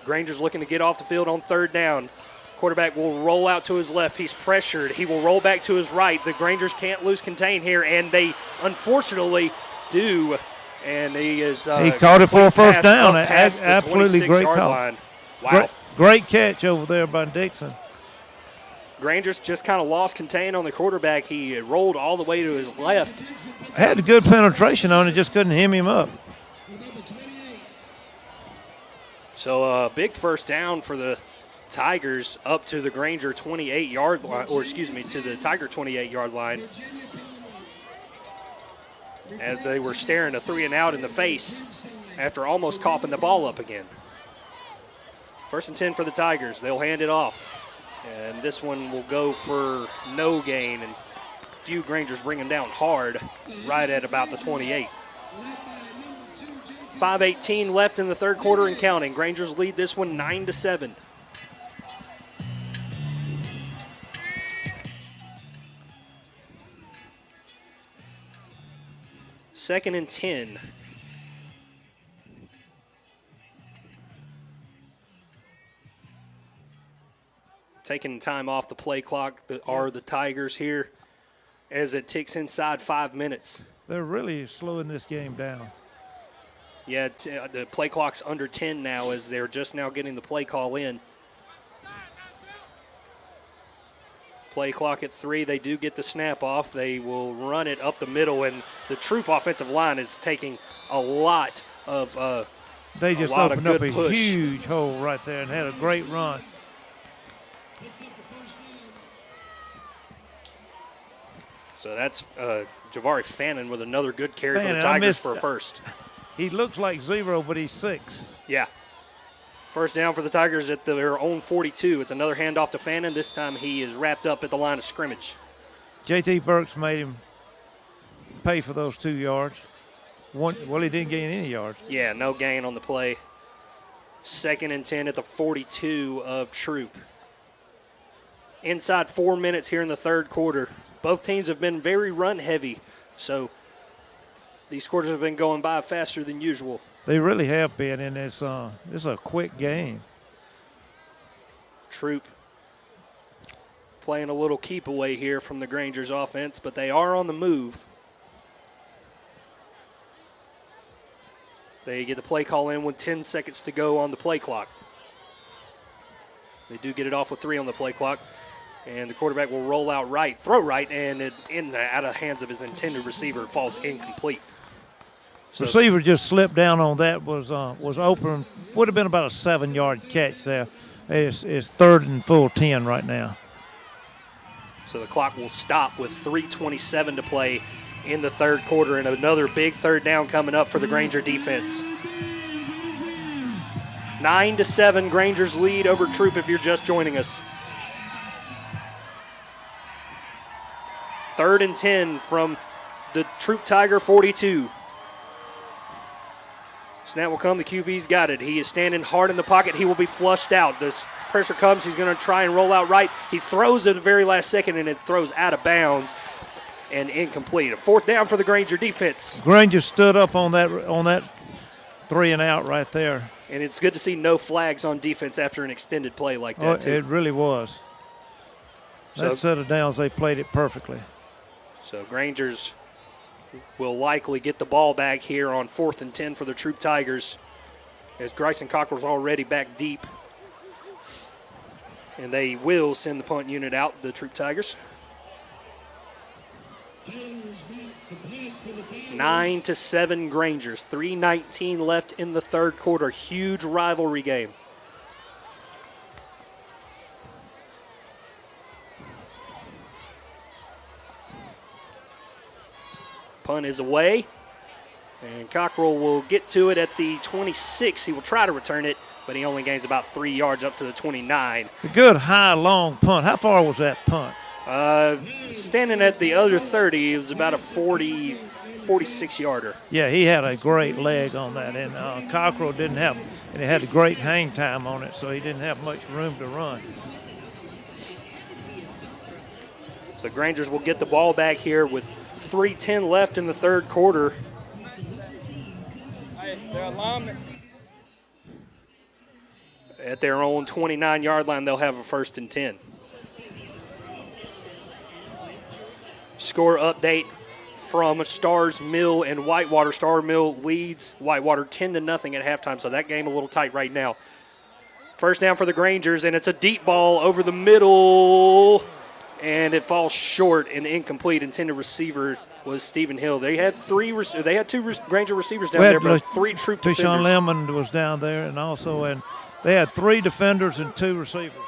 Granger's looking to get off the field on 3rd down. Quarterback will roll out to his left. He's pressured. He will roll back to his right. The Grangers can't lose contain here, and they unfortunately do. And he caught it for a first down. Absolutely great call. Line. Wow. Great catch over there by Dixon. Granger's just kind of lost contain on the quarterback. He rolled all the way to his left. Had a good penetration on it, just couldn't hem him up. So a big first down for the Tigers up to the Granger 28-yard line, to the Tiger 28-yard line. As they were staring a 3-and-out in the face after almost coughing the ball up again. 1st and 10 for the Tigers. They'll hand it off. And this one will go for no gain. And a few Grangers bring him down hard right at about the 28. 5:18 left in the third quarter and counting. Grangers lead this one 9-7. Second and 10. Taking time off the play clock are the Tigers here as it ticks inside 5 minutes. They're really slowing this game down. Yeah, the play clock's under 10 now as they're just now getting the play call in. Play clock at 3. They do get the snap off. They will run it up the middle, and the Troup offensive line is taking a lot of They just opened up a huge hole right there and had a great run. So that's Javari Fannin with another good carry for the Tigers for a first. He looks like 0, but he's 6. Yeah. First down for the Tigers at their own 42. It's another handoff to Fannin. This time he is wrapped up at the line of scrimmage. J.T. Burks made him pay for those 2 yards. Well, he didn't gain any yards. Yeah, no gain on the play. 2nd and 10 at the 42 of Troup. Inside 4 minutes here in the third quarter. Both teams have been very run-heavy, so these quarters have been going by faster than usual. They really have been, and it's a quick game. Troup playing a little keep away here from the Grangers offense, but they are on the move. They get the play call in with 10 seconds to go on the play clock. They do get it off with 3 on the play clock. And the quarterback will roll out right, throw right, and it out of the hands of his intended receiver falls incomplete. So receiver just slipped down on that, was open. Would have been about a 7-yard catch there. It's 3rd and full 10 right now. So the clock will stop with 3:27 to play in the third quarter, and another big third down coming up for the Granger defense. 9-7, Granger's lead over Troup if you're just joining us. 3rd and 10 from the Troup Tiger 42. Snap will come. The QB's got it. He is standing hard in the pocket. He will be flushed out. The pressure comes. He's going to try and roll out right. He throws at the very last second, and it throws out of bounds and incomplete. A 4th down for the Granger defense. Granger stood up on that 3 and out right there. And it's good to see no flags on defense after an extended play like that, too. It really was. That set of downs, they played it perfectly. So Grangers will likely get the ball back here on 4th and 10 for the Troup Tigers, as Bryson Cockrell's already back deep. And they will send the punt unit out, the Troup Tigers. 9-7 Grangers, 3:19 left in the third quarter. Huge rivalry game. Punt is away, and Cockrell will get to it at the 26. He will try to return it, but he only gains about 3 yards up to the 29. A good high, long punt. How far was that punt? Standing at the other 30, it was about a 46-yarder. Yeah, he had a great leg on that, and Cockrell didn't have, and he had a great hang time on it, so he didn't have much room to run. So Grangers will get the ball back here with 3:10 left in the third quarter. At their own 29-yard line, they'll have a 1st and 10. Score update from Stars Mill and Whitewater. Star Mill leads Whitewater 10-0 at halftime, so that game a little tight right now. 1st down for the Grangers, and it's a deep ball over the middle, and it falls short and incomplete. Intended receiver was Stephen Hill. They had two Granger receivers down there, but 3 Troup defenders. Tyshawn Lemon was down there, and they had 3 defenders and 2 receivers.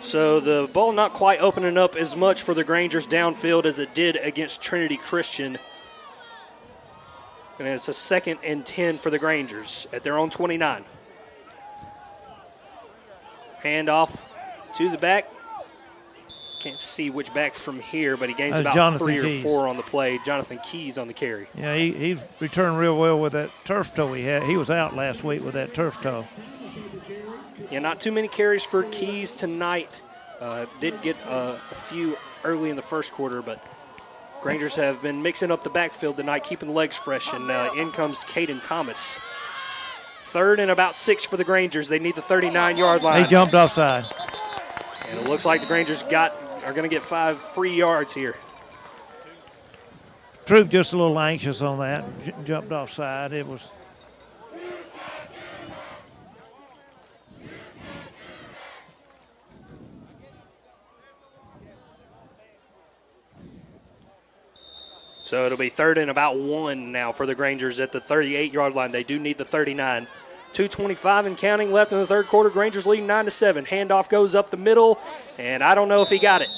So the ball not quite opening up as much for the Grangers downfield as it did against Trinity Christian. And it's a 2nd and 10 for the Grangers at their own 29. Handoff to the back. Can't see which back from here, but he gains about Jonathan 3 or Keys. 4 on the play. Jonathan Keys on the carry. Yeah, he returned real well with that turf toe he had. He was out last week with that turf toe. Yeah, not too many carries for Keys tonight. Did get a few early in the first quarter, but Grangers have been mixing up the backfield tonight, keeping the legs fresh, and in comes Caden Thomas. 3rd and about 6 for the Grangers. They need the 39-yard line. He jumped offside. And it looks like the Grangers are going to get 5 free yards here. Troup just a little anxious on that. Jumped offside. It was. So it'll be 3rd and about 1 now for the Grangers at the 38-yard line. They do need the 39. 2:25 and counting left in the third quarter. Grangers leading 9-7. Handoff goes up the middle, and I don't know if he got it.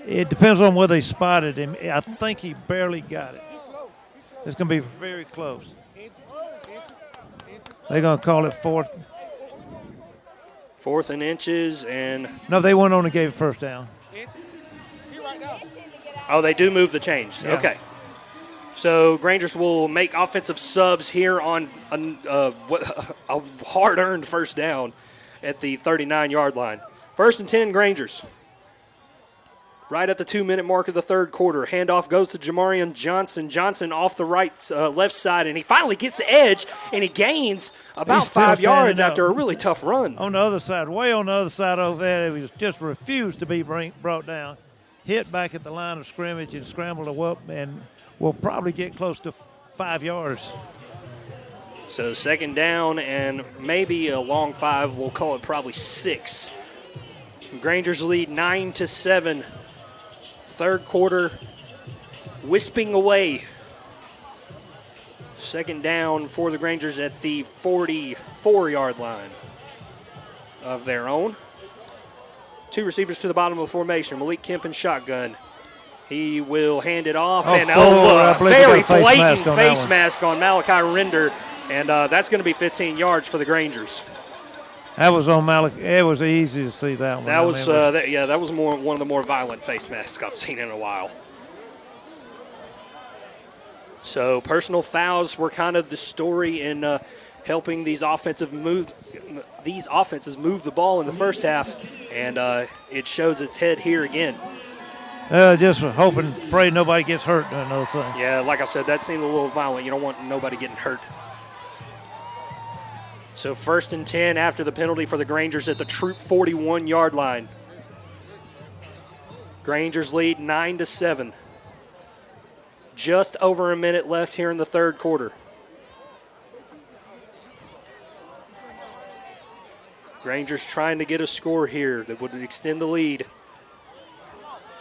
It depends on where they spotted him. I think he barely got it. It's going to be very close. They're going to call it 4th. 4th and inches, and no, they went on and gave it 1st down. Oh, they do move the change. Yeah. Okay. So Grangers will make offensive subs here on a hard-earned 1st down at the 39-yard line. 1st and 10, Grangers. Right at the 2-minute mark of the third quarter. Handoff goes to Jamarian Johnson. Johnson off the left side, and he finally gets the edge, and he gains about 5 yards after a really tough run. On the other side, way on the other side over there, he was just refused to be brought down. Hit back at the line of scrimmage and scrambled up, and will probably get close to 5 yards. So second down and maybe a long 5. We'll call it probably 6. Granger's lead 9-7. Third quarter wisping away. Second down for the Grangers at the 44-yard line of their own. 2 receivers to the bottom of the formation. Malik Kemp in shotgun. He will hand it off. Very blatant face mask on Malachi Render. And that's going to be 15 yards for the Grangers. That was on Malachi. It was easy to see that one. That was one of the more violent face masks I've seen in a while. So personal fouls were kind of the story in helping these offenses move the ball in the first half, and it shows its head here again. Just hoping, pray nobody gets hurt doing those things. Yeah, like I said, that seemed a little violent. You don't want nobody getting hurt. So 1st and 10 after the penalty for the Grangers at the Troup 41-yard line. Grangers lead 9-7. Just over a minute left here in the third quarter. Grangers trying to get a score here that would extend the lead.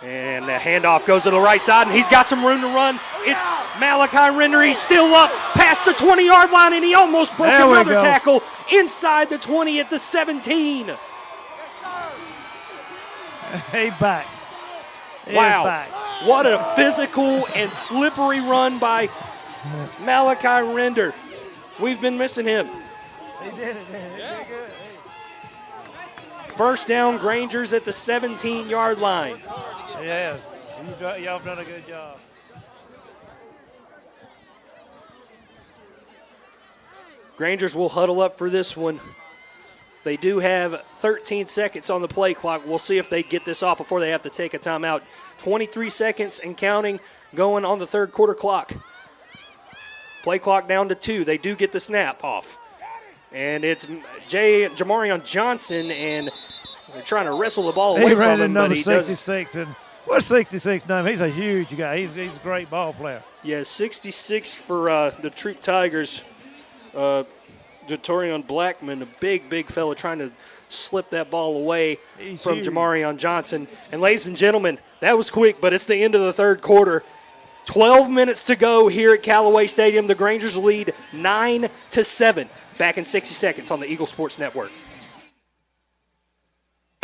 And the handoff goes to the right side, and he's got some room to run. It's Malachi Render. He's still up past the 20-yard line, and he almost broke another tackle inside the 20 at the 17. He's back. Wow. Back. What a physical and slippery run by Malachi Render. We've been missing him. He did it. He did good. First down, Grangers at the 17-yard line. Yes, y'all have done a good job. Grangers will huddle up for this one. They do have 13 seconds on the play clock. We'll see if they get this off before they have to take a timeout. 23 seconds and counting going on the third quarter clock. Play clock down to 2. They do get the snap off. And it's Jamarion Johnson, and they're trying to wrestle the ball away from him. But he 66 does. And what's 66 name? He's a huge guy. He's a great ball player. Yeah, 66 for the Troup Tigers. Jatorion Blackman, a big fella trying to slip that ball away from Jamarion Johnson. And ladies and gentlemen, that was quick, but it's the end of the third quarter. 12 minutes to go here at Callaway Stadium. The Grangers lead 9-7. Back in 60 seconds on the Eagle Sports Network.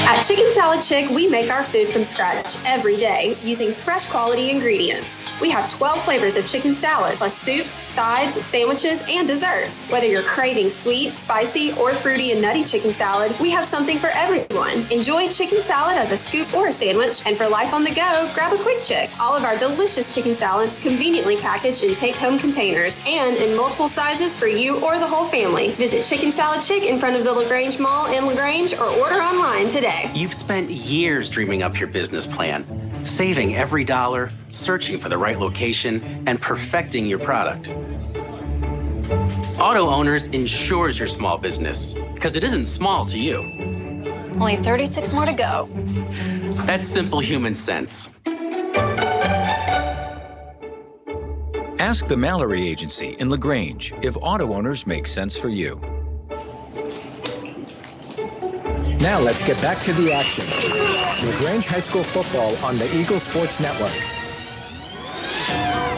At Chicken Salad Chick, we make our food from scratch every day using fresh quality ingredients. We have 12 flavors of chicken salad, plus soups, sides, sandwiches, and desserts. Whether you're craving sweet, spicy, or fruity and nutty chicken salad, we have something for everyone. Enjoy chicken salad as a scoop or a sandwich, and for life on the go, grab a quick chick. All of our delicious chicken salads conveniently packaged in take-home containers and in multiple sizes for you or the whole family. Visit Chicken Salad Chick in front of the LaGrange Mall in LaGrange or order online today. You've spent years dreaming up your business plan, saving every dollar, searching for the right location, and perfecting your product. Auto Owners insures your small business, because it isn't small to you. Only 36 more to go. That's simple human sense. Ask the Mallory Agency in LaGrange if auto owners make sense for you. Now let's get back to the action. LaGrange High School football on the Eagle Sports Network.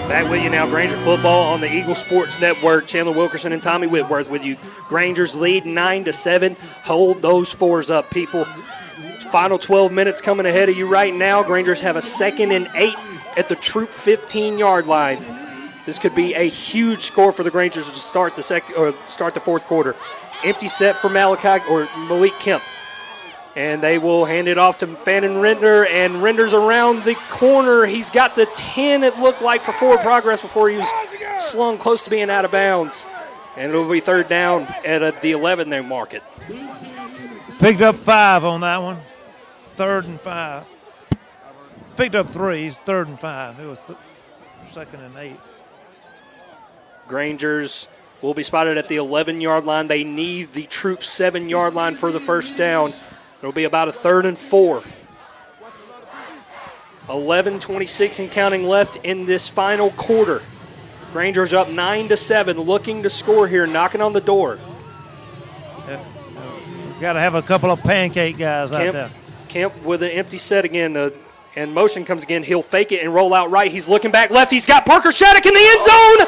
Back with you now, Granger football on the Eagle Sports Network. Chandler Wilkerson and Tommy Whitworth with you. Grangers lead 9-7. Hold those 4s up, people. Final 12 minutes coming ahead of you right now. Grangers have a 2nd and 8 at the Troup 15-yard line. This could be a huge score for the Grangers to start the fourth quarter. Empty set for Malik Kemp. And they will hand it off to Fannin Render, and Render's around the corner. He's got the 10, it looked like, for forward progress before he was slung close to being out of bounds. And it'll be third down at the 11 they mark it. Picked up 5 on that one. 3rd and 5. Picked up 3, 3rd and 5. It was 2nd and 8. Grangers will be spotted at the 11-yard line. They need the Troup 7-yard line for the first down. It'll be about a 3rd and 4. 11:26 and counting left in this final quarter. Granger's up 9-7, looking to score here, knocking on the door. Got to have a couple of pancake guys out there. Kemp with an empty set again, and motion comes again. He'll fake it and roll out right. He's looking back left. He's got Parker Shattuck in the end zone.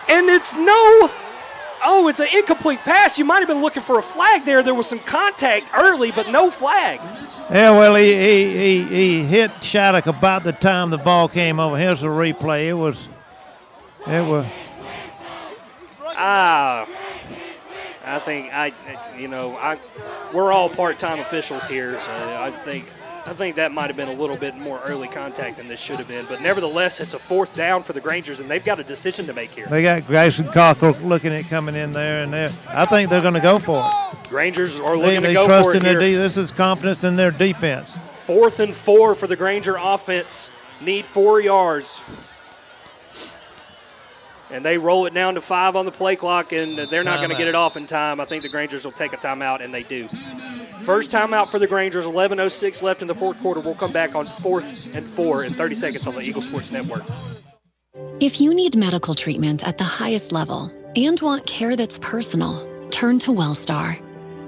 And it's it's an incomplete pass. You might have been looking for a flag there. There was some contact early, but no flag. Yeah, well, he hit Shattuck about the time the ball came over. Here's the replay. It was. I think we're all part-time officials here, so I think that might have been a little bit more early contact than this should have been. But nevertheless, it's a 4th down for the Grangers, and they've got a decision to make here. They got Grayson Cockrell looking at coming in there, and I think they're going to go for it. Grangers are looking to go for it here. This is confidence in their defense. 4th and 4 for the Granger offense. Need 4 yards. And they roll it down to 5 on the play clock, and they're not going to get it off in time. I think the Grangers will take a timeout, and they do. First timeout for the Grangers, 11:06 left in the 4th quarter. We'll come back on 4th and 4 in 30 seconds on the Eagle Sports Network. If you need medical treatment at the highest level and want care that's personal, turn to Wellstar.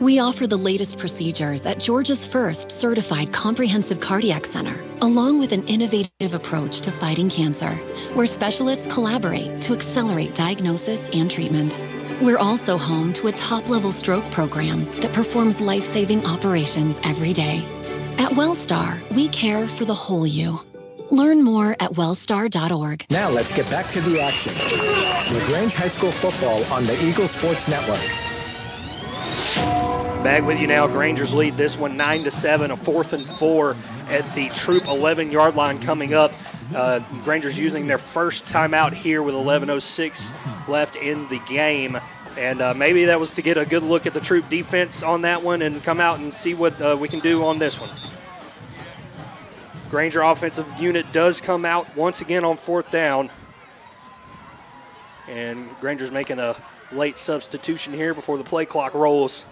We offer the latest procedures at Georgia's first certified comprehensive cardiac center, along with an innovative approach to fighting cancer, where specialists collaborate to accelerate diagnosis and treatment. We're also home to a top-level stroke program that performs life-saving operations every day. At Wellstar, we care for the whole you. Learn more at wellstar.org. Now let's get back to the action. LaGrange High School football on the Eagle Sports Network. Back with you now. Grangers lead this one 9-7, a 4th and 4 at the Troup 11-yard line coming up. Grangers using their first timeout here with 11:06 left in the game. And maybe that was to get a good look at the Troup defense on that one and come out and see what we can do on this one. Granger offensive unit does come out once again on 4th down. And Granger's making a late substitution here before the play clock rolls.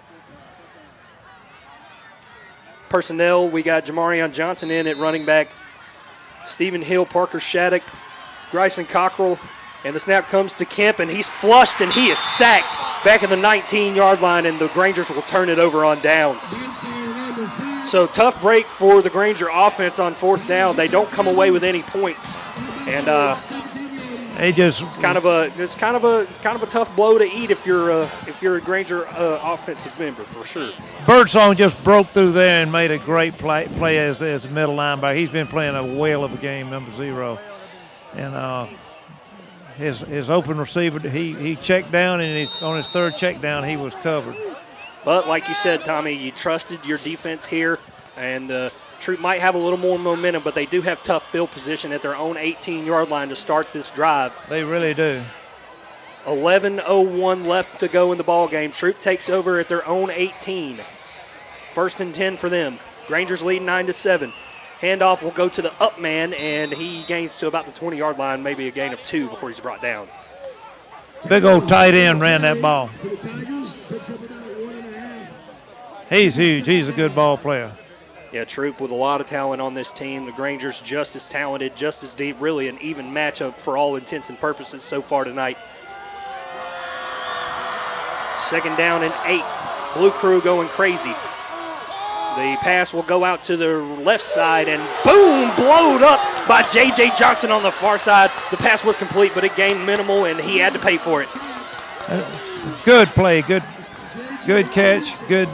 Personnel, we got Jamarion Johnson in at running back, Stephen Hill, Parker Shattuck, Grayson Cockrell, and the snap comes to Kemp, and he's flushed, and he is sacked back at the 19-yard line, and the Grangers will turn it over on downs. So tough break for the Granger offense on 4th down. They don't come away with any points, and it's kind of a tough blow to eat if you're a Granger offensive member for sure. Birdsong just broke through there and made a great play as a middle linebacker. He's been playing a whale of a game, number 0, and his open receiver he checked down, and on his 3rd check down he was covered. But like you said, Tommy, you trusted your defense here, and Troup might have a little more momentum, but they do have tough field position at their own 18-yard line to start this drive. They really do. 11:01 left to go in the ball game. Troup takes over at their own 18. 1st and 10 for them. Granger's leading 9-7. Handoff will go to the up man, and he gains to about the 20-yard line, maybe a gain of 2 before he's brought down. Big old tight end ran that ball. He's huge. He's a good ball player. Yeah, Troup with a lot of talent on this team. The Grangers just as talented, just as deep, really an even matchup for all intents and purposes so far tonight. 2nd down and 8. Blue Crew going crazy. The pass will go out to the left side, and boom, blowed up by J.J. Johnson on the far side. The pass was complete, but it gained minimal, and he had to pay for it. Good play, good catch, good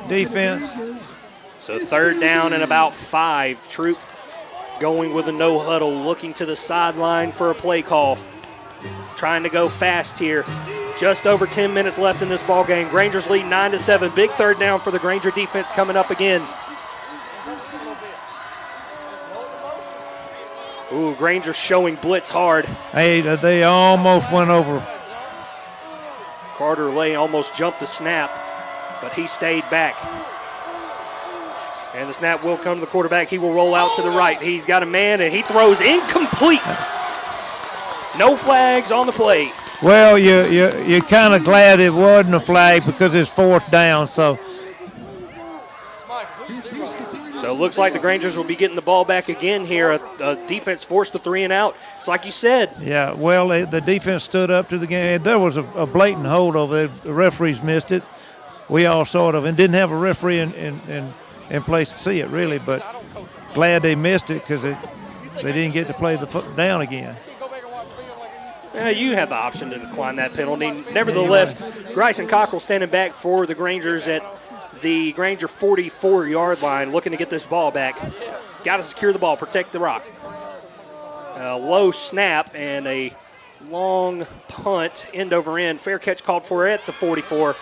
defense. So 3rd down and about 5. Troup going with a no huddle, looking to the sideline for a play call. Trying to go fast here. Just over 10 minutes left in this ball game. Granger's lead 9-7. Big 3rd down for the Granger defense coming up again. Ooh, Granger showing blitz hard. Hey, they almost went over. Carter Lay almost jumped the snap, but he stayed back. And the snap will come to the quarterback. He will roll out to the right. He's got a man, and he throws incomplete. No flags on the play. Well, you're kind of glad it wasn't a flag because it's 4th down. So looks like the Grangers will be getting the ball back again here. A defense forced a 3 and out. It's like you said. Yeah, well, the defense stood up to the game. There was a blatant hold over there. The referees missed it. We all sort of, and didn't have a referee in place to see it, really, but glad they missed it because they didn't get to play the foot down again. You have the option to decline that penalty. Nevertheless, Bryson Cockrell standing back for the Grangers at the Granger 44-yard line, looking to get this ball back. Got to secure the ball, protect the rock. A low snap and a long punt, end over end. Fair catch called for at the 44,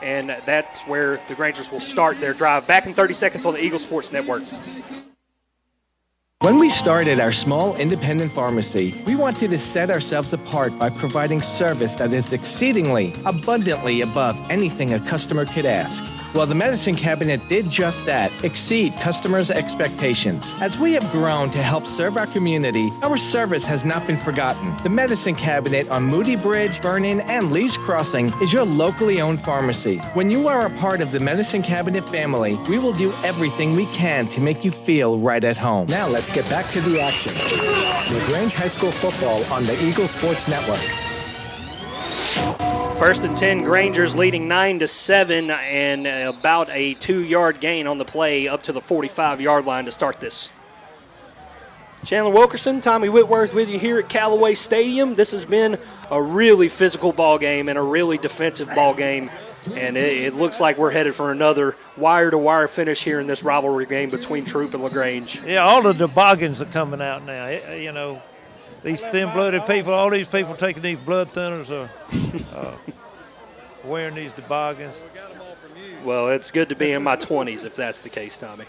and that's where the Grangers will start their drive. Back in 30 seconds on the Eagle Sports Network. When we started our small independent pharmacy, we wanted to set ourselves apart by providing service that is exceedingly, abundantly above anything a customer could ask. Well, the Medicine Cabinet did just that, exceed customers' expectations. As we have grown to help serve our community, our service has not been forgotten. The Medicine Cabinet on Moody Bridge, Vernon, and Lee's Crossing is your locally owned pharmacy. When you are a part of the Medicine Cabinet family, we will do everything we can to make you feel right at home. Now let's get back to the action. LaGrange High School football on the Eagle Sports Network. 1st and 10, Grangers leading 9-7, and about a 2-yard gain on the play up to the 45-yard line to start this. Chandler Wilkerson, Tommy Whitworth with you here at Callaway Stadium. This has been a really physical ball game and a really defensive ball game, and it looks like we're headed for another wire-to-wire finish here in this rivalry game between Troup and LaGrange. Yeah, all the toboggans are coming out now. You know, these thin-blooded people, all these people taking these blood thinners are wearing these toboggans. Well, it's good to be in my 20s if that's the case, Tommy.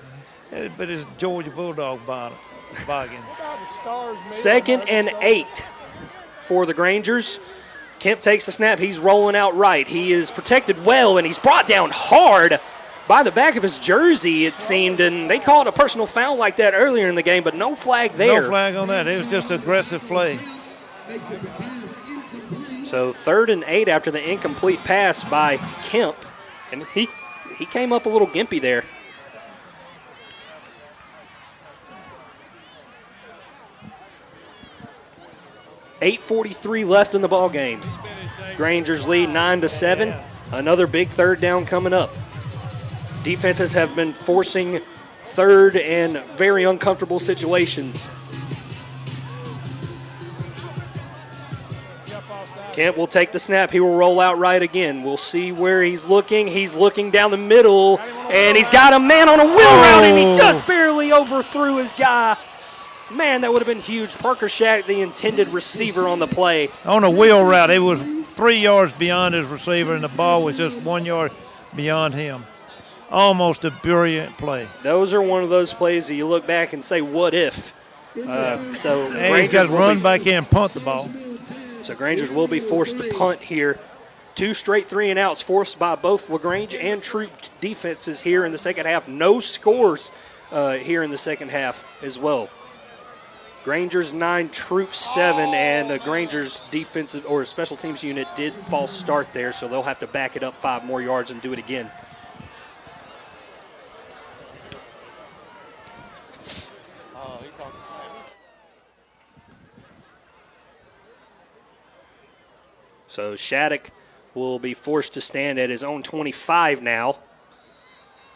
But it's Georgia Bulldog toboggan. 2nd and 8 for the Grangers. Kemp takes the snap. He's rolling out right. He is protected well, and he's brought down hard by the back of his jersey, it seemed, and they called a personal foul like that earlier in the game, but no flag there. No flag on that. It was just aggressive play. So 3rd and 8 after the incomplete pass by Kemp, and he came up a little gimpy there. .8:43 left in the ball game. Grangers lead 9-7. Another big 3rd down coming up. Defenses have been forcing 3rd and very uncomfortable situations. Kemp will take the snap. He will roll out right again. We'll see where he's looking. He's looking down the middle, and he's got a man on a wheel route, and he just barely overthrew his guy. Man, that would have been huge. Parker Shack, the intended receiver on the play. On a wheel route, it was 3 yards beyond his receiver, and the ball was just 1 yard beyond him. Almost a brilliant play. Those are one of those plays that you look back and say, what if? He's got to run back in and punt the ball. So Grangers will be forced to punt here. 2 straight 3-and-outs forced by both LaGrange and Troup defenses here in the second half. No scores here in the second half as well. Grangers 9, Troup 7, and the Grangers defensive or special teams unit did false start there, so they'll have to back it up 5 more yards and do it again. So Shattuck will be forced to stand at his own 25 now.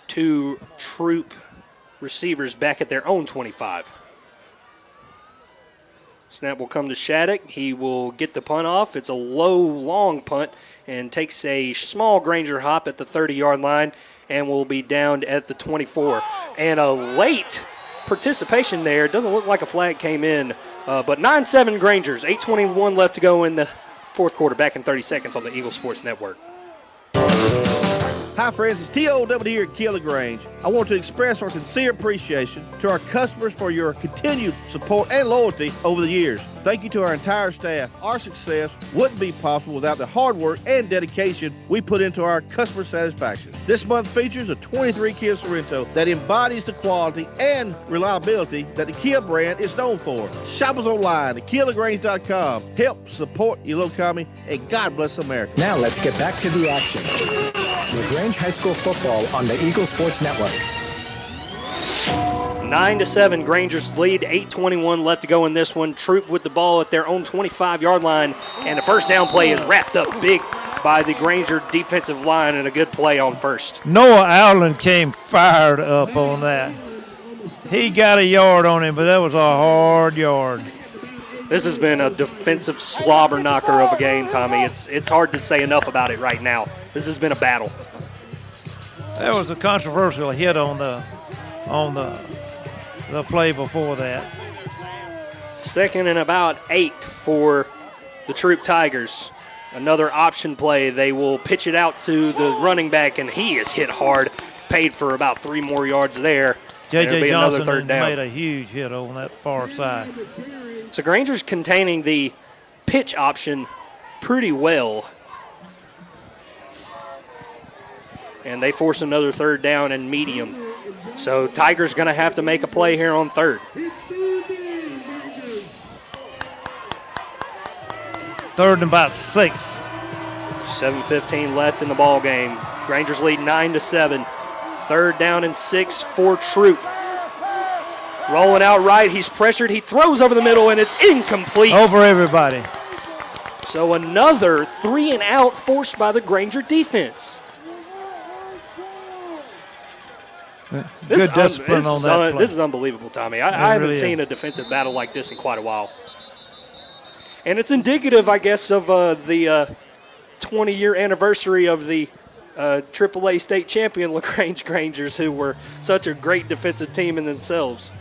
2 Troup receivers back at their own 25. Snap will come to Shattuck. He will get the punt off. It's a low, long punt and takes a small Granger hop at the 30-yard line and will be down at the 24. And a late participation there. Doesn't look like a flag came in, but 9-7 Grangers. 8:21 left to go in the fourth quarter. Back in 30 seconds on the Eagle Sports Network. Hi friends, it's T.O.W. here at Kia LaGrange. I want to express our sincere appreciation to our customers for your continued support and loyalty over the years. Thank you to our entire staff. Our success wouldn't be possible without the hard work and dedication we put into our customer satisfaction. This month features a 23 Kia Sorento that embodies the quality and reliability that the Kia brand is known for. Shop us online at KiaLaGrange.com. Help support your local economy, and God bless America. Now let's get back to the action. LaGrange High School football on the Eagle Sports Network. 9-7, Granger's lead, 8:21 left to go in this one. Troup with the ball at their own 25-yard line, and the first down play is wrapped up big by the Granger defensive line, and a good play on first. Noah Allen came fired up on that. He got a yard on him, but that was a hard yard. This has been a defensive slobber knocker of a game, Tommy. It's hard to say enough about it right now. This has been a battle. That was a controversial hit on the play before that. Second and about 8 for the Troup Tigers. Another option play. They will pitch it out to the running back, and he is hit hard. Paid for about 3 more yards there. J.J. Another Johnson third down. made a huge hit on that far side. So Granger's containing the pitch option pretty well. And they force another third down and medium. So Tigers going to have to make a play here on third. Third and about 6. 7:15 left in the ball game. Granger's lead 9-7. Third down and 6 for Troup. Rolling out right, he's pressured, he throws over the middle, and it's incomplete. Over everybody. So another 3 and out forced by the Granger defense. Good discipline on that play. This is unbelievable, Tommy. I haven't seen a defensive battle like this in quite a while. And it's indicative, I guess, of the 20-year anniversary of the AAA state champion LaGrange Grangers, who were such a great defensive team in themselves.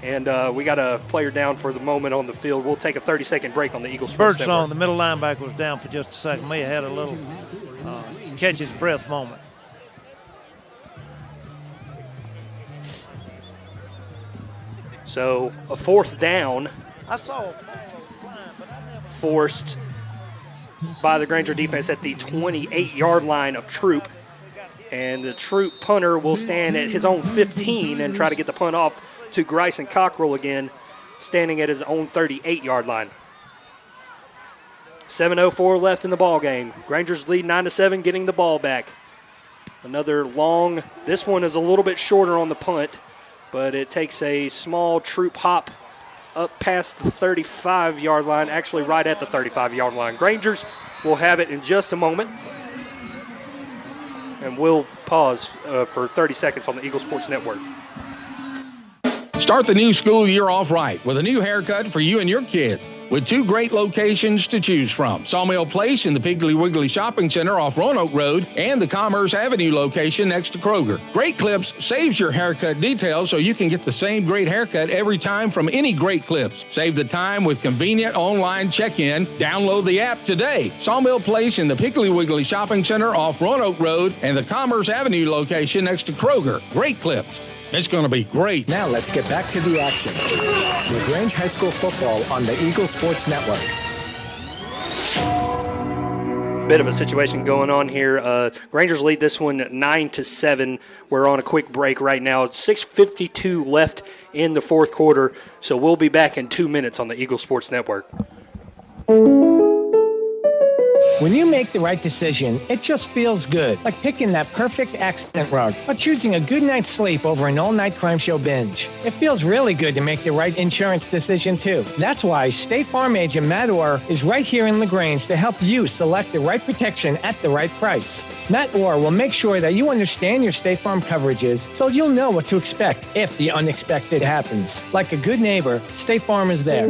And we got a player down for the moment on the field. We'll take a 30-second break on the Eagle Sports Network. Birdsong, the middle linebacker, was down for just a second. May have had a little catch his breath moment. So a fourth down forced by the Granger defense at the 28-yard line of Troup. And the Troup punter will stand at his own 15 and try to get the punt off to Grayson Cockrell again, standing at his own 38-yard line. 7:04 left in the ball game. Granger's lead 9-7, getting the ball back. Another long, this one is a little bit shorter on the punt, but it takes a small Troup hop up past the 35-yard line, actually right at the 35-yard line. Grangers will have it in just a moment. And we'll pause for 30 seconds on the Eagle Sports Network. Start the new school year off right with a new haircut for you and your kid. With 2 great locations to choose from, Sawmill Place in the Piggly Wiggly Shopping Center off Roanoke Road and the Commerce Avenue location next to Kroger. Great Clips saves your haircut details so you can get the same great haircut every time from any Great Clips. Save the time with convenient online check-in. Download the app today. Sawmill Place in the Piggly Wiggly Shopping Center off Roanoke Road and the Commerce Avenue location next to Kroger. Great Clips. It's going to be great. Now let's get back to the action. LaGrange High School football on the Eagle Sports Network. Bit of a situation going on here. Grangers lead this one 9-7. We're on a quick break right now. 6:52 left in the fourth quarter, so we'll be back in 2 minutes on the Eagle Sports Network. When you make the right decision, it just feels good, like picking that perfect accident rug or choosing a good night's sleep over an all-night crime show binge. It feels really good to make the right insurance decision, too. That's why State Farm agent Matt Orr is right here in LaGrange to help you select the right protection at the right price. Matt Orr will make sure that you understand your State Farm coverages so you'll know what to expect if the unexpected happens. Like a good neighbor, State Farm is there.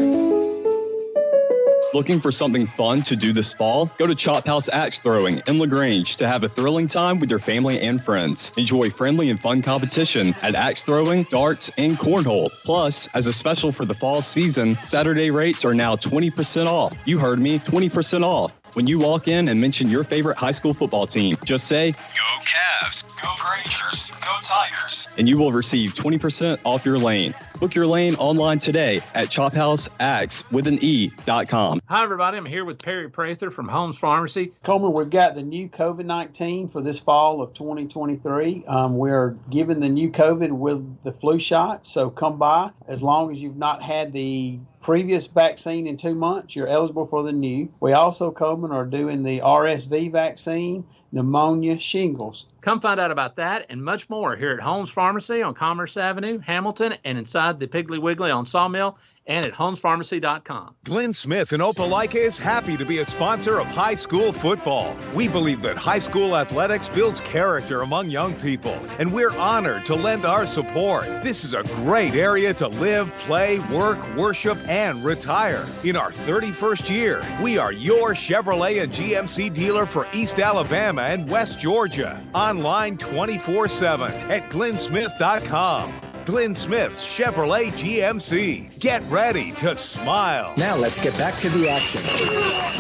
Looking for something fun to do this fall? Go to Chop House Axe Throwing in LaGrange to have a thrilling time with your family and friends. Enjoy friendly and fun competition at axe throwing, darts, and cornhole. Plus, as a special for the fall season, Saturday rates are now 20% off. You heard me, 20% off. When you walk in and mention your favorite high school football team, just say, Go Cavs, go Grangers, go Tigers, and you will receive 20% off your lane. Book your lane online today at chophouseaxe.com. Hi, everybody. I'm here with Perry Prather from Holmes Pharmacy. Coleman, we've got the new COVID-19 for this fall of 2023. We're giving the new COVID with the flu shot, so come by. As long as you've not had the previous vaccine in 2 months, you're eligible for the new. We also, Coleman, are doing the RSV vaccine, pneumonia, shingles. Come find out about that and much more here at Holmes Pharmacy on Commerce Avenue, Hamilton, and inside the Piggly Wiggly on Sawmill, and at holmespharmacy.com. Glenn Smith in Opelika is happy to be a sponsor of high school football. We believe that high school athletics builds character among young people, and we're honored to lend our support. This is a great area to live, play, work, worship, and retire. In our 31st year, we are your Chevrolet and GMC dealer for East Alabama and West Georgia. Online 24/7 at glennsmith.com. Glenn Smith's Chevrolet GMC. Get ready to smile. Now let's get back to the action.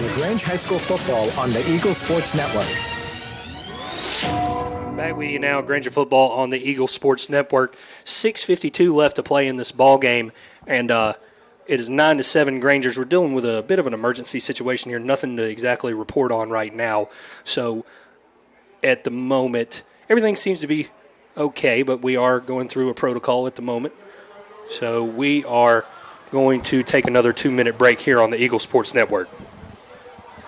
LaGrange High School football on the Eagle Sports Network. Back with you now, Granger football on the Eagle Sports Network. 6:52 left to play in this ball game, and it is 9-7 Grangers. We're dealing with a bit of an emergency situation here. Nothing to exactly report on right now. So at the moment, everything seems to be okay, but we are going through a protocol at the moment. So we are going to take another 2-minute break here on the Eagle Sports Network.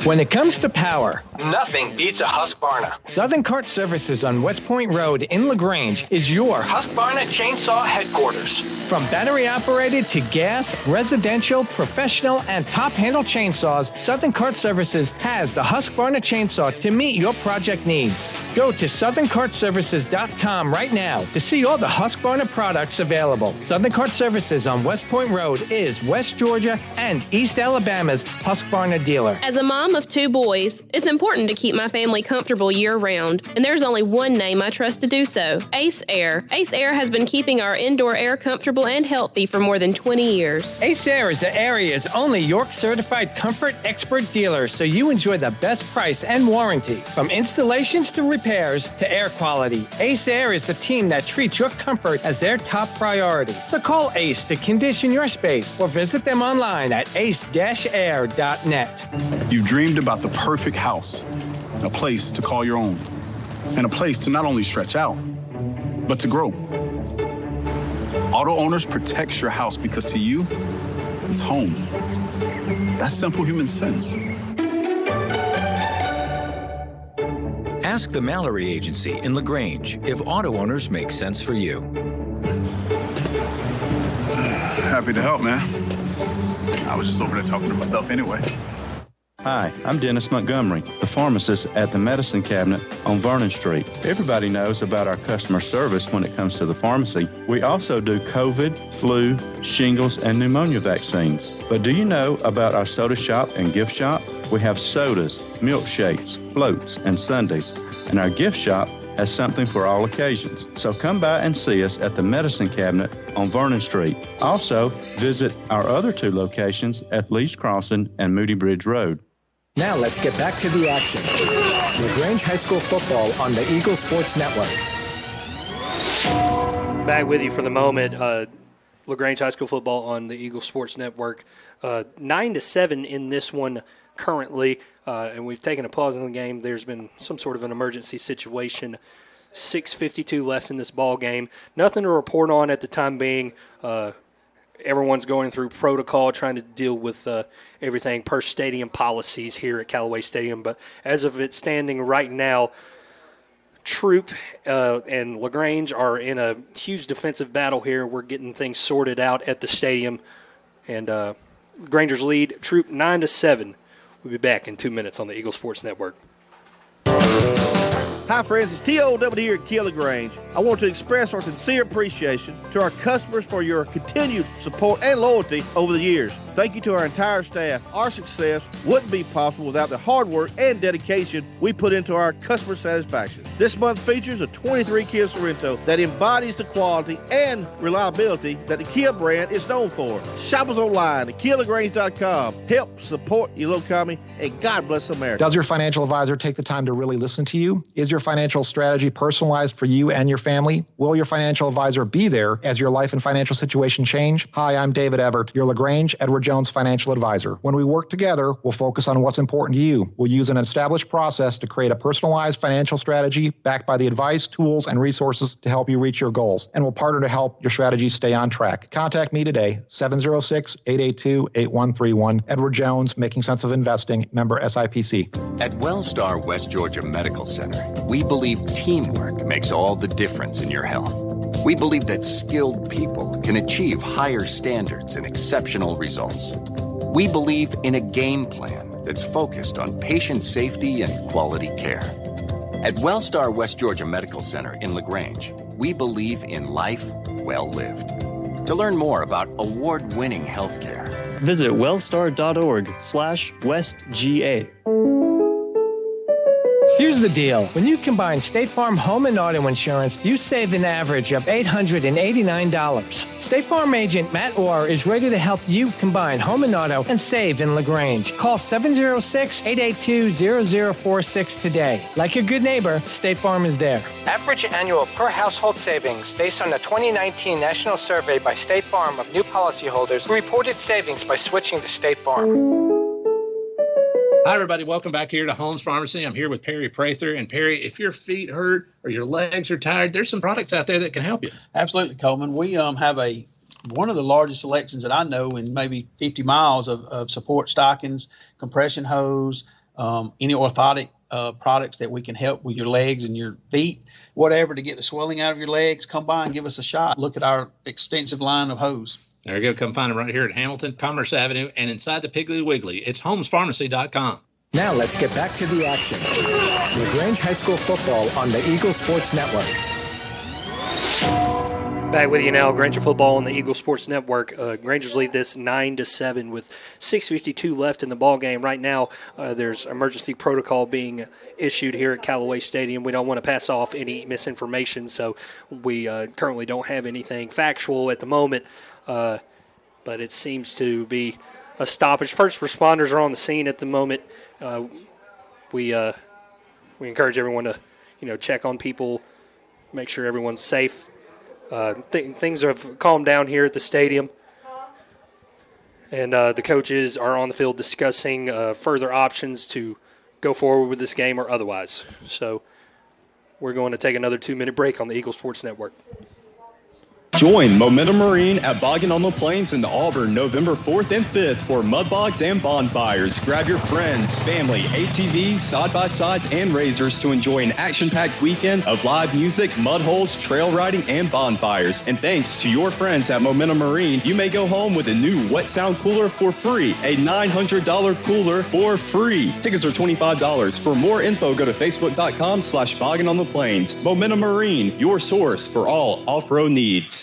When it comes to power, Nothing beats a Husqvarna. Southern Cart Services on West Point Road in LaGrange is your Husqvarna Chainsaw Headquarters. From battery-operated to gas, residential, professional, and top-handle chainsaws, Southern Cart Services has the Husqvarna chainsaw to meet your project needs. Go to southerncartservices.com right now to see all the Husqvarna products available. Southern Cart Services on West Point Road is West Georgia and East Alabama's Husqvarna dealer. As a mom of 2 boys, it's important to keep my family comfortable year-round, and there's only one name I trust to do so: Ace Air. Ace Air has been keeping our indoor air comfortable and healthy for more than 20 years. Ace Air is the area's only York-certified comfort expert dealer, so you enjoy the best price and warranty. From installations to repairs to air quality, Ace Air is the team that treats your comfort as their top priority. So call Ace to condition your space or visit them online at ace-air.net. You've dreamed about the perfect house, a place to call your own, and a place to not only stretch out, but to grow. Auto Owners protects your house because to you, it's home. That's simple human sense. Ask the Mallory Agency in LaGrange if auto owners make sense for you. Happy to help, man. I was just over there talking to myself anyway. Hi, I'm Dennis Montgomery, the pharmacist at the Medicine Cabinet on Vernon Street. Everybody knows about our customer service when it comes to the pharmacy. We also do COVID, flu, shingles, and pneumonia vaccines. But do you know about our soda shop and gift shop? We have sodas, milkshakes, floats, and sundaes. And our gift shop has something for all occasions. So come by and see us at the Medicine Cabinet on Vernon Street. Also, visit our other 2 locations at Lee's Crossing and Moody Bridge Road. Now let's get back to the action. LaGrange High School football on the Eagle Sports Network. Back with you for the moment. LaGrange High School football on the Eagle Sports Network. 9-7 in this one currently, and we've taken a pause in the game. There's been some sort of an emergency situation. 6:52 left in this ball game. Nothing to report on at the time being. Everyone's going through protocol, trying to deal with everything per stadium policies here at Callaway Stadium. But as of it standing right now, Troup and LaGrange are in a huge defensive battle here. We're getting things sorted out at the stadium. And Granger's lead, Troup 9-7. We'll be back in 2 minutes on the Eagle Sports Network. Hi, friends. It's T.O.W. here at LaGrange. I want to express our sincere appreciation to our customers for your continued support and loyalty over the years. Thank you to our entire staff. Our success wouldn't be possible without the hard work and dedication we put into our customer satisfaction. This month features a 23 Kia Sorento that embodies the quality and reliability that the Kia brand is known for. Shop us online at KiaLaGrange.com. Help support your local economy, and God bless America. Does your financial advisor take the time to really listen to you? Is your your financial strategy personalized for you and your family? Will your financial advisor be there as your life and financial situation change? Hi, I'm David Everett, your LaGrange Edward Jones financial advisor. When we work together, we'll focus on what's important to you. We'll use an established process to create a personalized financial strategy backed by the advice, tools, and resources to help you reach your goals. And we'll partner to help your strategy stay on track. Contact me today, 706-882-8131. Edward Jones, Making Sense of Investing, member SIPC. At WellStar West Georgia Medical Center, we believe teamwork makes all the difference in your health. We believe that skilled people can achieve higher standards and exceptional results. We believe in a game plan that's focused on patient safety and quality care. At WellStar West Georgia Medical Center in LaGrange, we believe in life well lived. To learn more about award-winning healthcare, visit wellstar.org/westga. Here's the deal. When you combine State Farm home and auto insurance, you save an average of $889. State Farm agent Matt Orr is ready to help you combine home and auto and save in LaGrange. Call 706-882-0046 today. Like a good neighbor, State Farm is there. Average annual per household savings based on the 2019 national survey by State Farm of new policyholders who reported savings by switching to State Farm. Hi, everybody. Welcome back here to Holmes Pharmacy. I'm here with Perry Prather. And Perry, if your feet hurt or your legs are tired, there's some products out there that can help you. Absolutely, Coleman. We have one of the largest selections that I know in maybe 50 miles of support stockings, compression hose, any orthotic products that we can help with your legs and your feet, whatever, to get the swelling out of your legs. Come by and give us a shot. Look at our extensive line of hose. There you go. Come find them right here at Hamilton, Commerce Avenue, and inside the Piggly Wiggly. It's homespharmacy.com. Now let's get back to the action. LaGrange High School football on the Eagle Sports Network. Back with you now, Granger football on the Eagle Sports Network. Grangers lead this 9-7 with 6:52 left in the ball game. Right now, there's emergency protocol being issued here at Callaway Stadium. We don't want to pass off any misinformation, so we currently don't have anything factual at the moment. But it seems to be a stoppage. First responders are on the scene at the moment. We encourage everyone to, check on people, make sure everyone's safe. Things have calmed down here at the stadium, and the coaches are on the field discussing further options to go forward with this game or otherwise. So we're going to take another 2-minute break on the Eagle Sports Network. Join Momentum Marine at Boggin on the Plains in Auburn November 4th and 5th for mudbogs and bonfires. Grab your friends, family, ATVs, side-by-sides, and razors to enjoy an action-packed weekend of live music, mud holes, trail riding, and bonfires. And thanks to your friends at Momentum Marine, you may go home with a new Wet Sound cooler for free, a $900 cooler for free. Tickets are $25. For more info, go to facebook.com/Boggin on the Plains. Momentum Marine, your source for all off-road needs.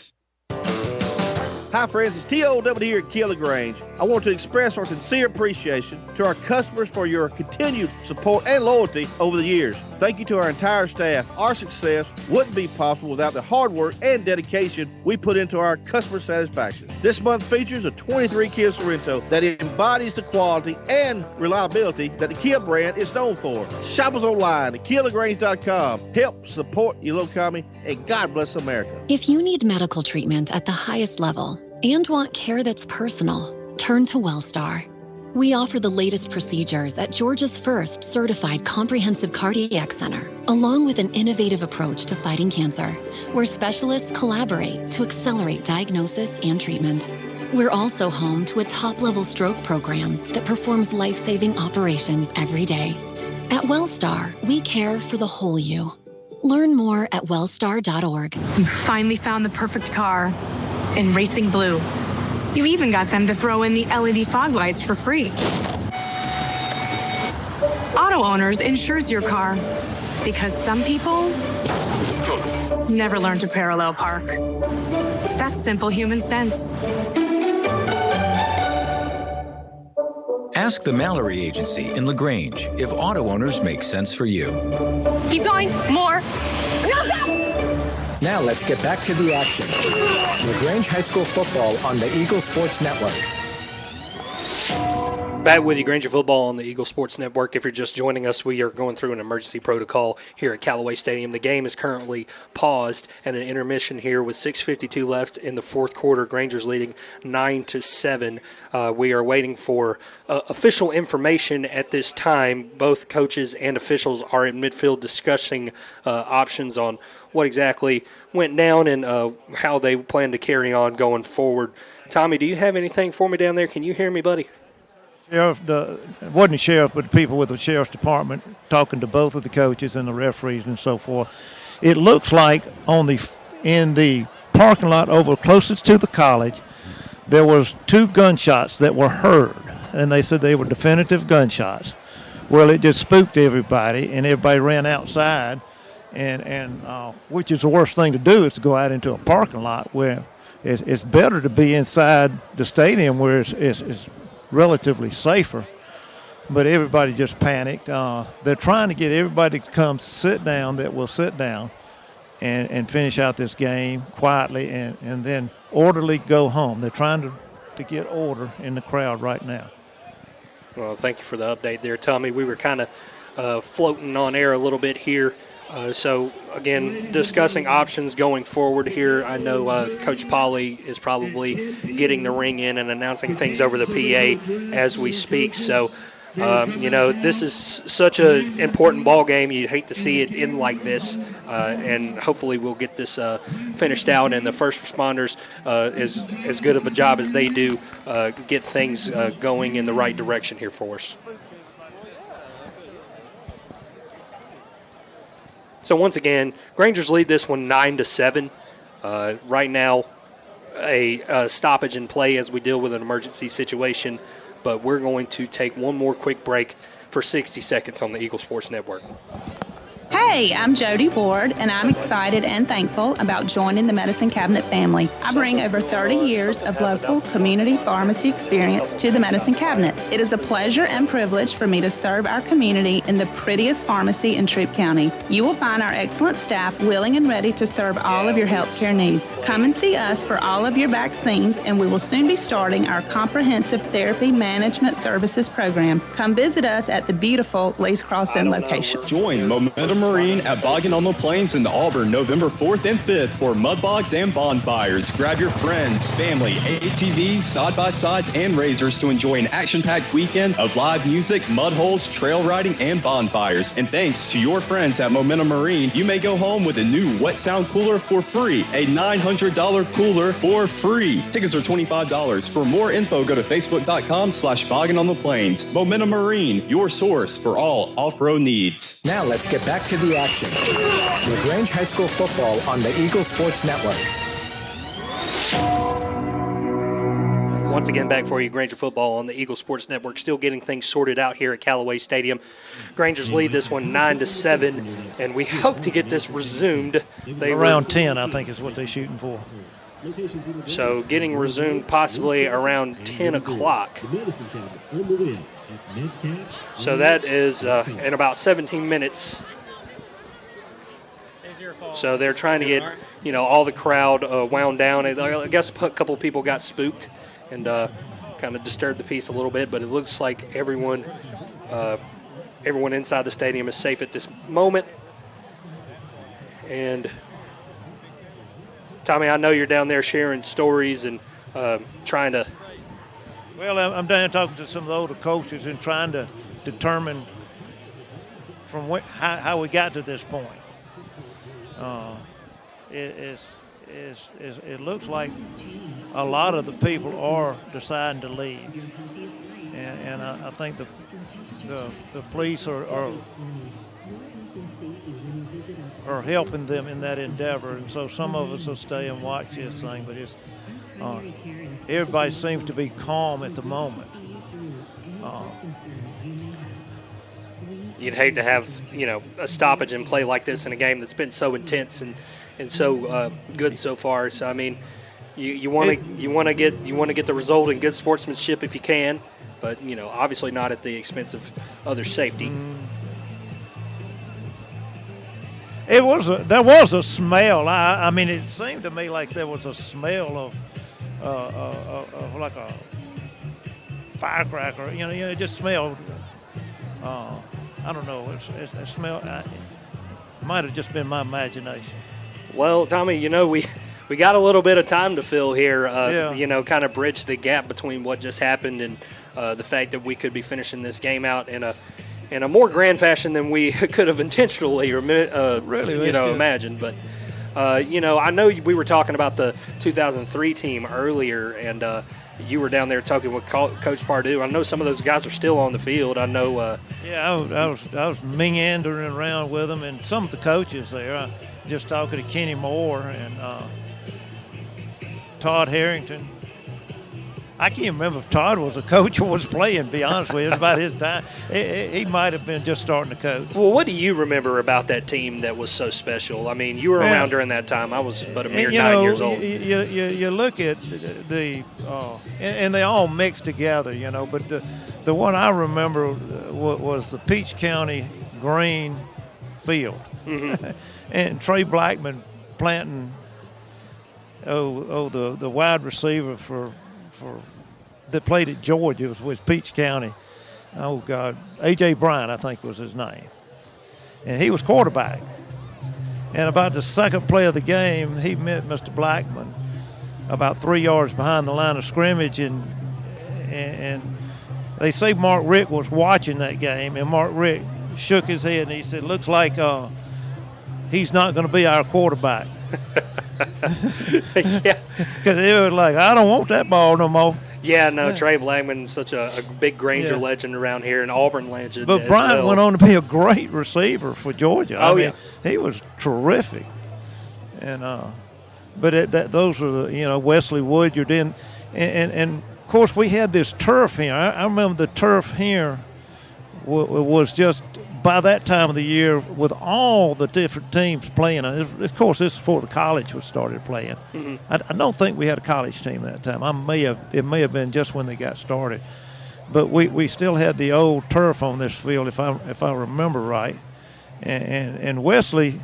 Hi, friends. It's T.O.W. here at LaGrange. I want to express our sincere appreciation to our customers for your continued support and loyalty over the years. Thank you to our entire staff. Our success wouldn't be possible without the hard work and dedication we put into our customer satisfaction. This month features a 23 Kia Sorento that embodies the quality and reliability that the Kia brand is known for. Shop us online at KiaLaGrange.com. Help support your local economy, and God bless America. If you need medical treatment at the highest level and want care that's personal, turn to WellStar. We offer the latest procedures at Georgia's first certified comprehensive cardiac center, along with an innovative approach to fighting cancer, where specialists collaborate to accelerate diagnosis and treatment. We're also home to a top-level stroke program that performs life-saving operations every day. At WellStar, we care for the whole you. Learn more at wellstar.org. You finally found the perfect car in racing blue. You even got them to throw in the LED fog lights for free. Auto Owners insures your car because some people never learn to parallel park. That's simple human sense. Ask the Mallory Agency in LaGrange if auto owners make sense for you. Keep going. More. Now let's get back to the action. LaGrange High School football on the Eagle Sports Network. Back with you, Granger Football on the Eagle Sports Network. If you're just joining us, we are going through an emergency protocol here at Callaway Stadium. The game is currently paused and an intermission here with 6:52 left in the fourth quarter. Granger's leading 9-7. We are waiting for official information at this time. Both coaches and officials are in midfield discussing options on what exactly went down and how they plan to carry on going forward. Tommy, do you have anything for me down there? Can you hear me, buddy? Sheriff, it wasn't the sheriff, but the people with the sheriff's department talking to both of the coaches and the referees and so forth. It looks like in the parking lot over closest to the college, there was 2 gunshots that were heard, and they said they were definitive gunshots. Well, it just spooked everybody, and everybody ran outside, and which is the worst thing to do is to go out into a parking lot where it's better to be inside the stadium where it's relatively safer, but everybody just panicked. They're trying to get everybody to come sit down that will sit down and finish out this game quietly and then orderly go home. They're trying to get order in the crowd right now. Well, thank you for the update there, Tommy. We were kind of floating on air a little bit here. So, again, discussing options going forward here. I know Coach Polly is probably getting the ring in and announcing things over the PA as we speak. So, this is such an important ball game. You hate to see it end like this, and hopefully we'll get this finished out and the first responders, as good of a job as they do, get things going in the right direction here for us. So once again, Granger's lead this one 9-7. Right now, a stoppage in play as we deal with an emergency situation. But we're going to take one more quick break for 60 seconds on the Eagle Sports Network. Hey, I'm Jody Ward, and I'm excited and thankful about joining the Medicine Cabinet family. I bring over 30 years of local community pharmacy experience to the Medicine Cabinet. It is a pleasure and privilege for me to serve our community in the prettiest pharmacy in Troup County. You will find our excellent staff willing and ready to serve all of your healthcare needs. Come and see us for all of your vaccines, and we will soon be starting our comprehensive therapy management services program. Come visit us at the beautiful Lee's Crossing location. Join Momentum Marine at Boggin on the Plains in Auburn November 4th and 5th for mud bogs and bonfires. Grab your friends, family, ATVs, side-by-sides, and razors to enjoy an action-packed weekend of live music, mud holes, trail riding, and bonfires. And thanks to your friends at Momentum Marine, you may go home with a new Wet Sound cooler for free. A $900 cooler for free. Tickets are $25. For more info, go to facebook.com/Boggin on the Plains. Momentum Marine, your source for all off-road needs. Now let's get back to the action. LaGrange High School football on the Eagle Sports Network. Once again, back for you, Granger Football on the Eagle Sports Network. Still getting things sorted out here at Callaway Stadium. Granger's lead this one 9-7, and we hope to get this resumed. Around 10, I think, is what they're shooting for. So getting resumed possibly around 10 o'clock. So that is in about 17 minutes. So they're trying to get, all the crowd wound down. I guess a couple of people got spooked and kind of disturbed the peace a little bit, but it looks like everyone inside the stadium is safe at this moment. And Tommy, I know you're down there sharing stories and trying to. Well, I'm down here talking to some of the older coaches and trying to determine from how we got to this point. It looks like a lot of the people are deciding to leave, and I think the police are helping them in that endeavor, and so some of us will stay and watch this thing. But it's everybody seems to be calm at the moment. You'd hate to have a stoppage in play like this in a game that's been so intense and so good so far. So I mean, you want to get the result in good sportsmanship if you can, but obviously not at the expense of other safety. There was a smell. I mean, it seemed to me like there was a smell of like a firecracker. It just smelled. I don't know. It smelled. It might have just been my imagination. Well, Tommy, we got a little bit of time to fill here. Yeah. Kind of bridge the gap between what just happened and the fact that we could be finishing this game out in a more grand fashion than we could have intentionally imagined. But I know we were talking about the 2003 team earlier, and you were down there talking with Coach Pardue. I know some of those guys are still on the field. I know. I was meandering around with them, and some of the coaches there. Just talking to Kenny Moore and Todd Harrington. I can't remember if Todd was a coach or was playing, to be honest with you. It was about his time. He might have been just starting to coach. Well, what do you remember about that team that was so special? I mean, you were around during that time. I was but a mere 9 years old. You look at and they all mixed together, but the one I remember was the Peach County Green Field. Mm-hmm. And Trey Blackman planting the wide receiver for that played at Georgia was with Peach County. Oh God, A.J. Bryant I think was his name, and he was quarterback. And about the second play of the game, he met Mr. Blackman about 3 yards behind the line of scrimmage, and they say Mark Rick was watching that game, and Mark Rick shook his head and he said, "Looks like he's not going to be our quarterback." Yeah, because it was like, I don't want that ball no more. Yeah, no, Trey Blackman's such a big Granger legend around here, and Auburn legend. But Bryant went on to be a great receiver for Georgia. I mean, he was terrific. And those were the Wesley Woodyard and of course we had this turf here. I remember the turf here was just, by that time of the year, with all the different teams playing. Of course, this is before the college was started playing. Mm-hmm. I don't think we had a college team that time. It may have been just when they got started, but we still had the old turf on this field, if I remember right. And Wesley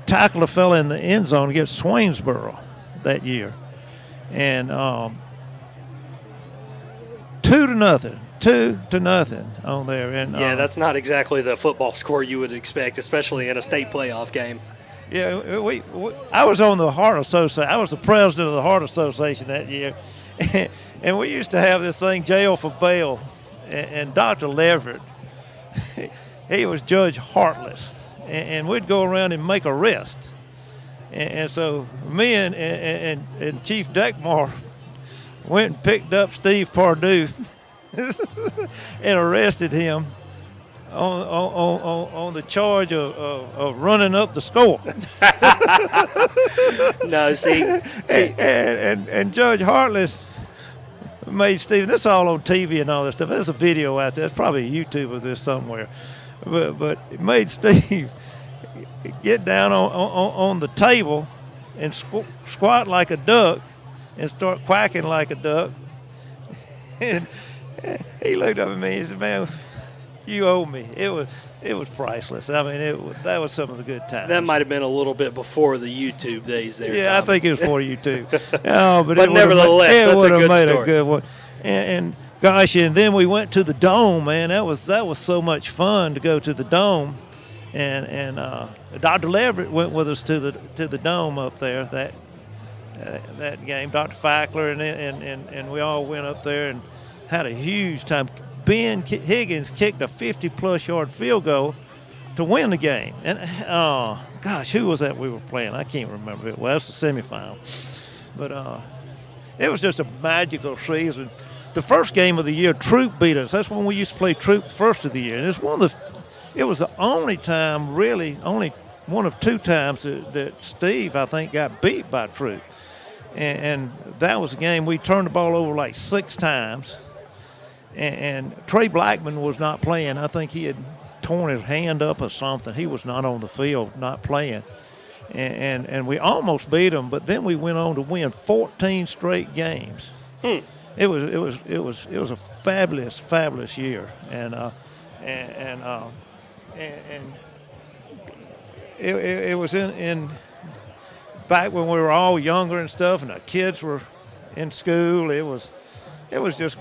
tackled a fella in the end zone against Swainsboro that year, and 2-0. 2-0 on there. And that's not exactly the football score you would expect, especially in a state playoff game. Yeah, I was on the Heart Association. I was the president of the Heart Association that year, and we used to have this thing, Jail for Bail, and Dr. Leverett, he was Judge Heartless, and we'd go around and make arrests. And so me and Chief Deckmar went and picked up Steve Pardue and arrested him on the charge of running up the score. No, see. And Judge Heartless made Steve. This is all on TV and all this stuff. There's a video out there. There's probably a YouTube of this somewhere. But it made Steve get down on the table and squat like a duck and start quacking like a duck. And he looked up at me and said, "Man, you owe me." It was priceless. I mean, that was some of the good times. That might have been a little bit before the YouTube days there. Yeah, Tom. I think it was before YouTube. But nevertheless, that's a good made story. A good one. And gosh, and then we went to the Dome, man. That was so much fun to go to the Dome. And Dr. Leverett went with us to the Dome up there that game. Dr. Fackler and we all went up there and had a huge time. Ben Higgins kicked a 50-plus yard field goal to win the game. And, who was that we were playing? I can't remember. Well, that was the semifinal. But it was just a magical season. The first game of the year, Troup beat us. That's when we used to play Troup first of the year. And it was the only time, really, only one of two times that Steve, I think, got beat by Troup. And that was a game we turned the ball over like 6 times. And Trey Blackman was not playing. I think he had torn his hand up or something. He was not on the field, not playing. And we almost beat him, but then we went on to win 14 straight games. It was a fabulous year. And it was in back when we were all younger and stuff, and the kids were in school. It was just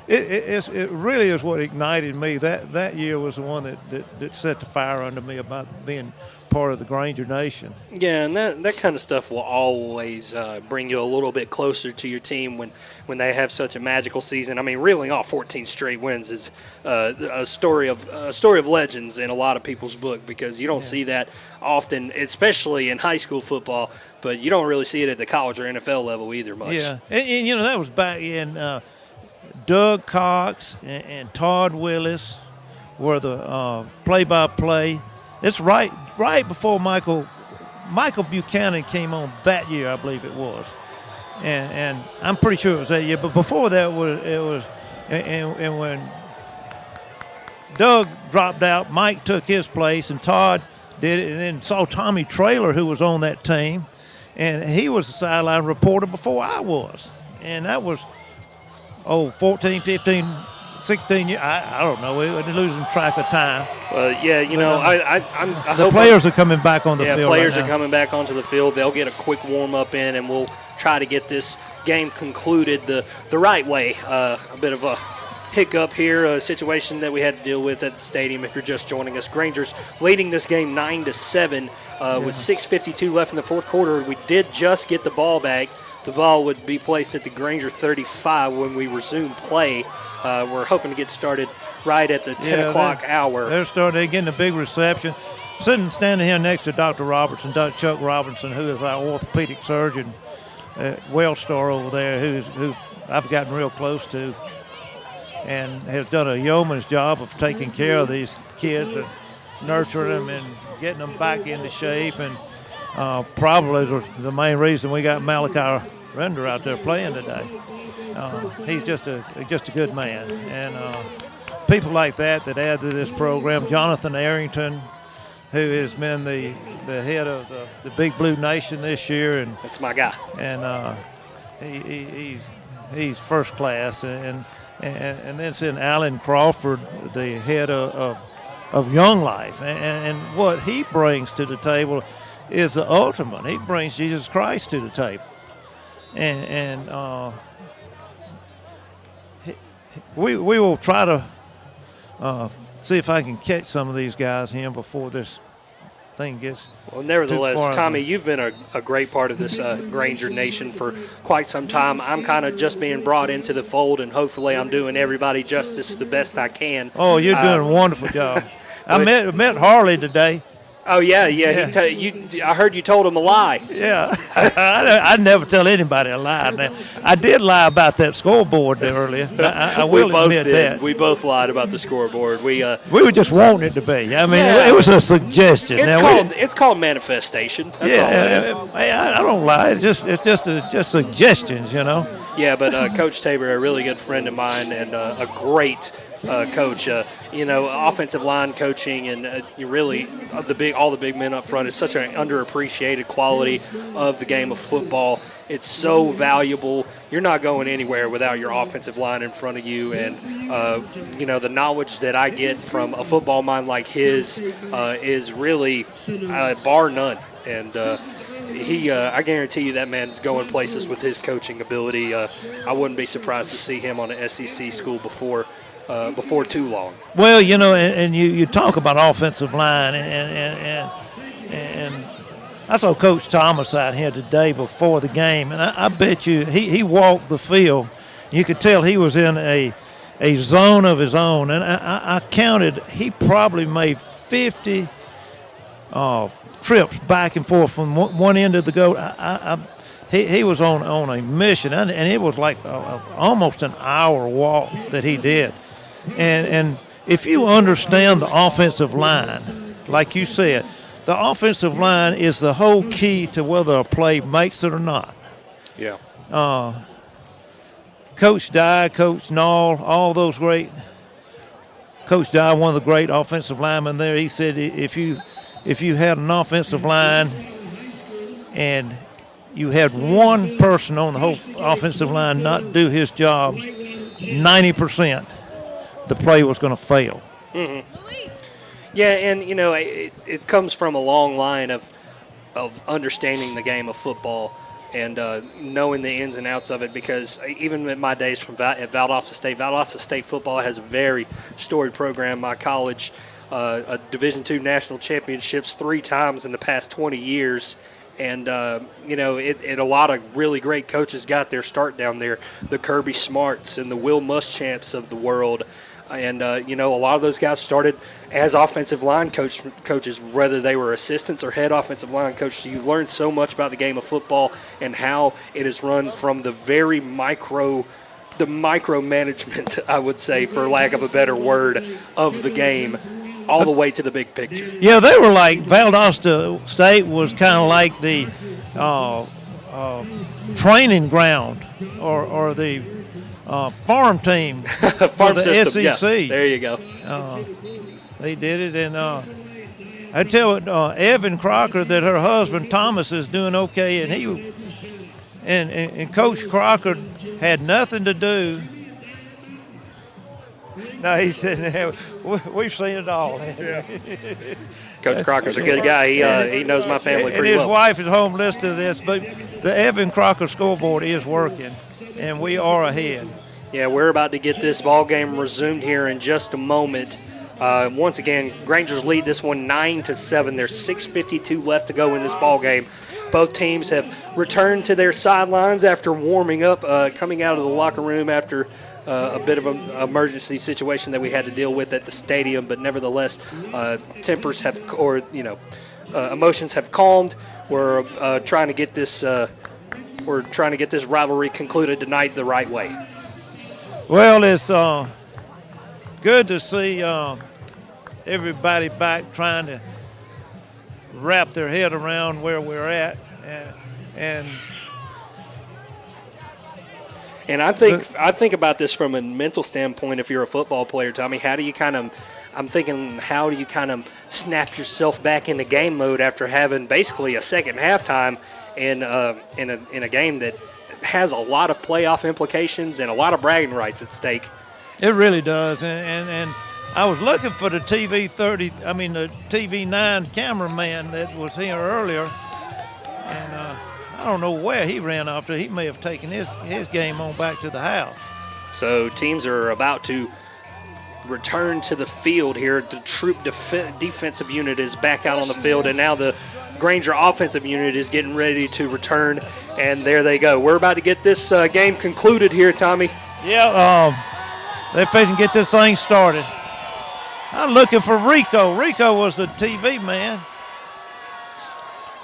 it really is what ignited me. That year was the one that set the fire under me about being part of the Granger Nation. Yeah, and that kind of stuff will always bring you a little bit closer to your team when they have such a magical season. I mean, reeling off 14 straight wins is a story of legends in a lot of people's book, because you don't see that often, especially in high school football. But you don't really see it at the college or NFL level either much. Yeah, and that was back in Doug Cox and Todd Willis were the play-by-play. It's right before Michael Buchanan came on that year, I believe it was, and I'm pretty sure it was that year. But before that it was, and when Doug dropped out, Mike took his place, and Todd did it, and then saw Tommy Traylor, who was on that team, and he was a sideline reporter before I was, and that was 14, 15. 16 years, I don't know. We're losing track of time. Yeah, I the hope players are coming back on the field. Yeah, players right are coming back onto the field. They'll get a quick warm-up in, and we'll try to get this game concluded the right way. A bit of a hiccup here, a situation that we had to deal with at the stadium. If you're just joining us, Granger's leading this game 9-7 with 6:52 left in the fourth quarter. We did just get the ball back. The ball would be placed at the Granger 35 when we resume play. We're hoping to get started right at the 10 o'clock hour. They're getting a big reception. Standing here next to Dr. Robertson, Dr. Chuck Robinson, who is our orthopedic surgeon at Wellstar over there, who I've gotten real close to, and has done a yeoman's job of taking care of these kids and nurturing them and getting them back into shape. And probably the main reason we got Malachi Render out there playing today. He's just a good man, and people like that add to this program. Jonathan Arrington, who has been the head of the Big Blue Nation this year, and that's my guy. And he's first class, and then send Alan Crawford, the head of Young Life, and what he brings to the table is the ultimate. He brings Jesus Christ to the table, and we will try to see if I can catch some of these guys here before this thing gets. Well, nevertheless, Tommy, you've been a great part of this Granger Nation for quite some time. I'm kind of just being brought into the fold, and hopefully I'm doing everybody justice the best I can. Oh, you're doing a wonderful job. I met Harley today. Oh, yeah. I heard you told him a lie. Yeah. I never tell anybody a lie. Now, I did lie about that scoreboard there earlier. I will admit that. We both lied about the scoreboard. We were just wanting it to be. I mean, it was a suggestion. It's called manifestation. That's all it is. I don't lie. It's just suggestions, Yeah, but Coach Tabor, a really good friend of mine, and a great coach. Offensive line coaching, and really all the big men up front is such an underappreciated quality of the game of football. It's so valuable. You're not going anywhere without your offensive line in front of you, and the knowledge that I get from a football mind like his is really bar none. And I guarantee you that man's going places with his coaching ability. I wouldn't be surprised to see him on an SEC school before too long. Well, and you talk about offensive line, and I saw Coach Thomas out here today before the game, and I bet you he walked the field. You could tell he was in a zone of his own, and I counted he probably made 50 trips back and forth from one end of the goal. He was on a mission, and it was like almost an hour walk that he did. And if you understand the offensive line, like you said, the offensive line is the whole key to whether a play makes it or not. Yeah. Coach Dye, Coach Nall, all those great. Coach Dye, one of the great offensive linemen there, he said if you had an offensive line and you had one person on the whole offensive line not do his job 90%, the play was going to fail. Mm-hmm. Yeah, and, it comes from a long line of understanding the game of football. and knowing the ins and outs of it, because even in my days at Valdosta State football has a very storied program. My college, a Division II national championships 3 times in the past 20 years. And, a lot of really great coaches got their start down there, the Kirby Smarts and the Will Muschamps of the world. And, a lot of those guys started as offensive line coaches, whether they were assistants or head offensive line coaches. So you learn so much about the game of football and how it is run from the very micromanagement, I would say, for lack of a better word, of the game, all the way to the big picture. Yeah, they were like, Valdosta State was kind of like the training ground or the farm team farm for the system, SEC. Yeah. There you go. They did it, and I tell Evan Crocker that her husband Thomas is doing okay, and Coach Crocker had nothing to do. No, he said, we've seen it all. Yeah. Coach Crocker's a good guy. He knows my family pretty well. And his wife is home listening to this, but the Evan Crocker scoreboard is working, and we are ahead. Yeah, we're about to get this ball game resumed here in just a moment. Once again, Grangers lead this one 9-7. There's 6:52 left to go in this ball game. Both teams have returned to their sidelines after warming up, coming out of the locker room after a bit of an emergency situation that we had to deal with at the stadium. But nevertheless, tempers have, emotions have calmed. We're trying to get this. We're trying to get this rivalry concluded tonight the right way. Well, it's good to see everybody back trying to wrap their head around where we're at, and I think about this from a mental standpoint. If you're a football player, Tommy, how do you kind of snap yourself back into game mode after having basically a second halftime in a game that has a lot of playoff implications and a lot of bragging rights at stake? It really does, and I was looking for the the TV9 cameraman that was here earlier, and I don't know where he ran off to. He may have taken his game on back to the house. So teams are about to return to the field here. The Troup defensive unit is back out on the field, and now the Granger offensive unit is getting ready to return, and there they go. We're about to get this game concluded here, Tommy. Yeah, they're fixing to get this thing started. I'm looking for Rico. Rico was the TV man.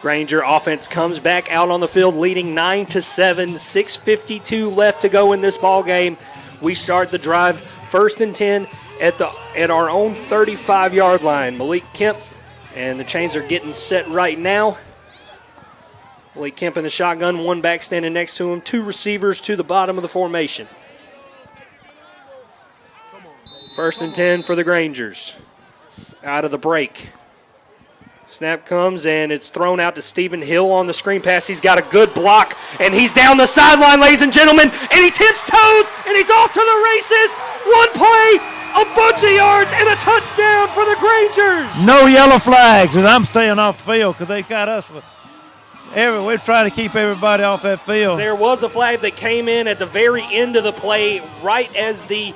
Granger offense comes back out on the field, leading 9-7. 6:52 left to go in this ball game. We start the drive 1st and 10 at our own 35-yard line. Malik Kemp and the chains are getting set right now. Malik Kemp in the shotgun, one back standing next to him, 2 receivers to the bottom of the formation. 1st and 10 for the Grangers. Out of the break. Snap comes, and it's thrown out to Stephen Hill on the screen pass. He's got a good block, and he's down the sideline, ladies and gentlemen, and he tips toes, and he's off to the races. One play, a bunch of yards, and a touchdown for the Grangers. No yellow flags, and I'm staying off the field because they got us. We're trying to keep everybody off that field. There was a flag that came in at the very end of the play, right as the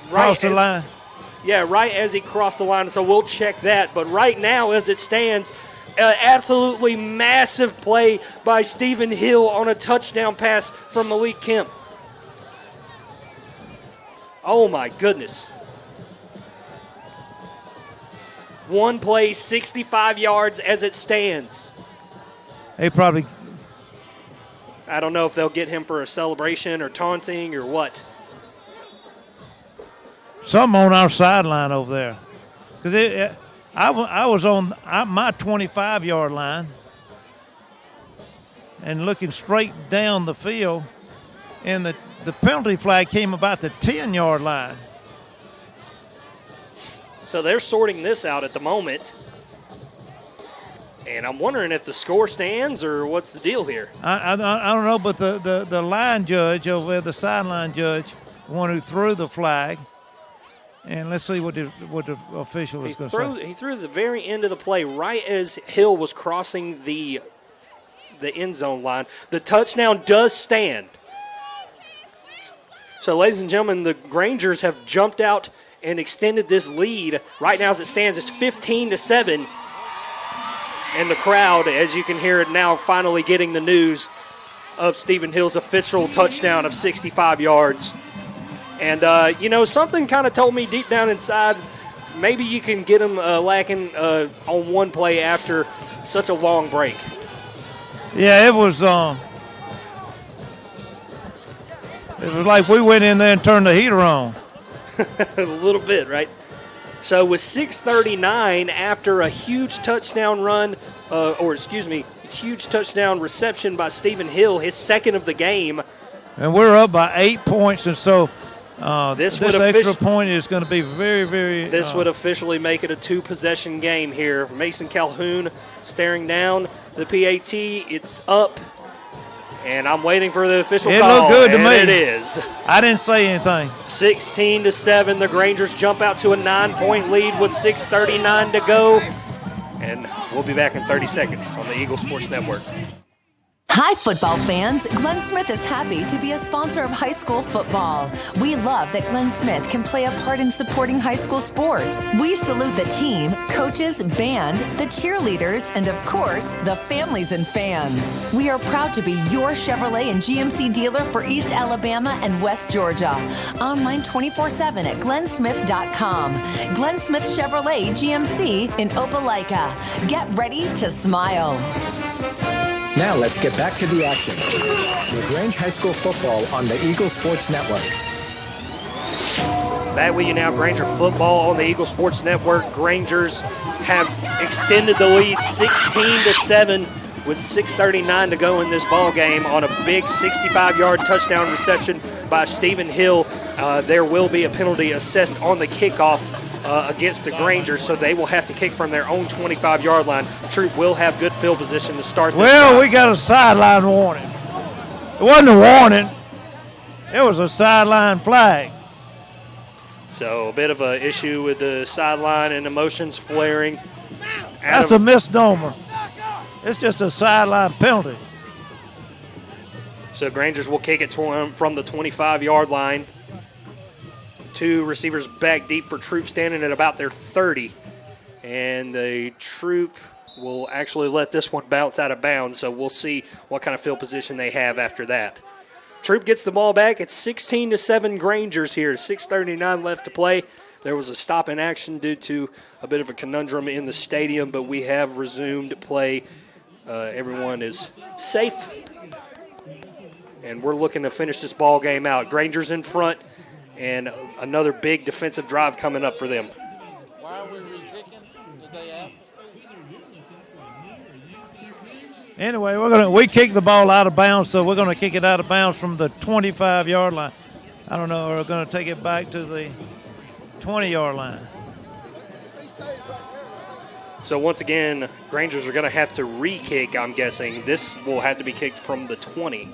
cross the line. Yeah, right as he crossed the line, so we'll check that. But right now, as it stands, absolutely massive play by Stephen Hill on a touchdown pass from Malik Kemp. Oh, my goodness. One play, 65 yards as it stands. They probably... I don't know if they'll get him for a celebration or taunting or what. Some on our sideline over there. Because I was on my 25-yard line and looking straight down the field, and the penalty flag came about the 10-yard line. So they're sorting this out at the moment. And I'm wondering if the score stands or what's the deal here. I don't know, but the line judge over there, the sideline judge, the one who threw the flag, and let's see what the official is going to say. He threw the very end of the play right as Hill was crossing the the end zone line. The touchdown does stand. So, ladies and gentlemen, the Grangers have jumped out and extended this lead. Right now, as it stands, it's 15-7. And the crowd, as you can hear it now, finally getting the news of Stephen Hill's official touchdown of 65 yards. And, something kind of told me deep down inside, maybe you can get him lacking on one play after such a long break. Yeah, it was like we went in there and turned the heater on. A little bit, right? So with 6:39 after a huge touchdown huge touchdown reception by Stephen Hill, his second of the game. And we're up by 8 points, and so this extra point is going to be very, very... This would officially make it a two-possession game here. Mason Calhoun staring down the PAT. It's up. And I'm waiting for the official call. It looked good to me. It is. I didn't say anything. 16-7. The Grangers jump out to a 9-point lead with 6:39 to go. And we'll be back in 30 seconds on the Eagle Sports Network. Hi, football fans. Glenn Smith is happy to be a sponsor of high school football. We love that Glenn Smith can play a part in supporting high school sports. We salute the team, coaches, band, the cheerleaders, and of course, the families and fans. We are proud to be your Chevrolet and GMC dealer for East Alabama and West Georgia. Online 24/7 at glennsmith.com. Glenn Smith Chevrolet GMC in Opelika. Get ready to smile. Now let's get back to the action. LaGrange High School football on the Eagle Sports Network. Back with you now, Granger football on the Eagle Sports Network. Grangers have extended the lead 16-7 with 6:39 to go in this ball game on a big 65-yard touchdown reception by Stephen Hill. There will be a penalty assessed on the kickoff against the Grangers, so they will have to kick from their own 25-yard line. Troup will have good field position to start this drive. We got a sideline warning. It wasn't a warning. It was a sideline flag. So a bit of an issue with the sideline and emotions flaring. That's a misnomer. It's just a sideline penalty. So Grangers will kick it from the 25-yard line. Two receivers back deep for Troup, standing at about their 30. And the Troup will actually let this one bounce out of bounds, so we'll see what kind of field position they have after that. Troup gets the ball back. It's 16-7 Grangers here. 6:39 left to play. There was a stop in action due to a bit of a conundrum in the stadium, but we have resumed play. Everyone is safe, and we're looking to finish this ball game out. Grangers in front, and another big defensive drive coming up for them. Why are we re-kicking? Did they ask us to? Anyway, we kicked the ball out of bounds, so we're going to kick it out of bounds from the 25-yard line. I don't know, we're going to take it back to the 20-yard line. So once again, Grangers are going to have to re-kick, I'm guessing. This will have to be kicked from the 20.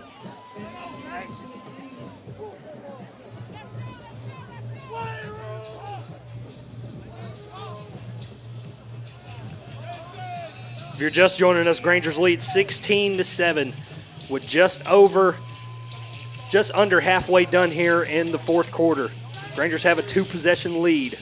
If you're just joining us, Grangers lead 16-7 with just under halfway done here in the fourth quarter. Grangers have a two-possession lead.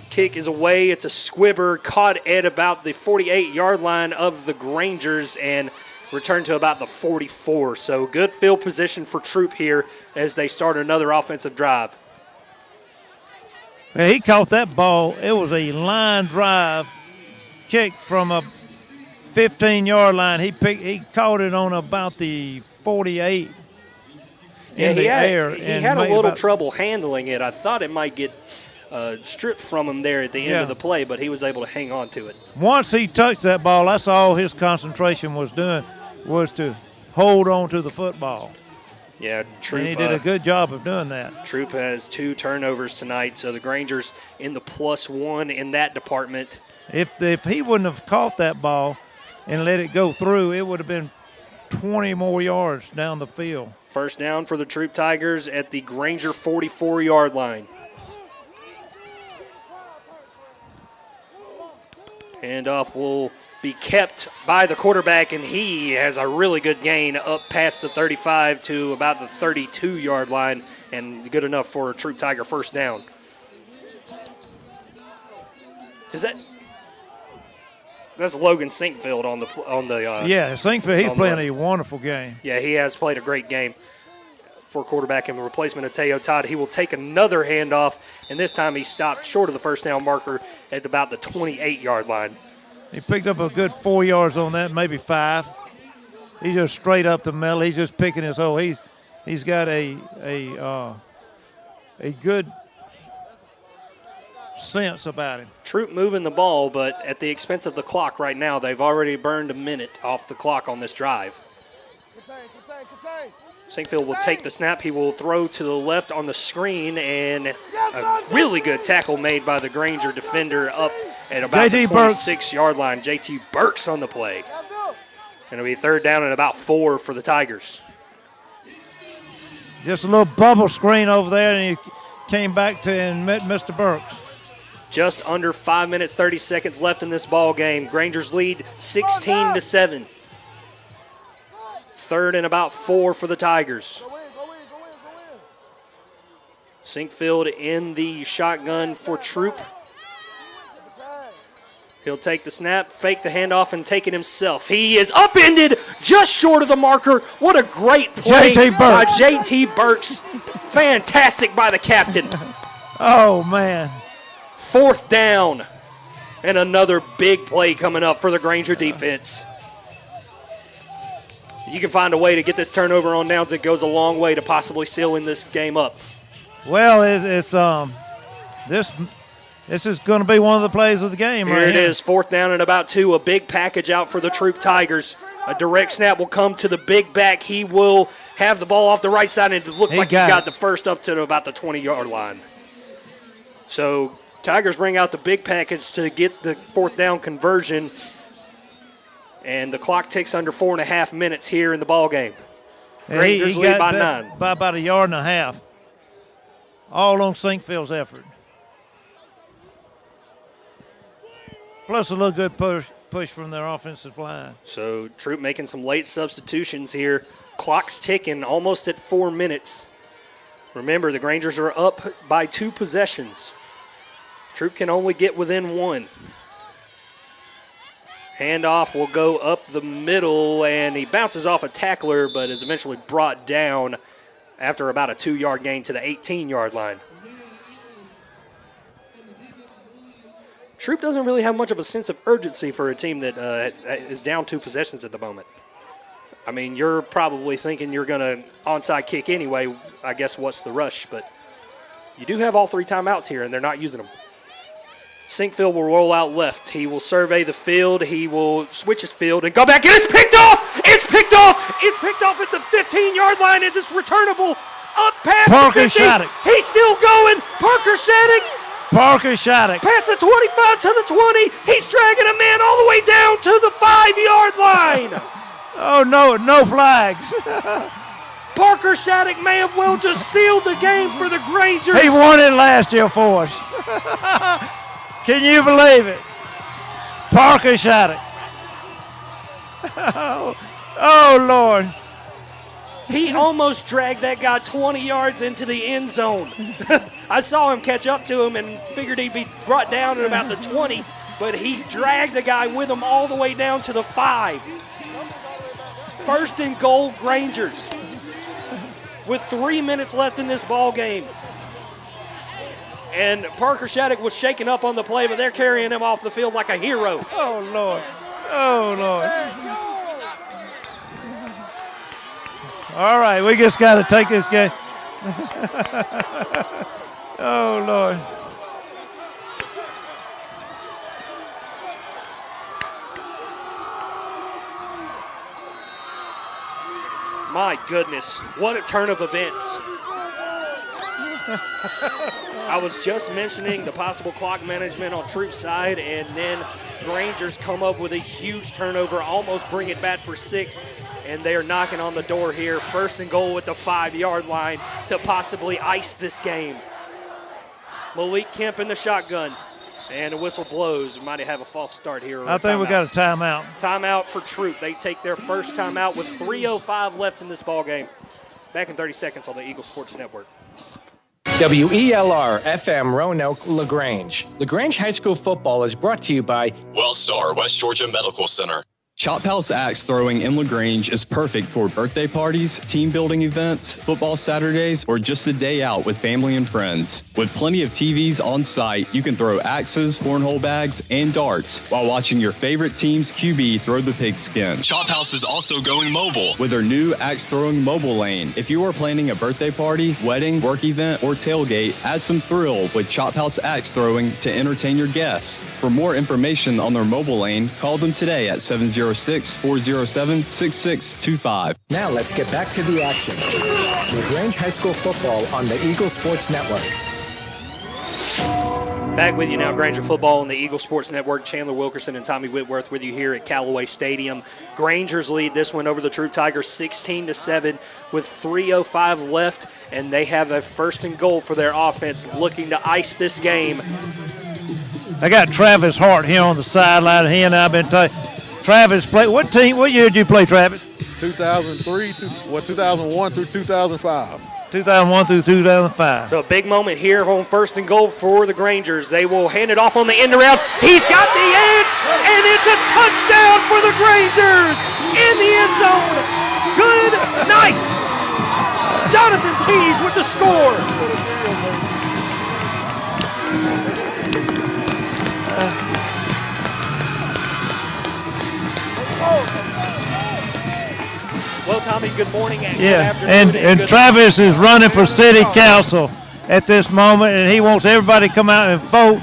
Kick is away. It's a squibber caught at about the 48-yard line of the Grangers and returned to about the 44. So good field position for Troup here as they start another offensive drive. He caught that ball. It was a line drive kick from a 15-yard line. He caught it on about the 48 in the air. He had a little trouble handling it. I thought it might get stripped from him there at the end of the play, but he was able to hang on to it. Once he touched that ball, that's all his concentration was doing, was to hold on to the football. Yeah, Troup. And he did a good job of doing that. Troup has 2 turnovers tonight, so the Grangers in the +1 in that department. If he wouldn't have caught that ball and let it go through, it would have been 20 more yards down the field. First down for the Troup Tigers at the Granger 44-yard line. Handoff will be kept by the quarterback, and he has a really good gain up past the 35 to about the 32-yard line, and good enough for a Troup Tiger first down. That's Logan Sinkfield on the yeah, Sinkfield, he's playing a wonderful game. Yeah, he has played a great game for quarterback in replacement of Teo Todd. He will take another handoff, and this time he stopped short of the first down marker at about the 28-yard line. He picked up a good 4 yards on that, maybe 5. He's just straight up the middle. He's just picking his hole. He's got a good sense about him. Troup moving the ball, but at the expense of the clock right now. They've already burned a minute off the clock on this drive. Sinkfield will take the snap. He will throw to the left on the screen, and a really good tackle made by the Granger defender up at about the 26-yard line. J.T. Burks on the play. And it'll be third down and about 4 for the Tigers. Just a little bubble screen over there, and he came back to and met Mr. Burks. Just under 5 minutes, 30 seconds left in this ball game. Granger's lead 16-7. Third and about 4 for the Tigers. Sinkfield in the shotgun for Troup. He'll take the snap, fake the handoff, and take it himself. He is upended just short of the marker. What a great play by J.T. Burks. Fantastic by the captain. Oh, man. Fourth down. And another big play coming up for the Granger defense. You can find a way to get this turnover on downs. It goes a long way to possibly sealing this game up. Well, this is going to be one of the plays of the game. Here it is, fourth down and about 2. A big package out for the Troup Tigers. A direct snap will come to the big back. He will have the ball off the right side, and it looks like he's got the first up to about the 20-yard line. So Tigers bring out the big package to get the fourth down conversion. And the clock ticks under 4.5 minutes here in the ball game. Rangers lead by 9. By about 1.5 yards. All on Sinkfield's effort. Plus a little good push from their offensive line. So Troup making some late substitutions here. Clock's ticking almost at 4 minutes. Remember, the Grangers are up by 2 possessions. Troup can only get within 1. Handoff will go up the middle, and he bounces off a tackler, but is eventually brought down after about a 2-yard gain to the 18-yard line. Troup doesn't really have much of a sense of urgency for a team that is down 2 possessions at the moment. I mean, you're probably thinking you're going to onside kick anyway. I guess what's the rush? But you do have all 3 timeouts here, and they're not using them. Sinkfield will roll out left. He will survey the field. He will switch his field and go back. And it's picked off! It's picked off! It's picked off at the 15-yard line. It's returnable up past Parker the 50. Shattuck. He's still going. Parker Shattuck. Past the 25 to the 20. He's dragging a man all the way down to the 5-yard line. Oh, no flags. Parker Shattuck may have well just sealed the game for the Grangers. He won it last year for us. Can you believe it? Parker Shattuck. Oh, Lord. He almost dragged that guy 20 yards into the end zone. I saw him catch up to him and figured he'd be brought down at about the 20, but he dragged the guy with him all the way down to the 5. First and goal, Grangers. With 3 minutes left in this ball game. And Parker Shattuck was shaken up on the play, but they're carrying him off the field like a hero. Oh, Lord. Oh, Lord. All right, we just got to take this game. Oh, Lord. My goodness, what a turn of events. I was just mentioning the possible clock management on Troup's side, and then Rangers come up with a huge turnover, almost bring it back for 6, and they are knocking on the door here. First and goal at the 5-yard line to possibly ice this game. Malik Kemp in the shotgun. And the whistle blows. We might have a false start here. I think we got a timeout. Timeout for Troup. They take their first timeout with 3:05 left in this ball game. Back in 30 seconds on the Eagle Sports Network. WELR FM Roanoke, LaGrange. LaGrange High School football is brought to you by Wellstar West Georgia Medical Center. Chop House Axe Throwing in LaGrange is perfect for birthday parties, team building events, football Saturdays, or just a day out with family and friends. With plenty of TVs on site, you can throw axes, cornhole bags, and darts while watching your favorite team's QB throw the pigskin. Chop House is also going mobile with their new axe throwing mobile lane. If you are planning a birthday party, wedding, work event, or tailgate, add some thrill with Chop House Axe Throwing to entertain your guests. For more information on their mobile lane, call them today at 706-407-6625. Now let's get back to the action. LaGrange High School football on the Eagle Sports Network. Back with you now, Granger football on the Eagle Sports Network. Chandler Wilkerson and Tommy Whitworth with you here at Callaway Stadium. Grangers lead this one over the Troup Tigers 16-7 with 3:05 left, and they have a first and goal for their offense, looking to ice this game. I got Travis Hart here on the sideline. He and I have been talking. Travis played. What year did you play, Travis? 2001 through 2005. 2001 through 2005. So a big moment here on first and goal for the Grangers. They will hand it off on the end around. He's got the edge, and it's a touchdown for the Grangers in the end zone. Good night. Jonathan Keys with the score. Well, Tommy, good morning and good afternoon. And Travis is running for city council at this moment, and he wants everybody to come out and vote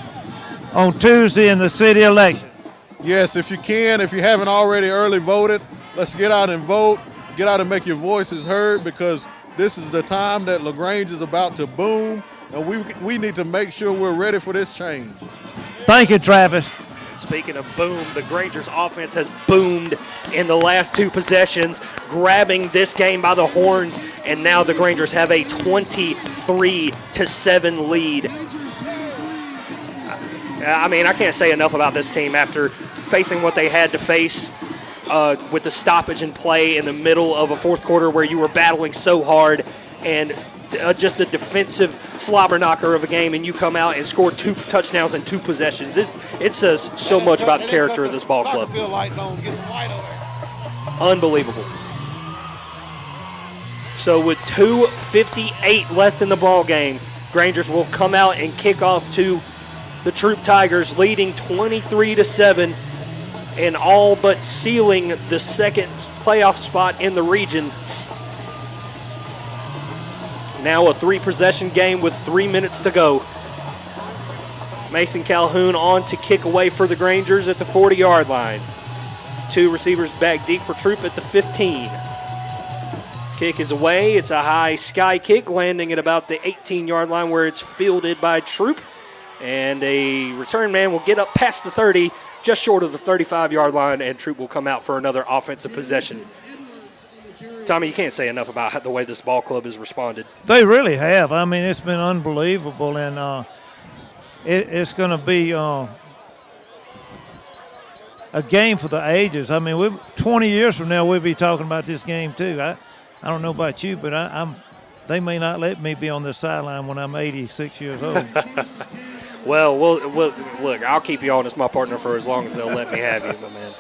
on Tuesday in the city election. Yes, if you can. If you haven't already early voted, let's get out and vote. Get out and make your voices heard, because this is the time that LaGrange is about to boom, and we need to make sure we're ready for this change. Thank you, Travis. Speaking of boom, the Grangers offense has boomed in the last two possessions, grabbing this game by the horns, and now the Grangers have a 23-7 lead. I mean, I can't say enough about this team after facing what they had to face with the stoppage in play in the middle of a fourth quarter where you were battling so hard, and just a defensive slobber knocker of a game, and you come out and score 2 touchdowns in 2 possessions. It says so much about the character of this ball club. Unbelievable. So with 2:58 left in the ball game, Grangers will come out and kick off to the Troup Tigers, leading 23-7 and all but sealing the second playoff spot in the region. Now a 3-possession game with 3 minutes to go. Mason Calhoun on to kick away for the Grangers at the 40-yard line. 2 receivers back deep for Troup at the 15. Kick is away. It's a high sky kick, landing at about the 18-yard line where it's fielded by Troup. And a return man will get up past the 30, just short of the 35-yard line, and Troup will come out for another offensive possession. Tommy, you can't say enough about the way this ball club has responded. They really have. I mean, it's been unbelievable, and it's going to be a game for the ages. I mean, 20 years from now, we'll be talking about this game too. I don't know about you, but they may not let me be on the sideline when I'm 86 years old. Well, look, I'll keep you on as my partner for as long as they'll let me have you, my man.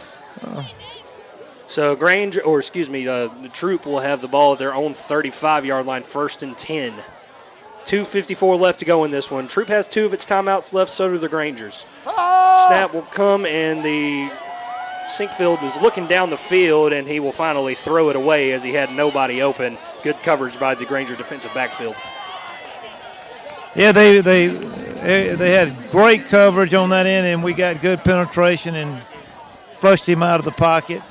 So the Troup will have the ball at their own 35-yard line, 1st and 10. 2:54 left to go in this one. Troup has 2 of its timeouts left, so do the Grangers. Snap will come, and the Sinkfield was looking down the field, and he will finally throw it away as he had nobody open. Good coverage by the Granger defensive backfield. Yeah, they had great coverage on that end, and we got good penetration and flushed him out of the pocket.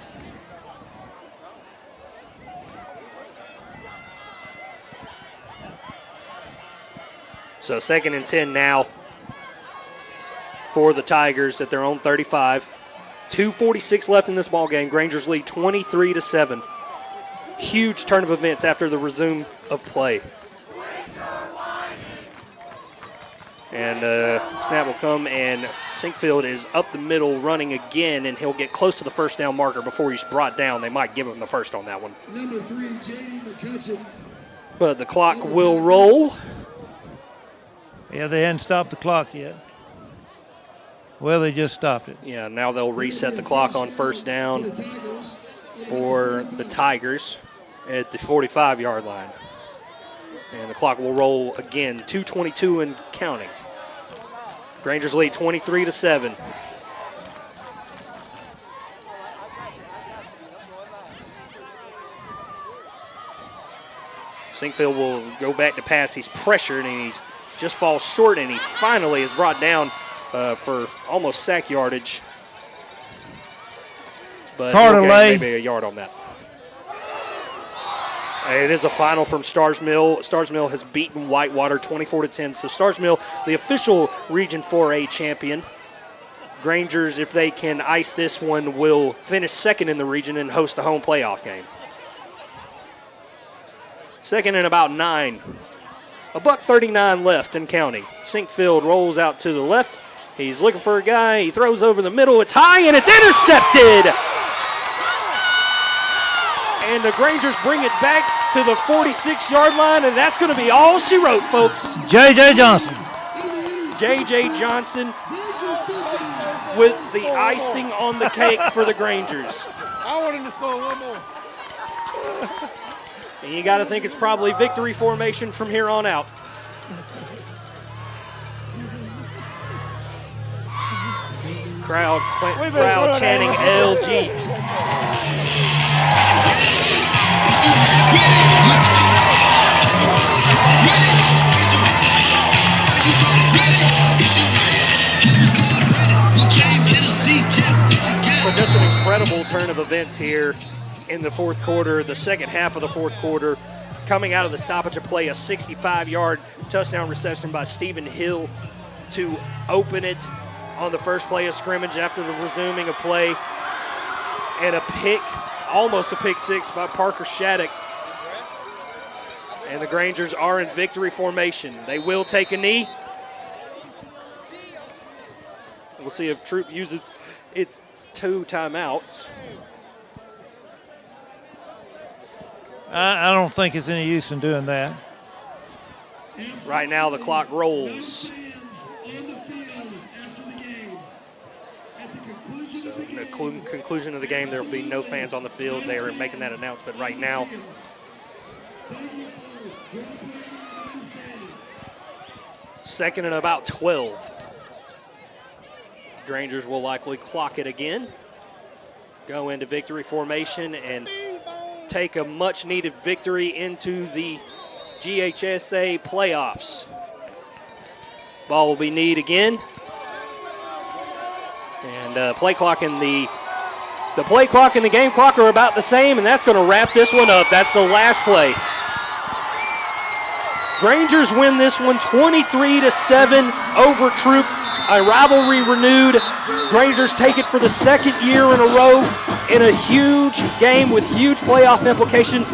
So 2nd and 10 now for the Tigers at their own 35. 2:46 left in this ball game. Grangers lead 23-7. Huge turn of events after the resume of play. And snap will come, and Sinkfield is up the middle running again, and he'll get close to the first down marker before he's brought down. They might give him the first on that one. Number 3, J.D. McCutcheon. But the clock will roll. Yeah, they hadn't stopped the clock yet. Well, they just stopped it. Yeah, now they'll reset the clock on first down for the Tigers at the 45-yard line. And the clock will roll again, 2:22 and counting. Grangers lead 23-7. Sinkfield will go back to pass. He's pressured, and he's just falls short, and he finally is brought down for almost sack yardage. But he'll gain maybe a yard on that. It is a final from Starrs Mill. Starrs Mill has beaten Whitewater 24-10. So Starrs Mill, the official Region 4A champion. Grangers, if they can ice this one, will finish second in the region and host a home playoff game. Second and about 9. $1:39 left and counting. Sinkfield rolls out to the left. He's looking for a guy. He throws over the middle. It's high, and it's intercepted. And the Grangers bring it back to the 46-yard line, and that's going to be all she wrote, folks. J.J. Johnson. J.J. Johnson with the icing on the cake for the Grangers. I want him to score one more. And you got to think it's probably victory formation from here on out. Crowd chanting LG. So just an incredible turn of events here in the fourth quarter, the second half of the fourth quarter. Coming out of the stoppage of play, a 65-yard touchdown reception by Stephen Hill to open it on the first play of scrimmage after the resuming of play. And a pick, almost a pick six by Parker Shattuck. And the Grangers are in victory formation. They will take a knee. We'll see if Troup uses its 2 timeouts. I don't think it's any use in doing that. Right now the clock rolls. So the conclusion of the game, there will be no fans on the field. They are making that announcement right now. Second and about 12. Grangers will likely clock it again. Go into victory formation and take a much-needed victory into the GHSA playoffs. Ball will be kneed again. And play clock and the play clock and the game clock are about the same, and that's going to wrap this one up. That's the last play. Grangers win this one 23-7 over Troup. A rivalry renewed. Grangers take it for the second year in a row in a huge game with huge playoff implications.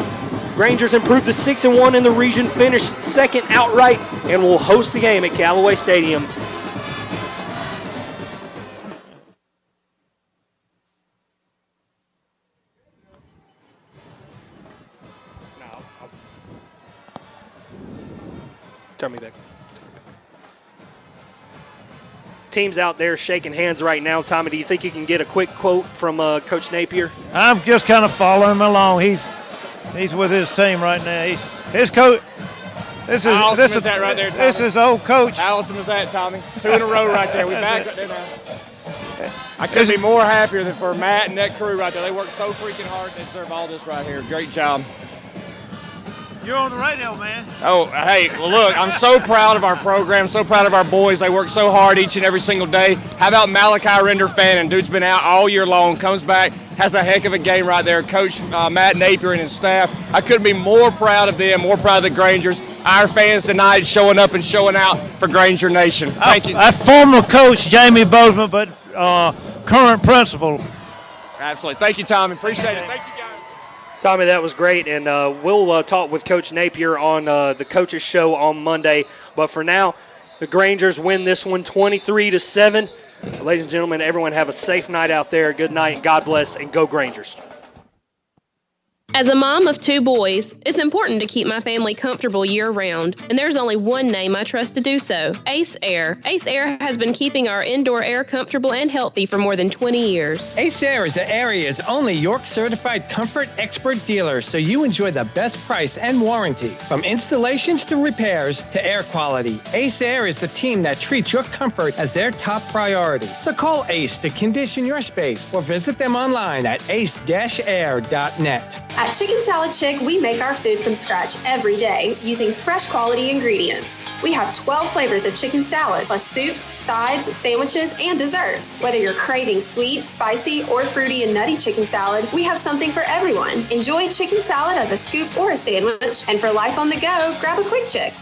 Grangers improve to 6-1 in the region, finish second outright, and will host the game at Callaway Stadium. Turn me back. Teams out there shaking hands right now. Tommy, do you think you can get a quick quote from Coach Napier? I'm just kind of following him along. He's with his team right now. His coach. This is that right there, Tommy? This is old coach. How awesome is that, Tommy? 2 in a row right there. We back right there now. I couldn't be more happier than for Matt and that crew right there. They worked so freaking hard. They deserve all this right here. Great job. You're on the radio, man. Oh, hey, well, look, I'm so proud of our program, so proud of our boys. They work so hard each and every single day. How about Malachi Render-Fannin? Dude's been out all year long, comes back, has a heck of a game right there. Coach Matt Napier and his staff. I couldn't be more proud of them, more proud of the Grangers. Our fans tonight showing up and showing out for Granger Nation. Thank you. That's former coach Jamie Bozeman, but current principal. Absolutely. Thank you, Tommy. Appreciate it. Thank you, guys. Tommy, that was great, and we'll talk with Coach Napier on the Coaches Show on Monday. But for now, The Grangers win this one 23-7. Ladies and gentlemen, everyone have a safe night out there. Good night, God bless, and go Grangers. As a mom of 2 boys, it's important to keep my family comfortable year-round, and there's only one name I trust to do so, Ace Air. Ace Air has been keeping our indoor air comfortable and healthy for more than 20 years. Ace Air is the area's only York-certified comfort expert dealer, so you enjoy the best price and warranty. From installations to repairs to air quality, Ace Air is the team that treats your comfort as their top priority. So call Ace to condition your space or visit them online at ace-air.net. At Chicken Salad Chick, we make our food from scratch every day using fresh quality ingredients. We have 12 flavors of chicken salad, plus soups, sides, sandwiches, and desserts. Whether you're craving sweet, spicy, or fruity and nutty chicken salad, we have something for everyone. Enjoy chicken salad as a scoop or a sandwich, and for life on the go, grab a Quick Chick.